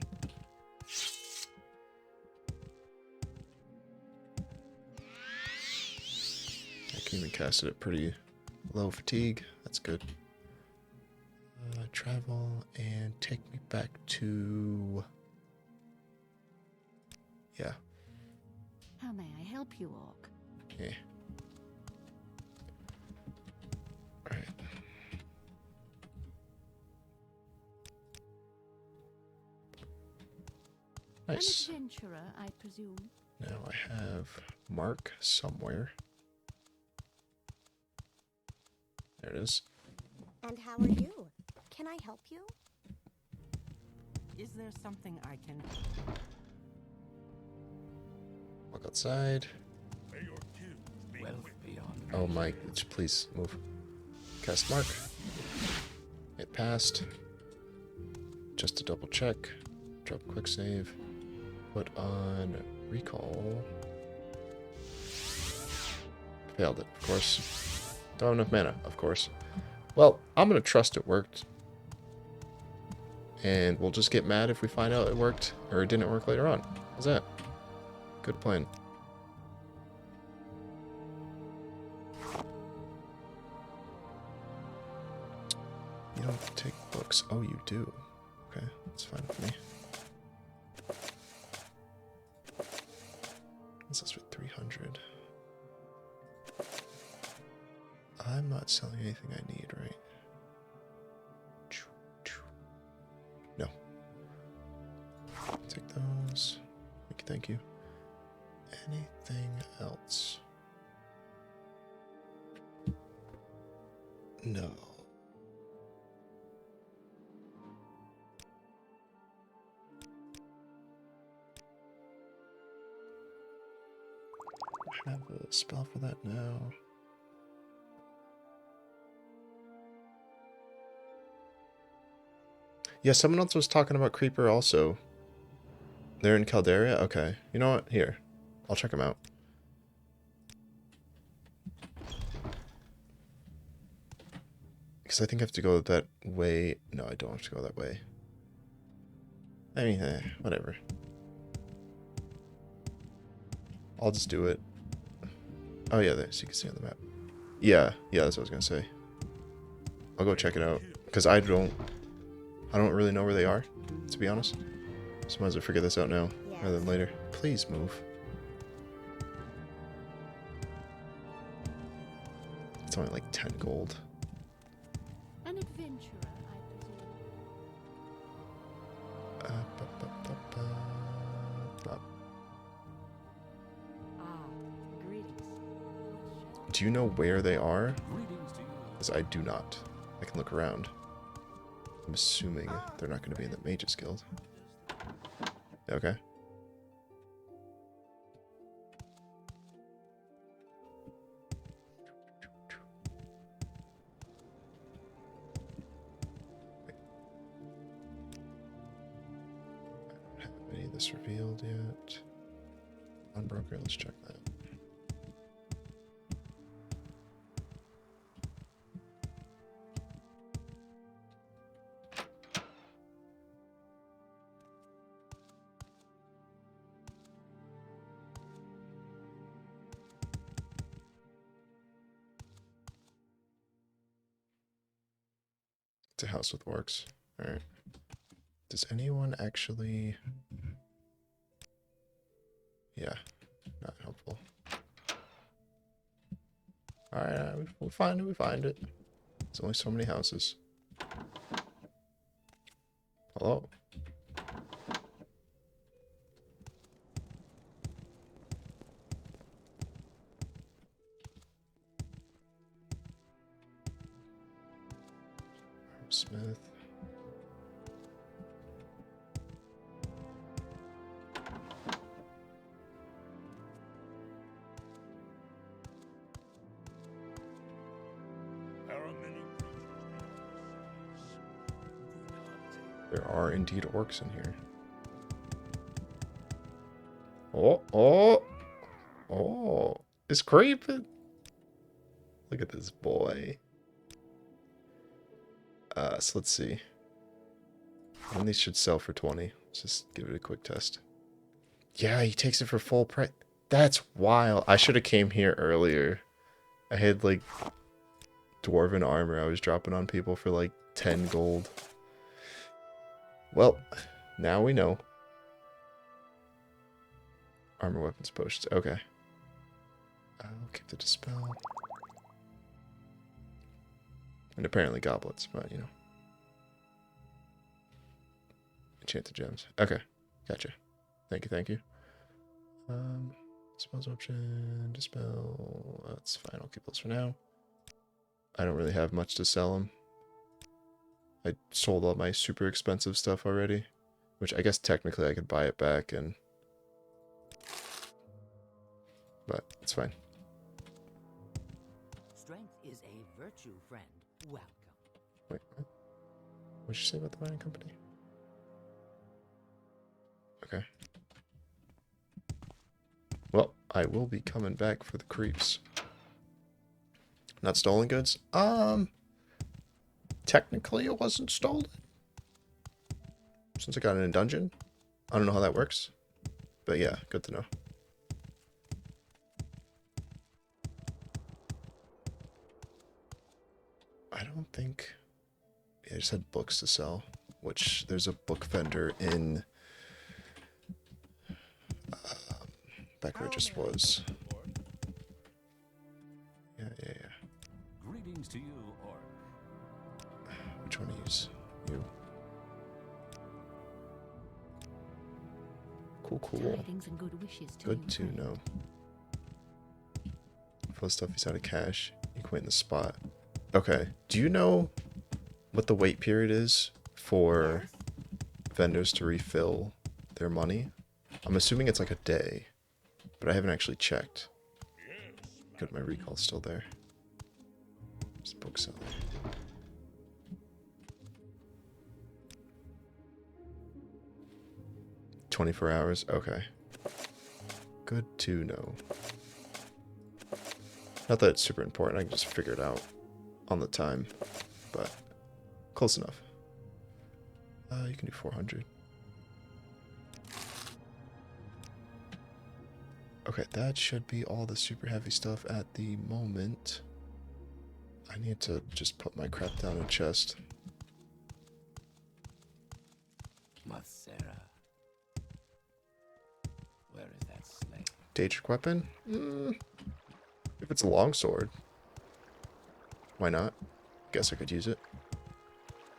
I can even cast it at pretty low fatigue. That's good. Travel and take me back to... Yeah. How may I help you, Orc? Yeah. Alright. Nice. An adventurer, I presume. Now I have Mark somewhere. There it is. And how are you? Can I help you? Is there something I can... Walk outside. May your kills be Wealth with beyond Oh my, please move. Cast Mark. It passed. Just to double check. Drop quick save. Put on recall. Failed it, of course. Don't have enough mana, of course. Well, I'm gonna trust it worked. And we'll just get mad if we find out it worked or it didn't work later on. How's that? Good plan. You don't take books. Oh, you do. Okay, that's fine with me. This is for 300. I'm not selling anything I need, right? No. Take those. Thank you. Anything else? No. I have a spell for that now. Yeah, someone else was talking about Creeper also. They're in Calderia? Okay. You know what? Here. I'll check them out. Because I think I have to go that way. No, I don't have to go that way. I mean, whatever. I'll just do it. Oh yeah, there, so you can see on the map. Yeah, that's what I was gonna say. I'll go check it out. Because I don't really know where they are, to be honest. So might as well figure this out now, rather than later. Please move. It's only like 10 gold. An adventurer, I presume. Greetings. Do you know where they are? Greetings to you. Because I do not. I can look around. I'm assuming they're not going to be in the Mages Guild. Okay. I don't have any of this revealed yet. Unbroker, let's check that. It's a house with orcs. Alright. Does anyone actually... Yeah, not helpful. Alright, we find it, we find it. There's only so many houses. Hello? Smith. There are many creatures There are indeed orcs in here. Oh! It's creeping! Look at this boy. So let's see. And these should sell for 20. Let's just give it a quick test. Yeah, he takes it for full price. That's wild. I should have came here earlier. I had like dwarven armor I was dropping on people for like 10 gold. Well, now we know. Armor, weapons, potions. Okay. I'll keep the dispel. And apparently goblets, but you know. Enchanted gems. Okay. Gotcha. Thank you. Spells option, dispel. That's fine. I'll keep those for now. I don't really have much to sell them. I sold all my super expensive stuff already. Which I guess technically I could buy it back and... But it's fine. Strength is a virtue, friend. Welcome. Wait, what? What'd you say about the mining company? Okay. Well, I will be coming back for the creeps. Not stolen goods? Technically it wasn't stolen. Since I got it in a dungeon. I don't know how that works. But yeah, good to know. I don't think... Yeah, I just had books to sell. Which, there's a book vendor in... back where it just was. Yeah. Greetings to you, orc. Which one to use? You. Cool. Tidings and good wishes to Good you, to friend. know. For the stuff he's out of cash, you can wait in the spot. Okay. Do you know what the wait period is for vendors to refill their money? I'm assuming it's like a day, but I haven't actually checked. Good, my recall's still there. It's bookseller. "24 hours? Okay. Good to know. Not that it's super important, I can just figure it out on the time, but close enough. You can do 400. Okay, that should be all the super heavy stuff at the moment. I need to just put my crap down in a chest. Matsera. Where is that slave? Daedric weapon? If it's a longsword, why not? Guess I could use it.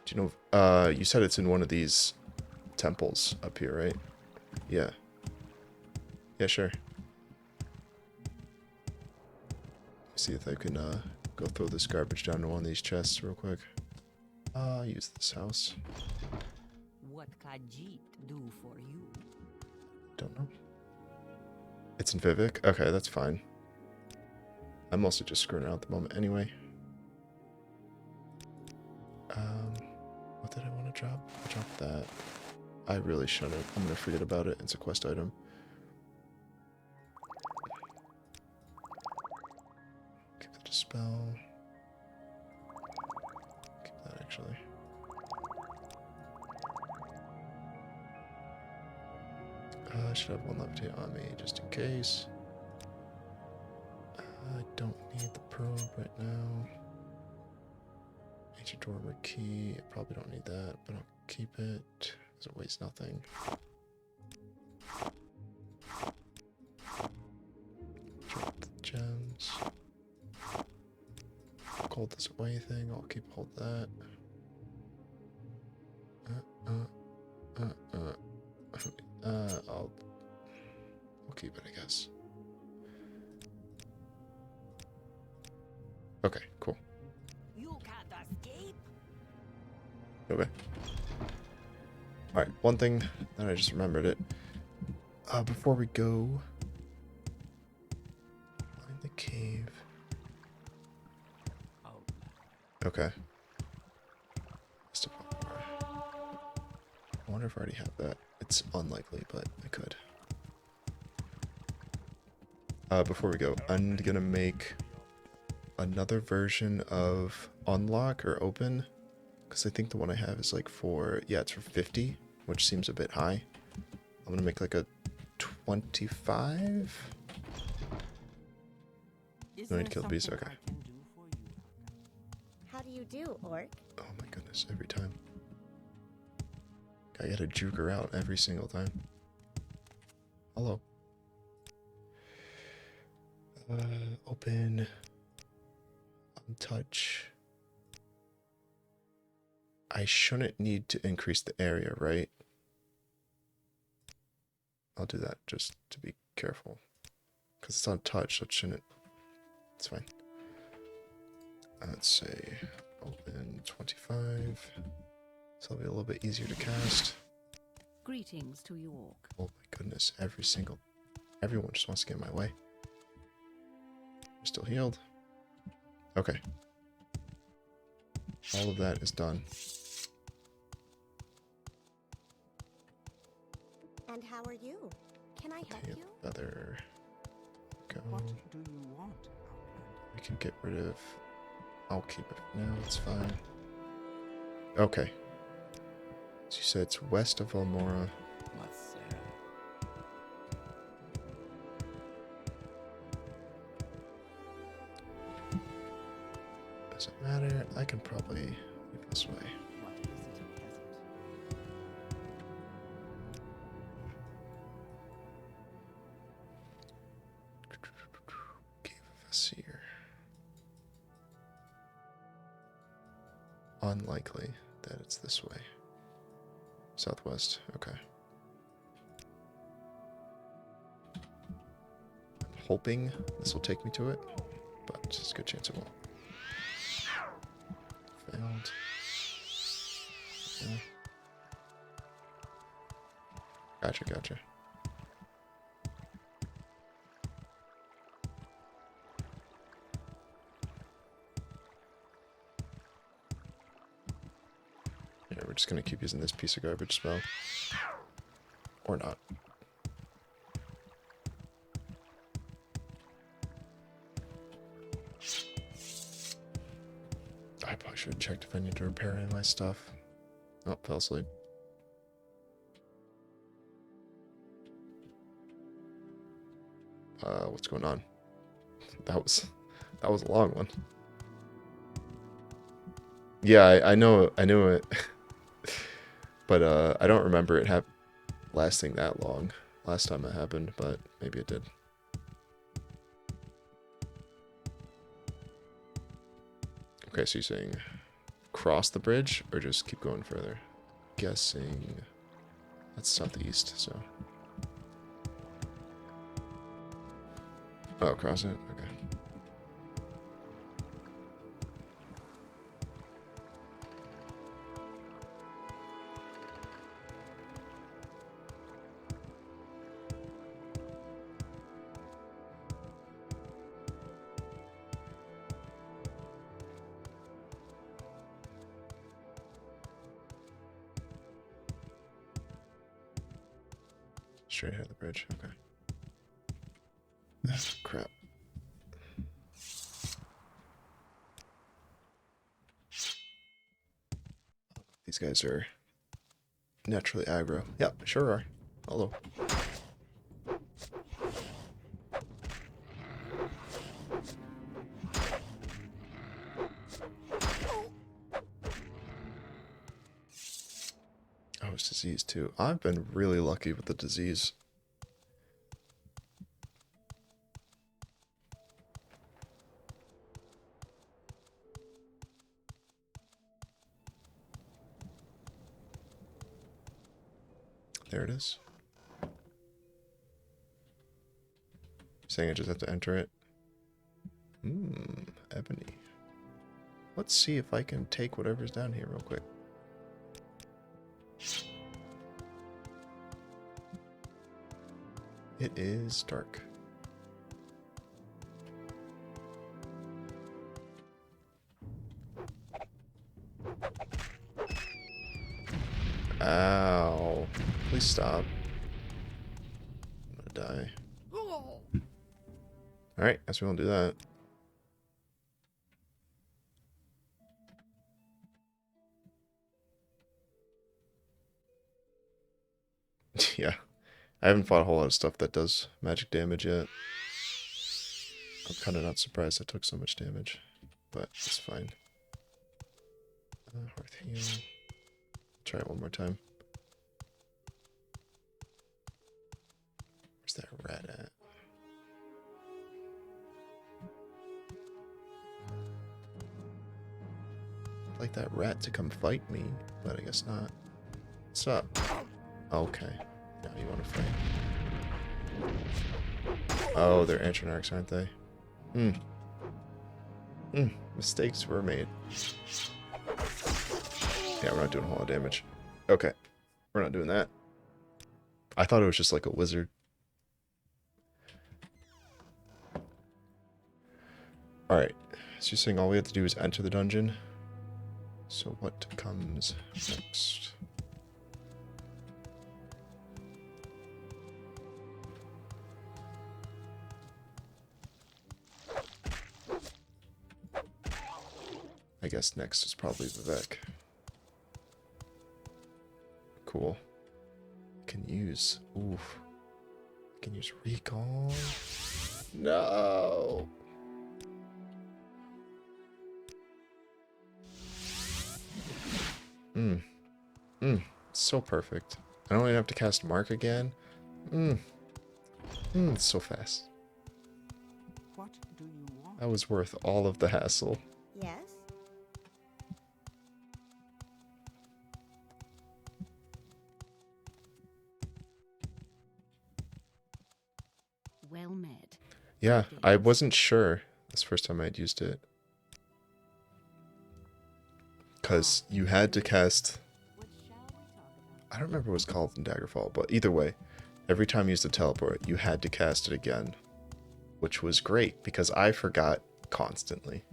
Do you know, you said it's in one of these temples up here, right? Yeah. Yeah, sure. See if I can go throw this garbage down to one of these chests real quick. Use this house. What Khajiit do for you? Don't know. It's in Vivek? Okay, that's fine. I'm mostly just screwing around at the moment anyway. What did I want to drop? I dropped that. I really shouldn't. I'm gonna forget about it. It's a quest item. Keep that a spell. Keep that actually. I should have one levitate on me just in case. I don't need the probe right now. Ancient dormer key. I probably don't need that, but I'll keep it because it weighs nothing. Drop the gems. Gold doesn't weigh anything. I'll keep hold of that. I'll keep it, I guess. Okay, cool. You can't escape. Okay. Alright, one thing that I just remembered it. Before we go, find the cave. Okay. I wonder if I already have that. It's unlikely, but I could. Before we go, I'm gonna make another version of unlock or open, because I think the one I have is like for, yeah, it's for 50, which seems a bit high. I'm gonna make like a 25. No need to kill the beast. Okay. How do you do, Orc? Oh my goodness, every time. I gotta juke her out every single time. Hello. Open. Untouch. I shouldn't need to increase the area, right? I'll do that just to be careful. Because it's untouched, so it shouldn't. It's fine. Let's say open 25. So it'll be a little bit easier to cast. Greetings to you, Orc. Oh my goodness, everyone just wants to get in my way. We're still healed. Okay. All of that is done. And how are you? Can I help you? Feather. Go. What do you want, Outlander? We can get rid of... I'll keep it for now, it's fine. Okay. So you said it's west of Almora. Doesn't matter, I can probably move this way. What is it, peasant? Cave of Asir. Unlikely that it's this way. Southwest, okay. I'm hoping this will take me to it, but there's a good chance it won't. failed. Yeah. Gotcha, gotcha. Yeah, we're just gonna keep using this piece of garbage spell. Or not. I probably should have checked if I need to repair any of my stuff. Oh, fell asleep. What's going on? That was a long one. Yeah, I know it. But I don't remember it lasting that long last time it happened, but maybe it did. Okay, so you're saying cross the bridge or just keep going further? Guessing that's southeast, so. Oh, cross it? Okay. Straight ahead of the bridge, okay. Crap. These guys are naturally aggro. Yep, sure are. Hello. Oh, it's disease too. I've been really lucky with the disease. There it is. Saying I just have to enter it. Ebony. Let's see if I can take whatever's down here real quick. It is dark. Ow. Please stop. I'm gonna die. Alright, guess we won't do that. Yeah. I haven't fought a whole lot of stuff that does magic damage yet. I'm kind of not surprised I took so much damage, but it's fine. Hearth heal. Try it one more time. Where's that rat at? I'd like that rat to come fight me, but I guess not. What's up? Okay. Now you want to fight. Oh, they're Antronarchs, aren't they? Mistakes were made. Yeah, we're not doing a whole lot of damage. Okay. We're not doing that. I thought it was just like a wizard. Alright. So you're saying all we have to do is enter the dungeon? So what comes next? I guess next is probably Vivek. Cool. Can use... Oof. Can use recall. No! So perfect. I don't even have to cast Mark again. It's so fast. What do you want? That was worth all of the hassle. Yes? Well met. Yeah, I wasn't sure this first time I'd used it. Because you had to cast... What shall we talk about? I don't remember what it was called in Daggerfall, but either way, every time you used the teleport, you had to cast it again. Which was great, because I forgot constantly.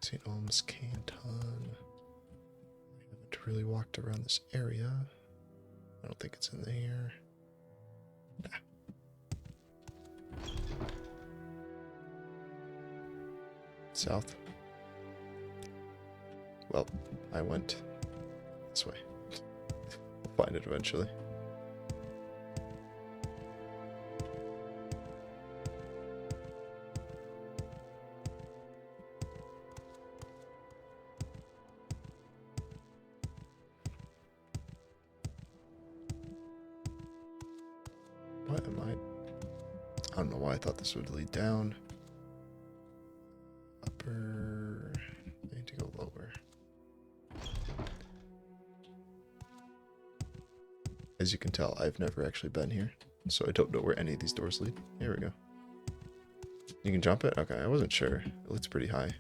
St. Olm's Canton. I haven't really walked around this area. I don't think it's in there. Nah. South. Well, I went this way. We'll find it eventually. What am I don't know why I thought this would lead down. Upper. I need to go lower. As you can tell, I've never actually been here, so I don't know where any of these doors lead. Here we go. You can jump it? Okay, I wasn't sure. It looks pretty high.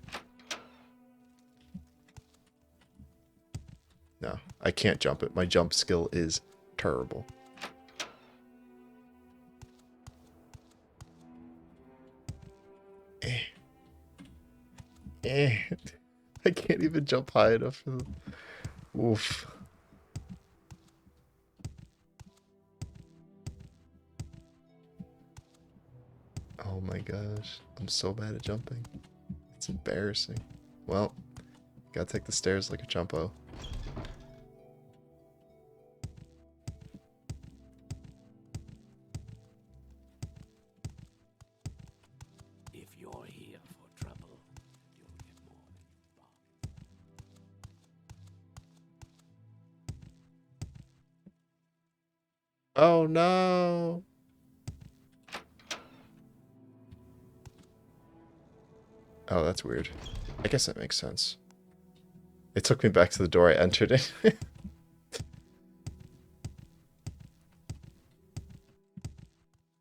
No, I can't jump it. My jump skill is terrible. I can't even jump high enough for the... Oof. Oh my gosh. I'm so bad at jumping. It's embarrassing. Well, gotta take the stairs like a chumpo. If you're here for trouble, you'll get more than you bargained. Oh no! Oh, that's weird. I guess that makes sense. It took me back to the door I entered in. At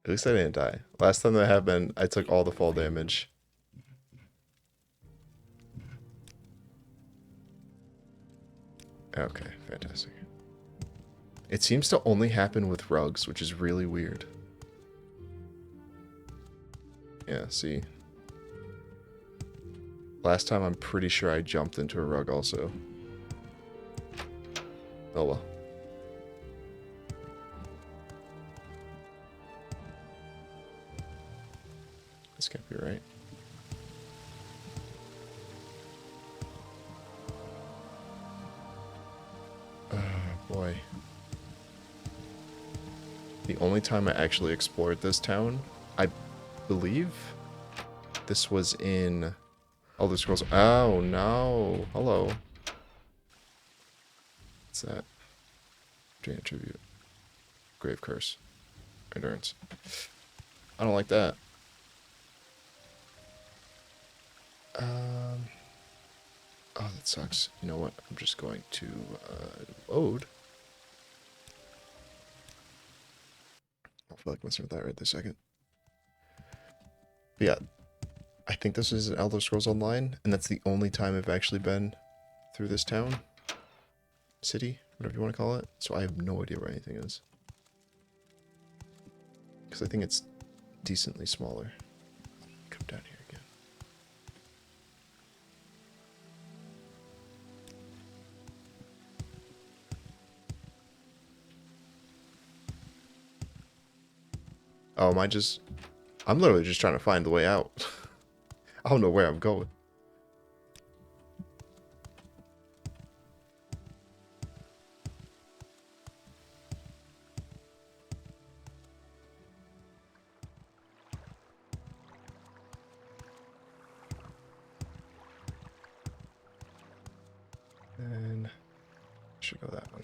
least I didn't die. Last time that happened, I took all the fall damage. Okay, fantastic. It seems to only happen with rugs, which is really weird. Yeah, see. Last time I'm pretty sure I jumped into a rug also. Oh well. This can't be right. Oh boy. The only time I actually explored this town, I believe this was in Elder Scrolls. Oh no. Hello. What's that? Drain tribute. Grave curse. Endurance. I don't like that. Oh, that sucks. You know what? I'm just going to load. I feel like messing with that right this second. But yeah, I think this is an Elder Scrolls Online, and that's the only time I've actually been through this town, city, whatever you want to call it. So I have no idea where anything is, because I think it's decently smaller. Come down here again. Oh, am I just... I'm literally just trying to find the way out. I don't know where I'm going. And should go that one.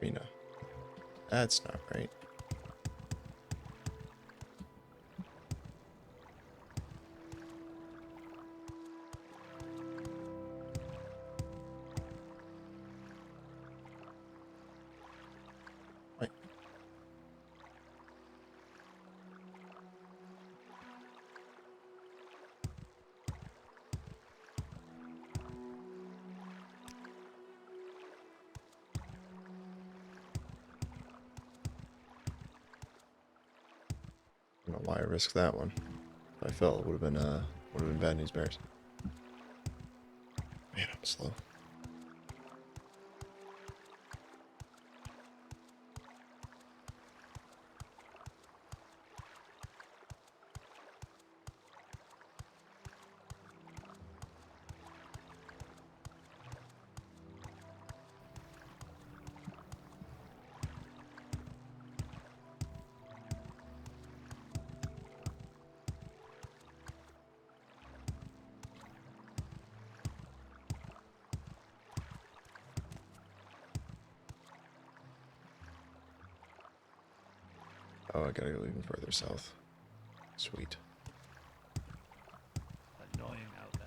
Arena. That's not right. know why I risked that one. If I fell, it would have been bad news bears. Man, I'm slow. Oh, I gotta go even further south. Sweet. Annoying outa.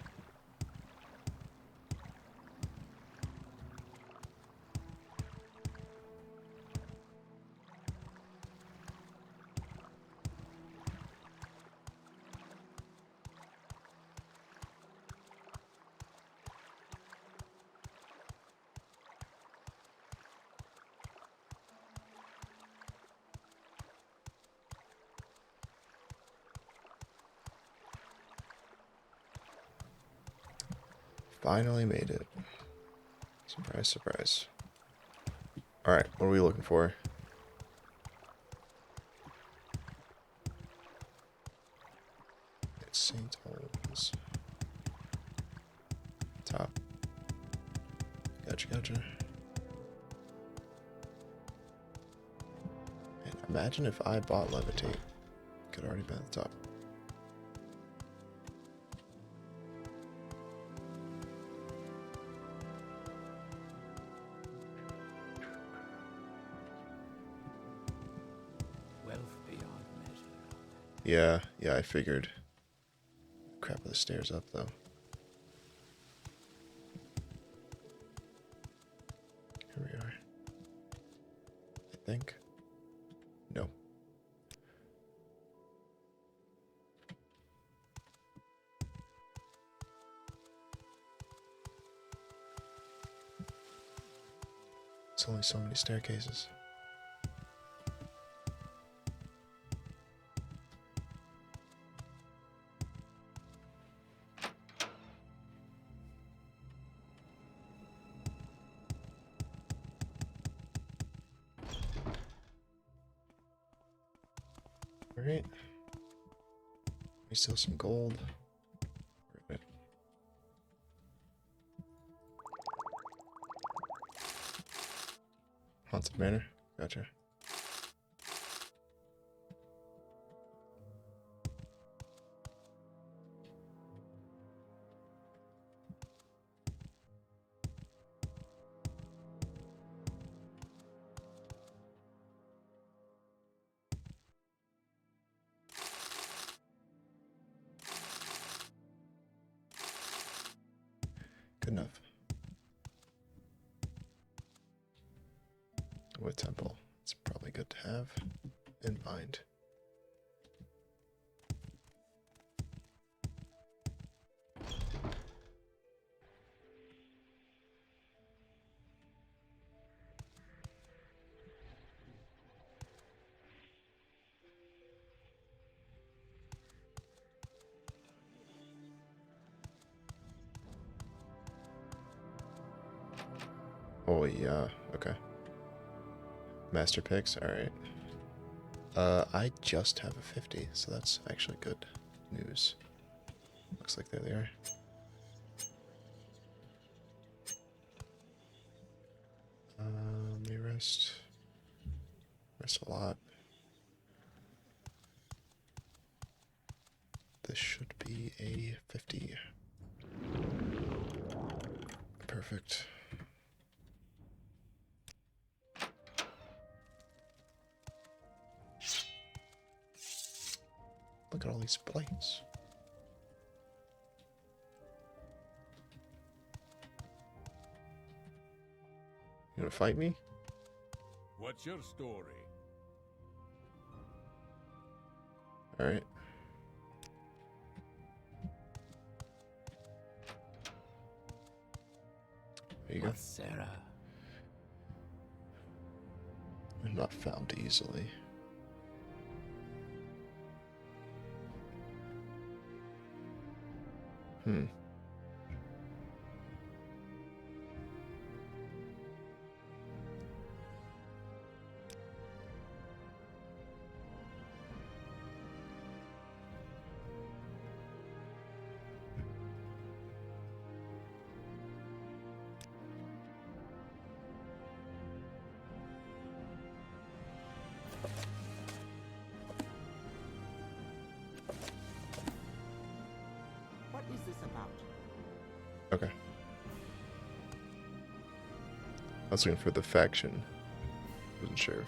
Finally made it. Surprise, surprise. Alright, what are we looking for? It's St. Holmes. Top. Gotcha, gotcha. Man, imagine if I bought Levitate. Could already been at the top. Yeah, I figured. Crap with the stairs up, though. Here we are. I think. No. It's only so many staircases. Alright. We still some gold. Where is it? Haunted Manor. Gotcha. Good enough. Wood temple. It's probably good to have in mind. Oh yeah, okay. Master picks, alright. I just have a 50, so that's actually good news. Looks like there they are. Let me rest. Rest a lot. This should be a 50. Perfect. Look at all these plates. You gonna fight me? What's your story? Alright. There you go. What's Sarah? I'm not found easily. Hmm. What is this about? Okay. I was looking for the faction. Wasn't sure if...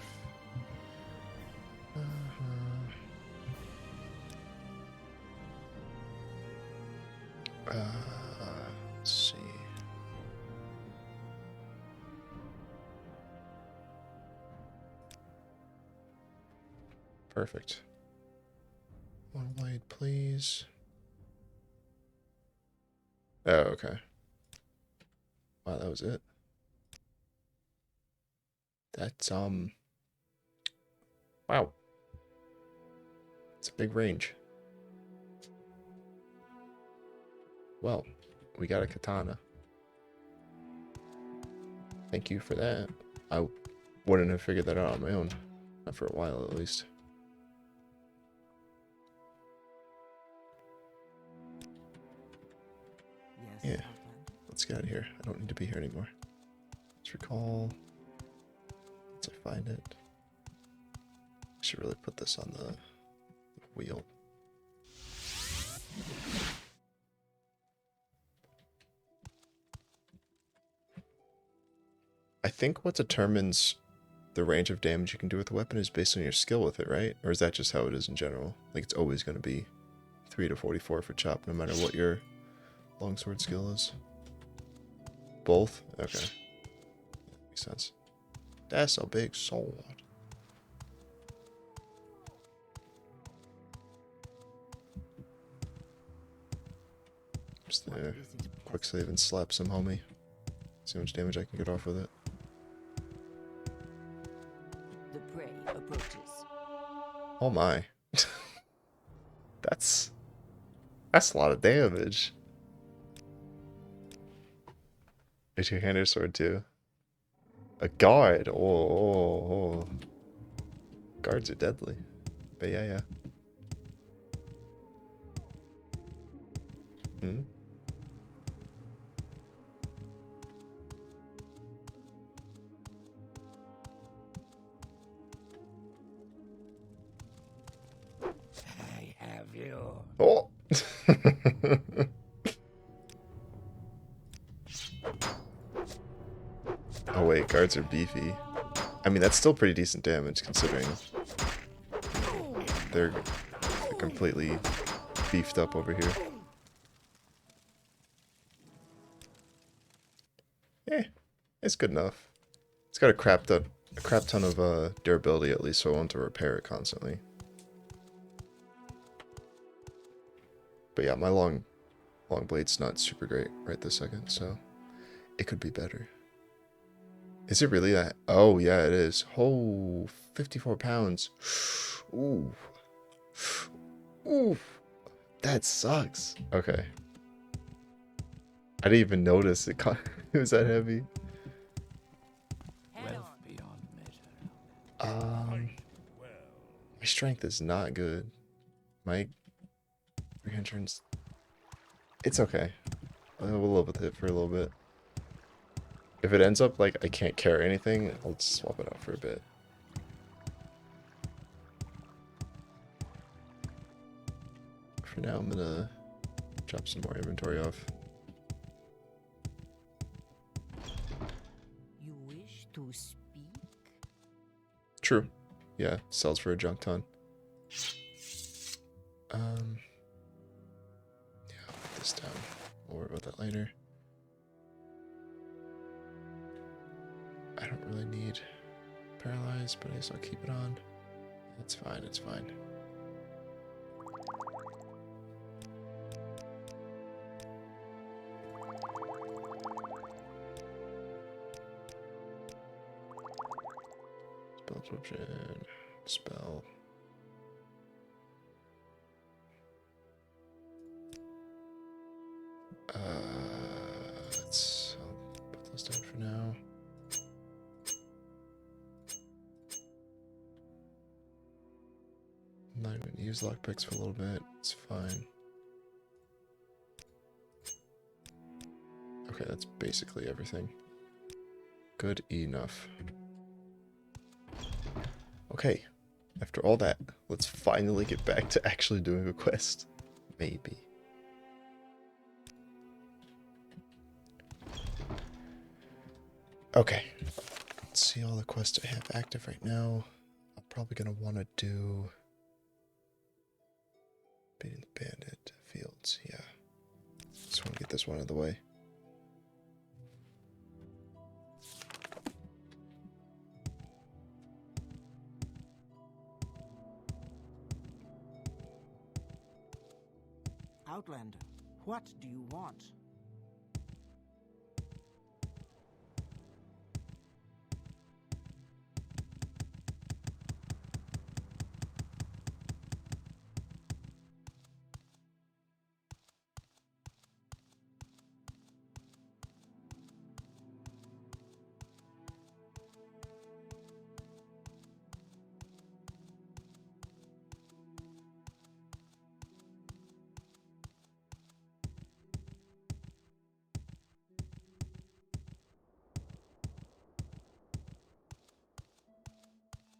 let's see. Perfect. One blade, please. Oh, okay. Wow, that was it. That's, wow. It's a big range. Well, we got a katana. Thank you for that. I wouldn't have figured that out on my own. Not for a while, at least. Yes, Yeah. Outland. Let's get out of here. I don't need to be here anymore. Let's recall. Once I find it. I should really put this on the wheel. I think what determines the range of damage you can do with the weapon is based on your skill with it, right? Or is that just how it is in general? Like it's always going to be 3 to 44 for chop, no matter what your longsword skill is. Both? Okay. Makes sense. That's a big sword. Just there. Quick save and slap some homie. See how much damage I can get off with it. The prey approaches. Oh my. That's a lot of damage. A two-handed sword too. A guard. Oh. Guards are deadly. But yeah. Hmm? I have you. Oh! Oh wait, guards are beefy. I mean, that's still pretty decent damage considering they're completely beefed up over here. It's good enough. It's got a crap ton of durability at least, so I want to repair it constantly. But yeah, my long blade's not super great right this second, so it could be better. Is it really that? Oh yeah, it is. Oh, 54 pounds. Ooh. Ooh. That sucks. Okay. I didn't even notice it was that heavy. Wealth beyond measure. My strength is not good. My 300's... It's okay. We'll live with it for a little bit. If it ends up like I can't carry anything, I'll just swap it out for a bit. For now, I'm gonna drop some more inventory off. You wish to speak? True. Yeah, sells for a junk ton. Yeah, I'll put this down. We'll worry about that later. I don't really need paralyzed, but I guess I'll keep it on. It's fine, it's fine. Spell absorption. Spell. I'll put those down for now. I'm not even gonna use lockpicks for a little bit. It's fine. Okay, that's basically everything. Good enough. Okay, after all that, let's finally get back to actually doing a quest. Maybe. Okay, let's see all the quests I have active right now. I'm probably going to want to do beating the bandit fields, yeah. Just want to get this one out of the way. Outlander, what do you want?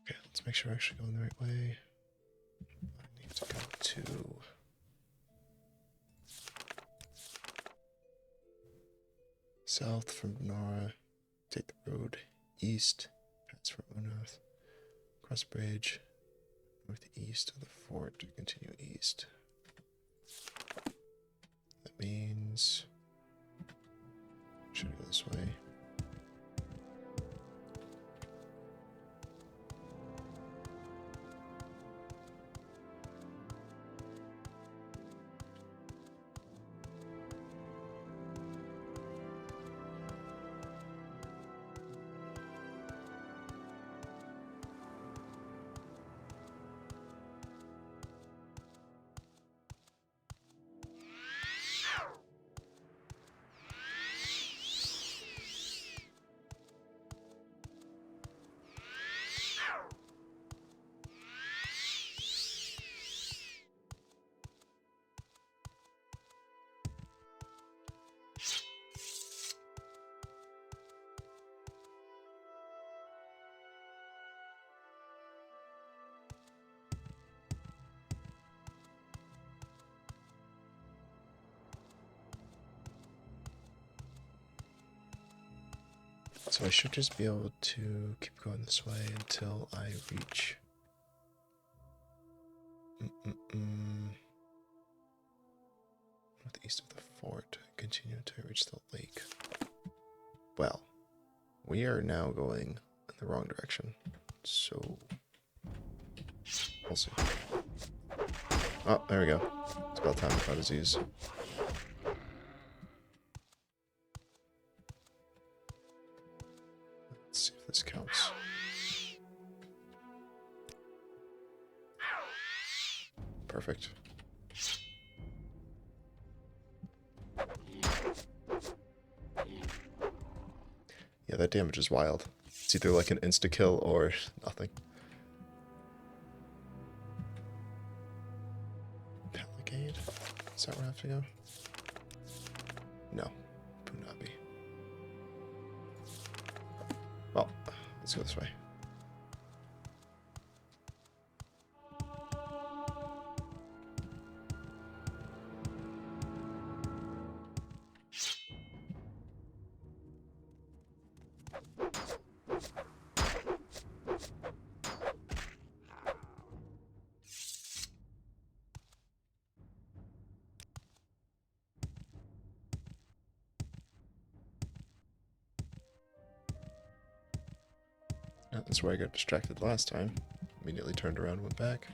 Okay, let's make sure we're actually going the right way. I need to go to south from Nora, take the road east, pass from Unoth, cross bridge, northeast of the fort to continue east. That means should go this way. So I should just be able to keep going this way until I reach northeast of the fort. Continue until I reach the lake. Well, we are now going in the wrong direction. So we'll see. Oh, there we go. It's about time for disease. Let's see if this counts. Perfect. Yeah, that damage is wild. It's either like an insta-kill or nothing. Pelicade? Is that where I have to go? No. Punabi. Well, let's go this way. That's where I got distracted last time. Immediately turned around and went back.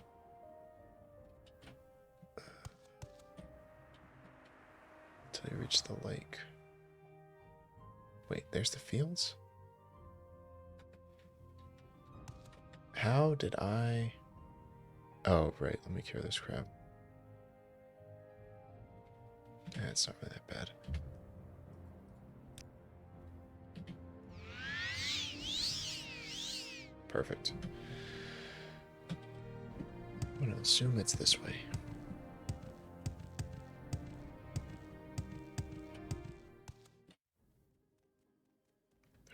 Until you reach the lake. Wait, there's the fields? How did I... Oh, right, let me cure this crap. I Yeah, it's not really that bad. Perfect. I'm gonna assume it's this way.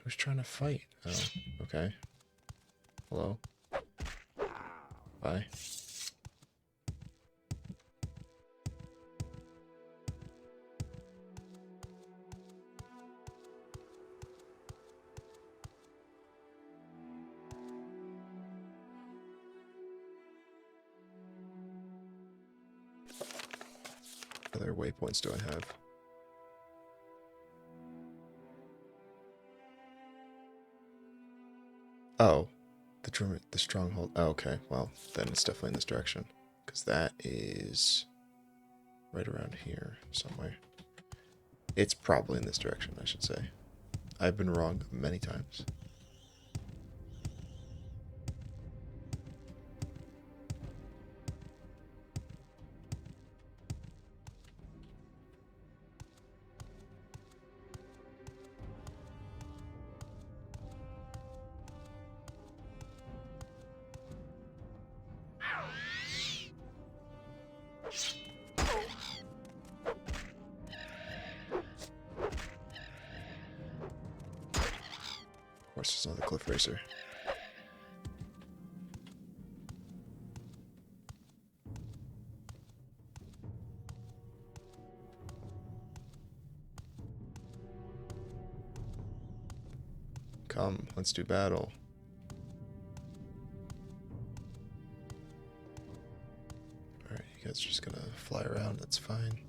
Who's trying to fight? Oh, okay. Hello? Bye. What other waypoints do I have? Oh, the stronghold. Oh, okay, well, then it's definitely in this direction. Because that is right around here somewhere. It's probably in this direction, I should say. I've been wrong many times. Of course, there's another cliff racer. Come, let's do battle. Alright, you guys are just gonna fly around, that's fine.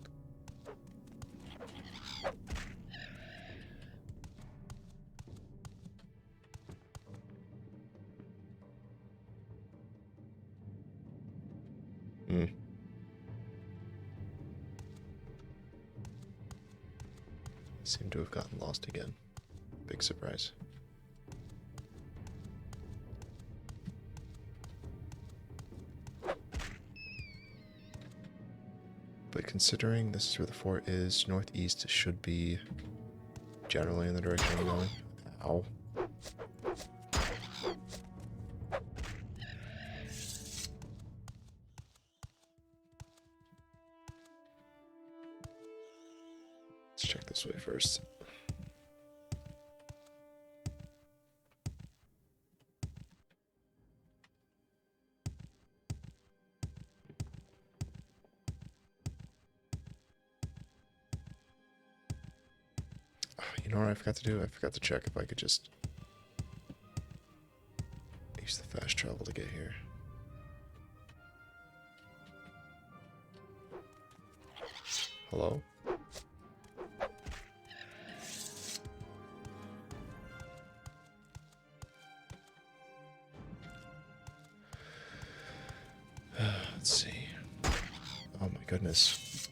Seem to have gotten lost again. Big surprise. But considering this is where the fort is, northeast should be generally in the direction I'm going. Ow. Let's check this way first. You know what I forgot to do? I forgot to check if I could just use the fast travel to get here. Hello? Let's see. Oh my goodness.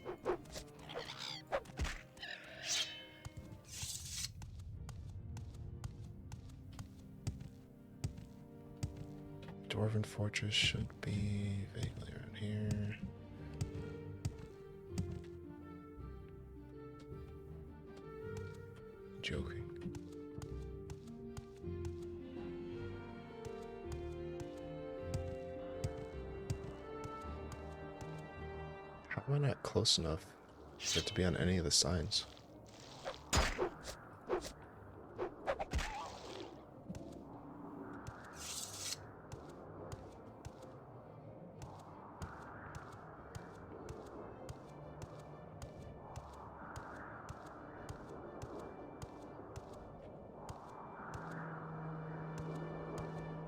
Dwarven Fortress should be vaguely around here. Joking. How am I not close enough for it to be on any of the signs?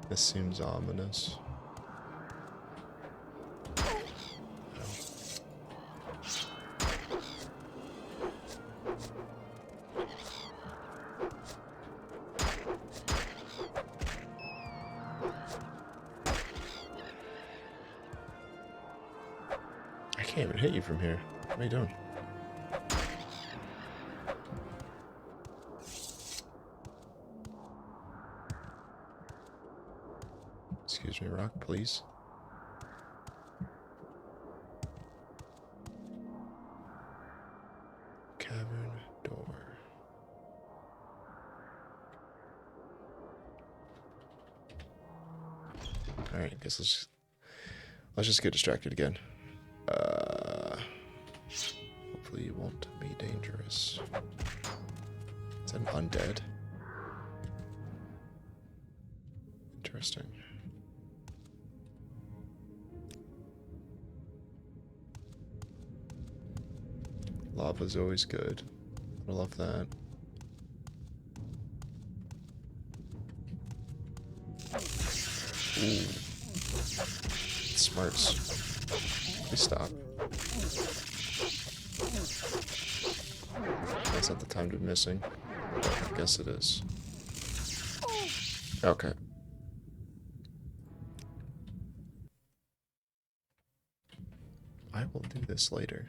This seems ominous. I can't even hit you from here. What are you doing? Excuse me, rock, please. cavern door. Alright, I guess let's just get distracted again. Hopefully you won't be dangerous. Is that an undead? Interesting. Lava's always good. I love that. Ooh. Smarts. Please stop. That's not the time to be missing. I guess it is. Okay. I will do this later.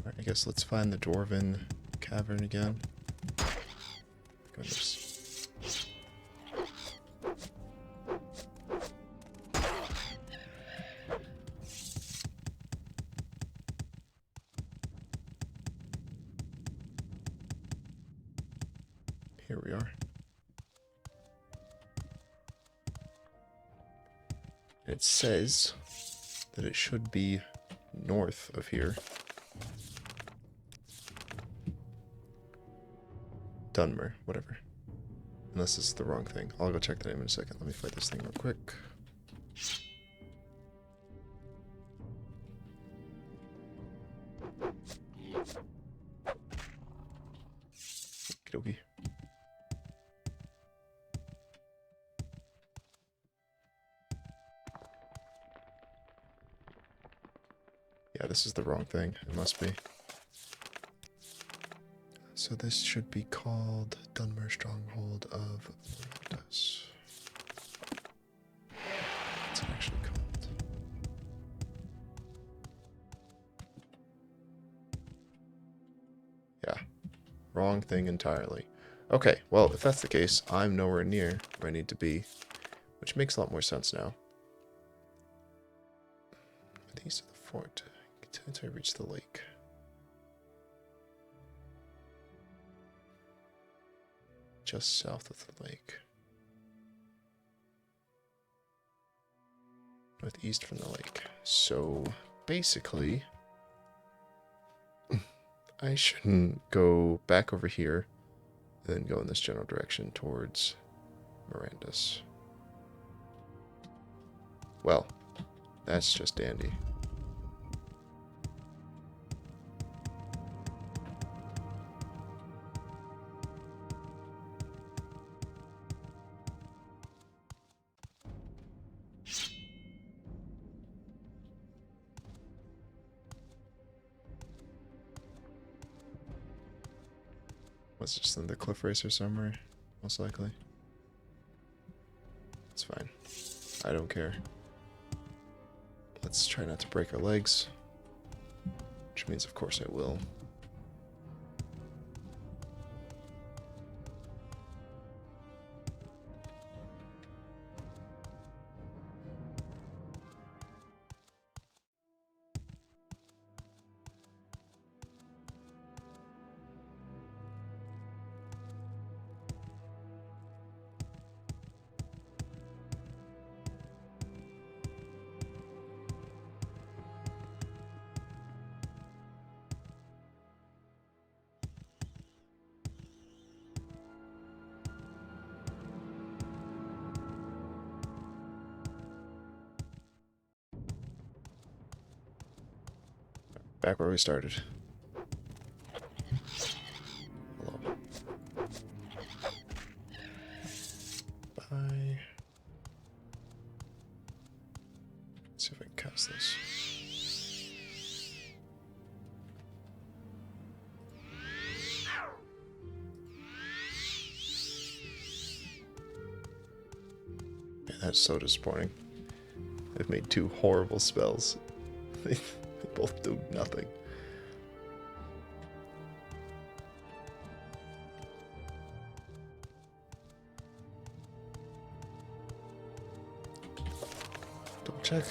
Alright, I guess let's find the dwarven cavern again. Goodness. Here we are. It says that it should be north of here. Dunmer, whatever. Unless this is the wrong thing. I'll go check the name in a second. Let me fight this thing real quick. Okey-dokey. Yeah, this is the wrong thing. It must be. So this should be called Dunmer Stronghold of Lotta. What's it actually called? Yeah, wrong thing entirely. Okay, well, if that's the case, I'm nowhere near where I need to be, which makes a lot more sense now. To the east of the fort, until I reach the lake. Just south of the lake. Northeast from the lake. So, basically, I shouldn't go back over here, and then go in this general direction towards Miranda's. Well, that's just dandy. Was just in the cliff racer somewhere, most likely. It's fine. I don't care. Let's try not to break our legs. Which means, of course, I will. Back where we started. Hello. Bye. Let's see if I can cast this. Man, that's so disappointing. I've made two horrible spells. They both do nothing. Check.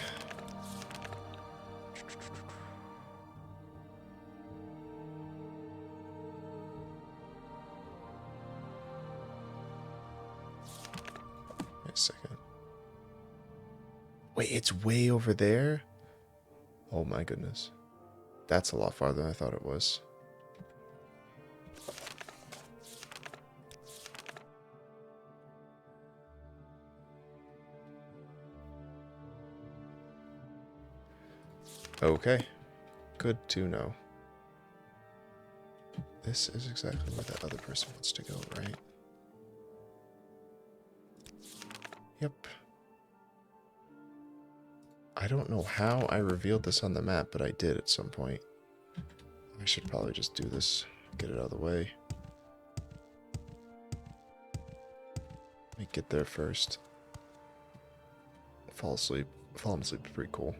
Wait a second. Wait, it's way over there? Oh my goodness. That's a lot farther than I thought it was. Okay. Good to know. This is exactly where that other person wants to go, right? Yep. I don't know how I revealed this on the map, but I did at some point. I should probably just do this, get it out of the way. Let me get there first. Fall asleep. Falling asleep is pretty cool.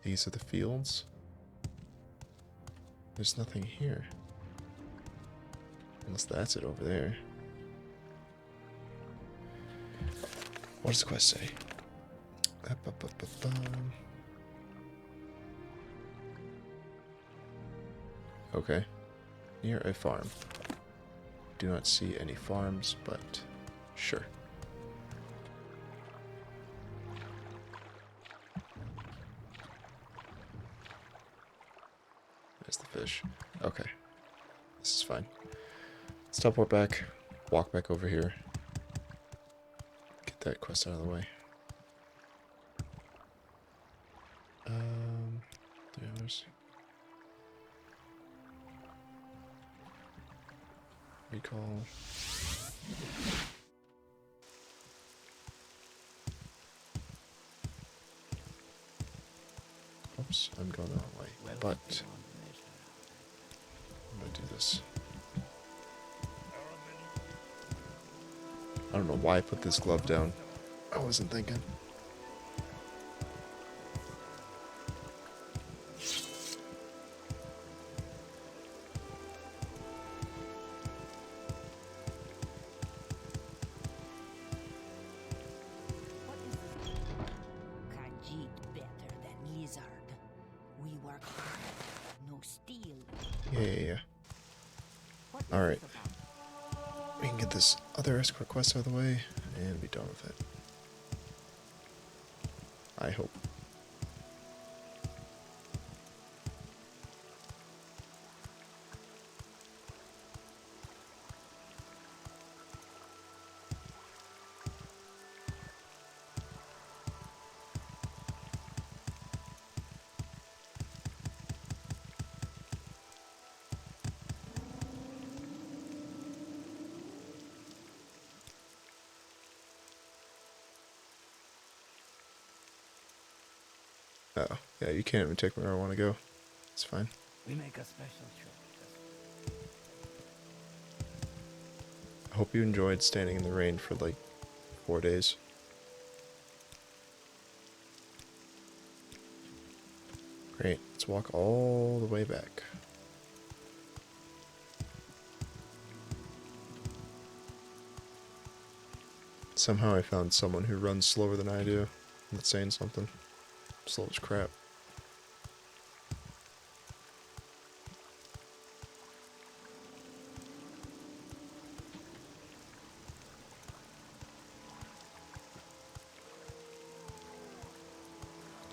These are the fields. There's nothing here. Unless that's it over there. What does the quest say? Okay. Near a farm. Do not see any farms, but sure. There's the fish. Okay. This is fine. Let's teleport back. Walk back over here. Get that quest out of the way. 3 hours. Recall. Oops, I'm going the wrong way. But I'm gonna do this. I don't know why I put this glove down. I wasn't thinking. What is this? Khajiit better than lizard. We work hard. No steel. Yeah. What is Alright. this about? We can get this other escort quest out of the way and be done with it. I hope. Oh, yeah, you can't even take me where I want to go. It's fine. We make a special choice. I hope you enjoyed standing in the rain for like 4 days. Great, let's walk all the way back. Somehow I found someone who runs slower than I do. That's saying something. Slow as crap.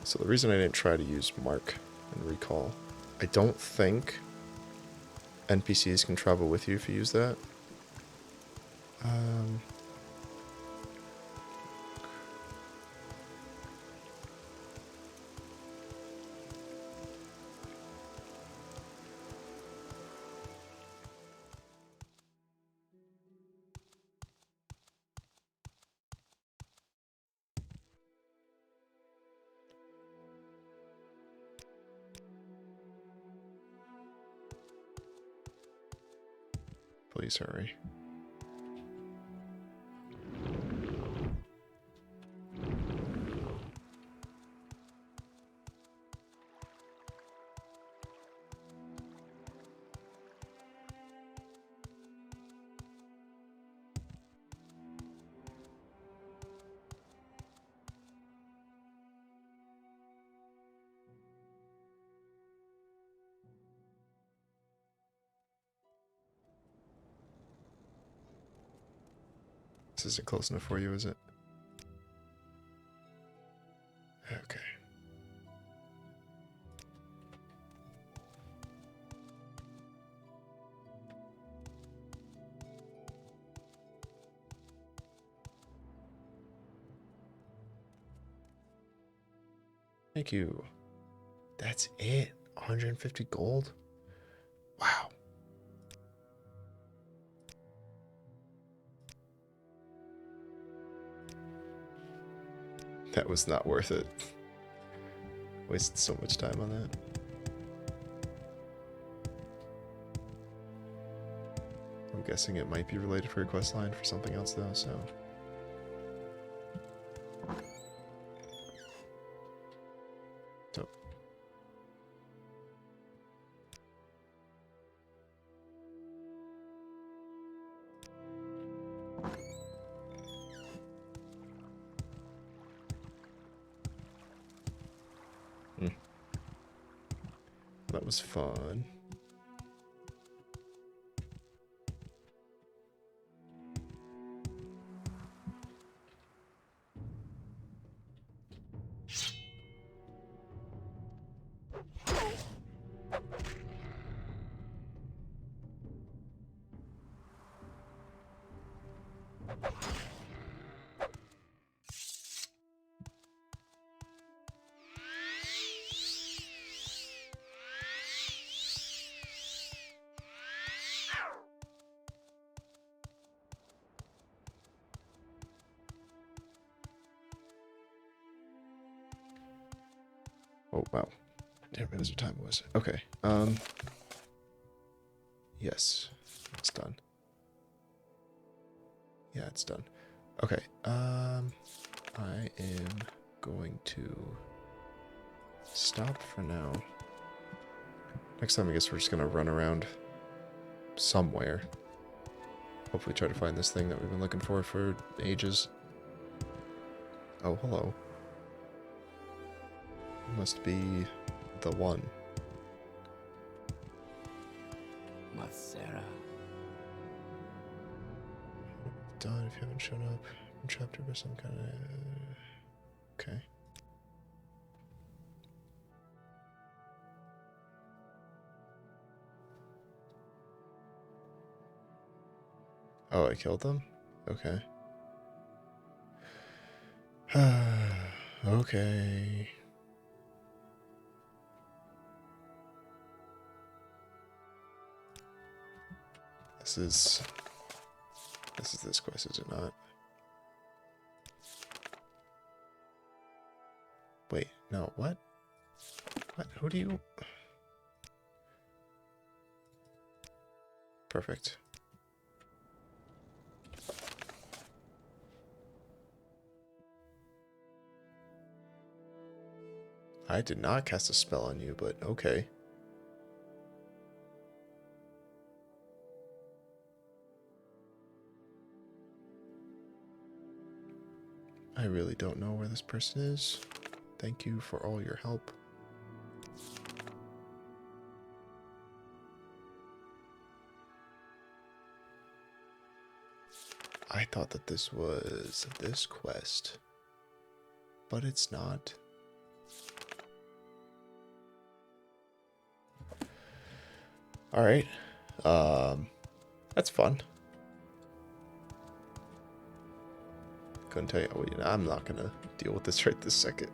So the reason I didn't try to use mark and recall, I don't think NPCs can travel with you if you use that. Please hurry. This isn't close enough for you, is it? Okay. Thank you. That's it. 150 gold? Wow. That was not worth it. Wasted so much time on that. I'm guessing it might be related for your quest line for something else though, so. So. That was fun. Oh, wow. Didn't realize what time it was. Okay. Yes. It's done. Yeah, it's done. Okay. I am going to stop for now. Next time, I guess we're just gonna run around somewhere. Hopefully try to find this thing that we've been looking for ages. Oh, hello. Must be the one. Sarah. Done if you haven't shown up. I'm trapped by some kind of... Okay. Oh, I killed them? Okay. Okay. This is this quest, is it not? Wait, no, what? What? Who do you... Perfect. I did not cast a spell on you, but okay. I really don't know where this person is. Thank you for all your help. I thought that this was this quest, but it's not. All right. That's fun. Couldn't tell you. Oh, you know, I'm not gonna deal with this right this second.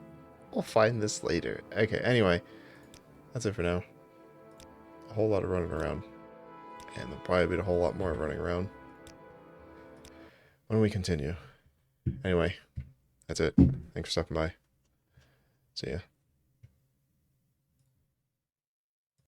We'll find this later. Okay, anyway. That's it for now. A whole lot of running around. And there'll probably be a whole lot more running around when we continue. Anyway, that's it. Thanks for stopping by. See ya.